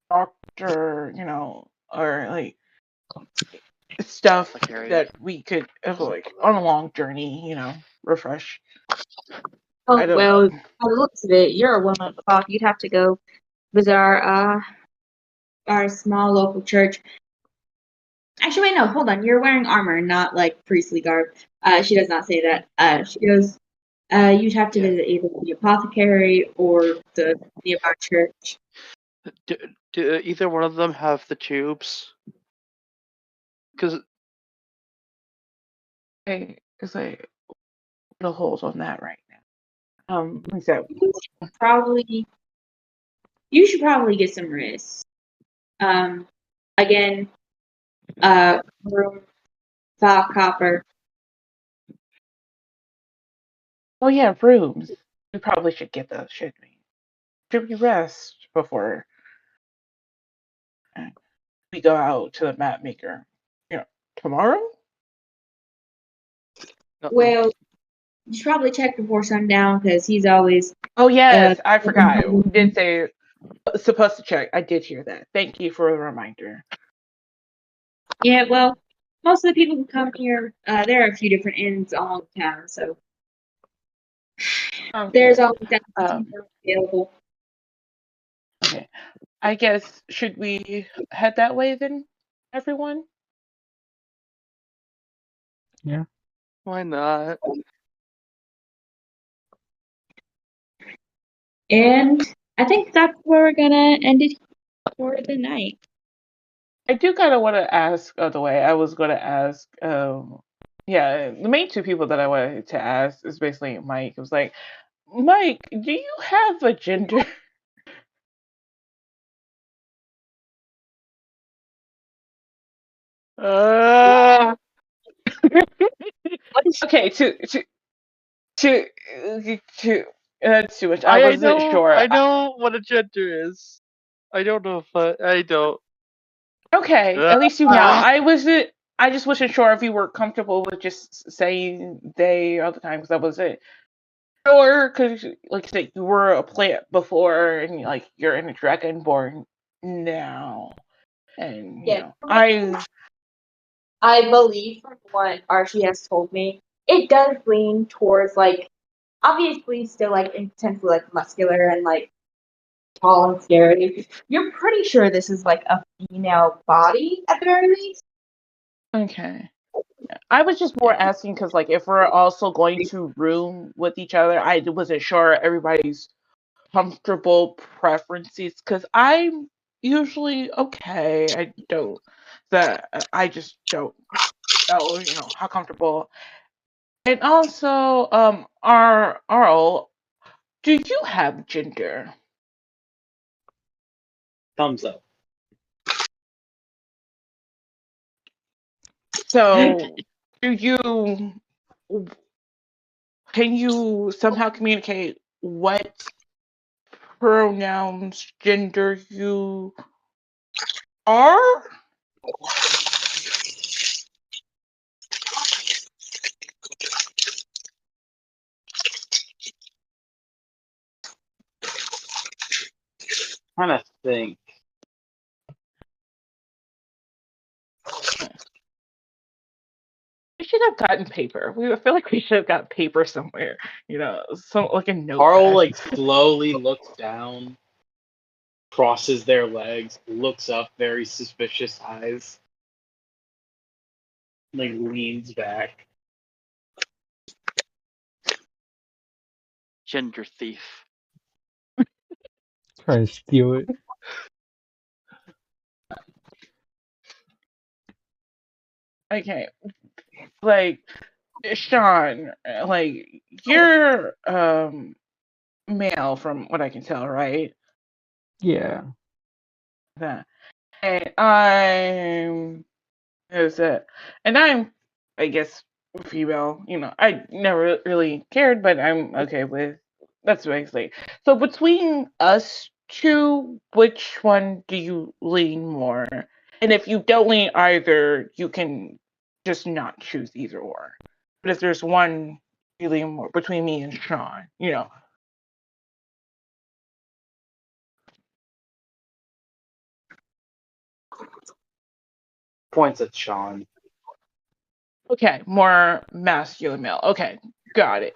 doctor. Or like stuff Apothecary. that we could like on a long journey. Refresh. Oh I don't. well, by the looks of it, you're a woman of the cloth. You'd have to go visit our small local church. Actually, wait, no, hold on. You're wearing armor, not like priestly garb. She does not say that. She goes, you'd have to Yeah. visit either the apothecary or the nearby church. Do either one of them have the tubes? Because Because I put a hold on that right now. So Probably, you should probably get some rest. Again, room, file copper. oh yeah, rooms. We probably should get those, shouldn't we? Should we rest before we go out to the map maker? Tomorrow? Well, you should probably check before sundown because he's always Oh uh. yes, I forgot. We did say supposed to check. I did hear that. Thank you for the reminder. Yeah, well, most of the people who come here, there are a few different inns along the town, so there's Okay. always that Um, available. okay. I guess should we head that way then, everyone? Yeah. why not? And I think that's where we're gonna end it for the night. I do kind of want to ask. Oh, the way I was going to ask. Yeah, the main two people that I wanted to ask is basically Mike. It was like, Mike, do you have a gender? Uh, Okay, to that's too much. I wasn't sure. I know what a gender is. I don't know if I don't. Okay, at least you know. Ah, I just wasn't sure if you were comfortable with just saying they all the time because I wasn't sure. Because, like I said, you were a plant before, and like you're in a dragonborn now, and Yeah, I believe from what Archie has told me, it does lean towards like obviously still like intensely like muscular and like tall and scary. You're pretty sure this is like a female body at the very least. Okay. I was just more asking because, like, if we're also going to room with each other, I wasn't sure everybody's comfortable preferences because I'm usually okay. I don't that I just don't know, how comfortable. And also, Arl, do you have gender? Thumbs up. So, do you can you somehow communicate what pronouns, gender you are? Trying to think. We should have gotten paper. I feel like we should have got paper somewhere. Some like a Carl notepad. like slowly looks down, crosses their legs, looks up, very suspicious eyes, like leans back. Gender thief. Try to steal it. Okay, like Sean, like you're male from what I can tell, right? Yeah. That. And I'm is it? And I'm, I guess, female. I never really cared, but I'm okay with. That's basically. So between us two, which one do you lean more? And if you don't lean either, you can just not choose either or. But if there's one you lean more between me and Sean. Points at Sean. Okay, more masculine male. Okay, got it.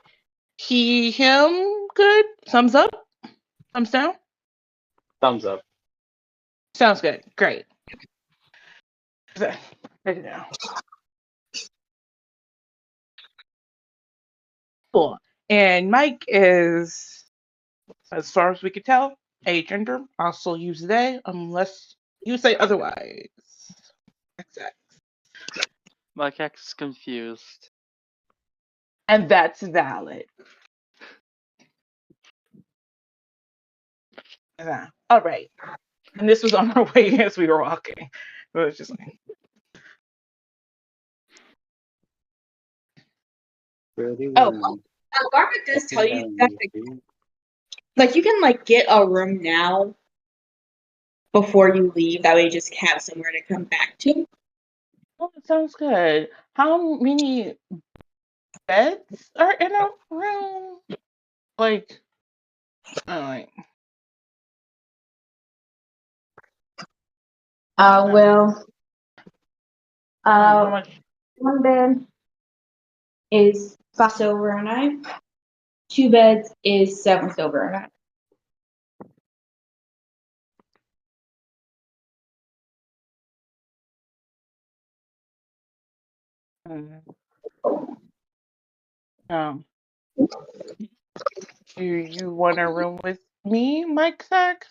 He, him, good. Thumbs up. Thumbs down. Thumbs up. Sounds good. Great. Write it down. Cool. And Mike is, as far as we can tell, agender. I'll still use they unless you say otherwise. XX. My X is confused. And that's valid. Yeah. All right. And this was on our way as we were walking. So it's just like, Oh, Barbara does tell you that like you can like get a room now before you leave. That way you just have somewhere to come back to. oh, it sounds good. How many beds are in a room? Like, like Well, how much? one bed is 5 silver a night. 2 beds is 7 silver a night. Um, do you want a room with me, Mike Sachs?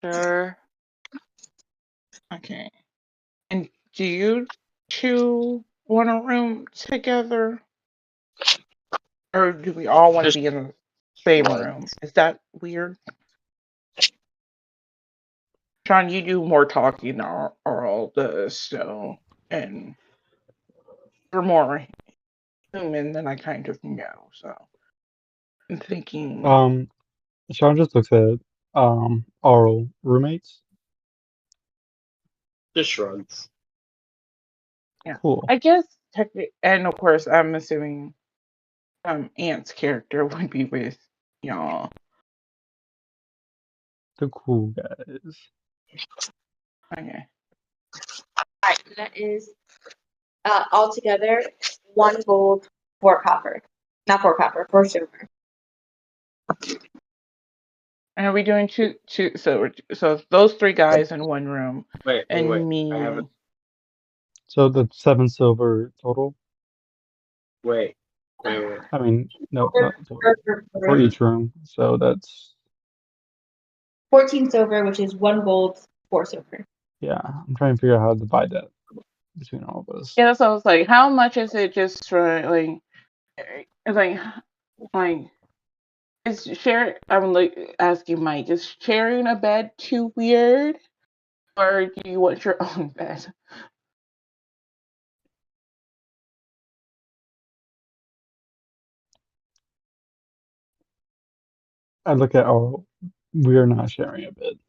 Sure. Okay. And do you two want a room together? Or do we all want to be in the same room? Is that weird? Sean, you do more talking or all this, so, and you're more human than I kind of know, so I'm thinking, Sean just looks at oral roommates. Just shrugs. yeah. Cool. I guess technically, and of course, I'm assuming Ant's character would be with y'all. The cool guys. Okay. Alright, that is altogether 1 gold, 4 copper. Not 4 copper, 4 silver. And are we doing two? So those 3 guys in one room, Wait. and me. I have it. So the 7 silver total. Wait. I mean, no, not total. For each room. So that's 14 silver, which is 1 gold, 4 silver. yeah. I'm trying to figure out how to divide that between all of us. Yeah, so I was like, how much is it just for like? It's like is share? I'm like asking Mike, is sharing a bed too weird, or do you want your own bed? I look at, oh, we're not sharing a bed.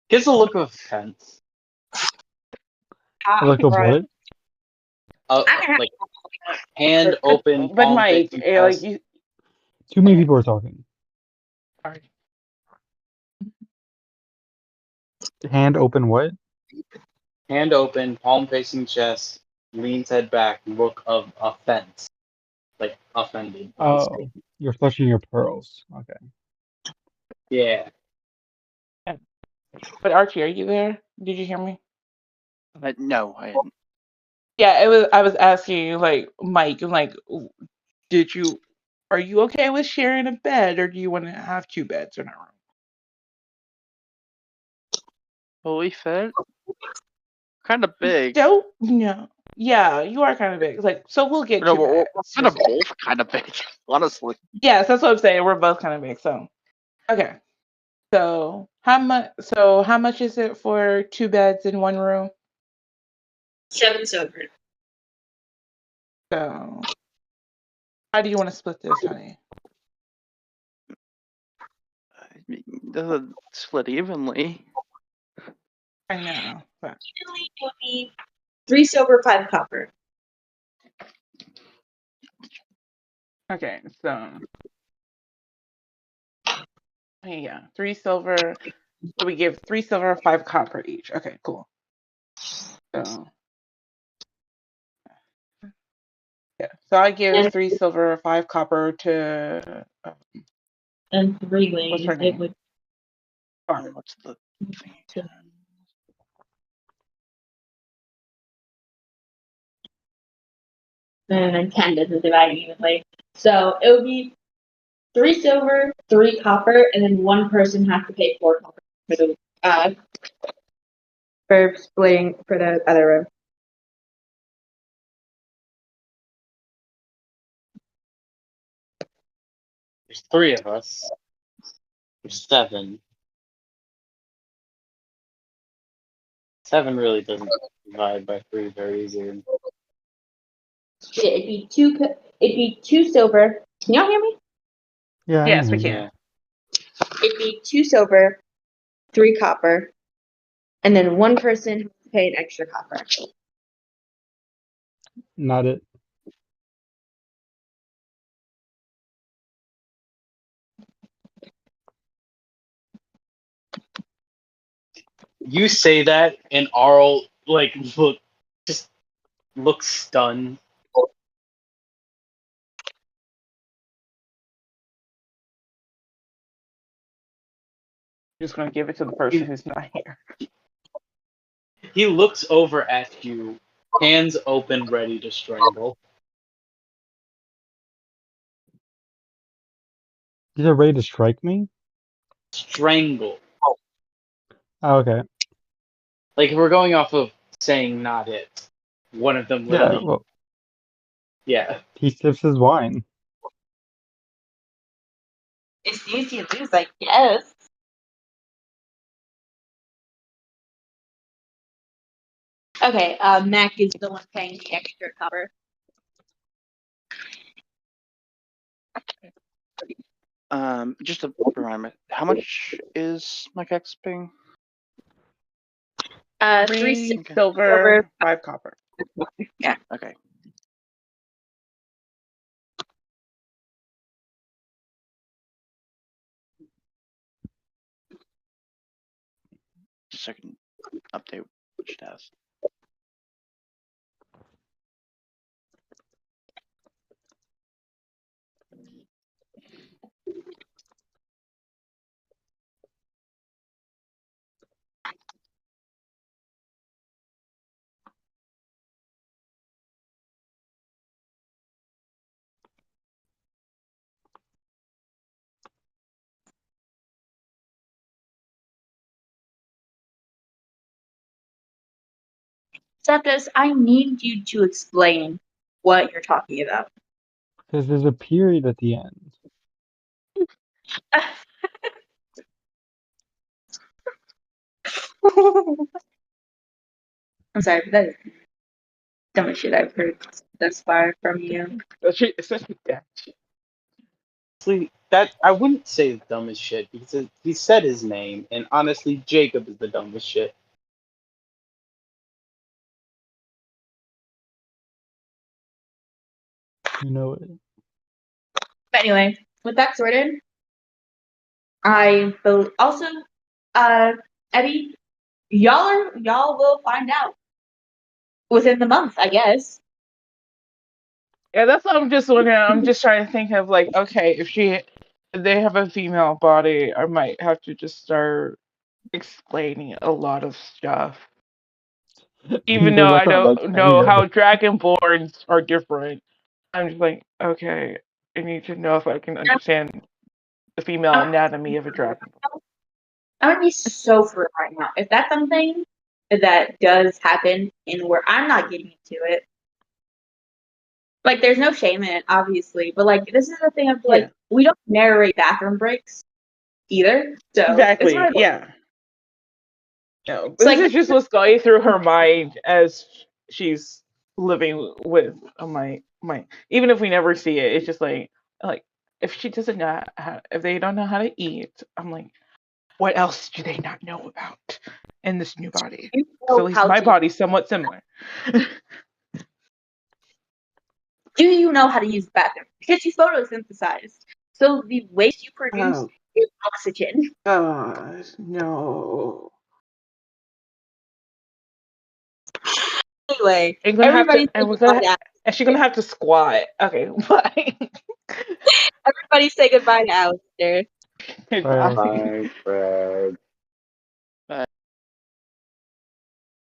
Gives a look of offense. I look at Right. what? Like hand open, But palm Mike, facing like chest. you, Too many people are talking. sorry. Hand open what? Hand open, palm facing chest, leans head back, look of offense. Like offended. Oh, you're flushing your pearls. Okay. Yeah. But Archie, are you there? Did you hear me? No, I didn't. Yeah, it was. I was asking you, like Mike, like, did you? Are you okay with sharing a bed, or do you want to have two beds in a room? Fully fit? Kind of big. Don't no. Yeah, you are kind of big. Like, so we'll get No, two we're beds. kind of both kind of big, honestly. Yes, that's what I'm saying. We're both kind of big. So okay. So how much? So how much is it for two beds in one room? 7 silver. So how do you want to split this, honey? It doesn't split evenly. I know. But Usually it would be 3 silver, 5 copper. okay, so yeah, 3 silver. So we give 3 silver, 5 copper each. Okay, cool. So yeah, so I give And, 3 silver, 5 copper to and 3 what's wings. her It name? would Barb. What's the thing to again? and then 10 doesn't divide evenly. So it would be 3 silver, 3 copper, and then one person has to pay 4 copper for the for splitting for the other room. There's 3 of us. There's 7. 7 really doesn't divide by 3 very easily. Yeah, it'd be 2. It'd be 2 silver. Can y'all hear me? Yeah, I can Yes, we hear you. can. Yeah. It'd be 2 silver, 3 copper, and then one person has to pay an extra copper. Not it. You say that, and Arl like just looks stunned. Just gonna give it to the person who's not here. He looks over at you, hands open, ready to strangle. These are ready to strike me? Strangle. Oh, okay. Like if we're going off of saying not it. One of them Yeah, literally. well, Yeah. he sips his wine. It's easy to lose, I guess. Okay, Mac is the one paying the extra copper. Just a reminder, how much is my Kex paying? 3 3 silver, 5 copper. Yeah. Okay. Just so I can update what it has. Septus, I need you to explain what you're talking about. Because there's a period at the end. I'm sorry, but that is the dumbest shit I've heard thus far from you. Especially yeah. See, that I wouldn't say the dumbest shit because he said his name, and honestly, Jacob is the dumbest shit. You know it. But anyway, with that sorted, also, Eddie, y'all will find out within the month, I guess. Yeah, that's what I'm just looking at. I'm just trying to think of like, okay, if they have a female body, I might have to just start explaining a lot of stuff. Even They're though not I gonna like don't any know of how it. dragonborns are different, I'm just like, okay, I need to know if I can understand the female I'm, anatomy of a dragon. I'm gonna be so for it right now. If that's something that does happen and where I'm not getting into it, like there's no shame in it, obviously, but like this is the thing of like Yeah, we don't narrate bathroom breaks either, so it's exactly. not. Yeah. No, It's this like is just what's going through her mind as she's living with my. Even if we never see it, it's just like if she doesn't know if they don't know how to eat, I'm like, what else do they not know about in this new body? you Because know at least how my to. body's somewhat similar. Do you know how to use the bathroom? Because you photosynthesized, so the waste you produce Oh is oxygen. God, no! Anyway, I'm gonna have to, everybody say and we're goodbye gonna, to and she's gonna have to squat. Okay, bye. everybody say goodbye to Alistair. Right. Goodbye. Bye, Fred.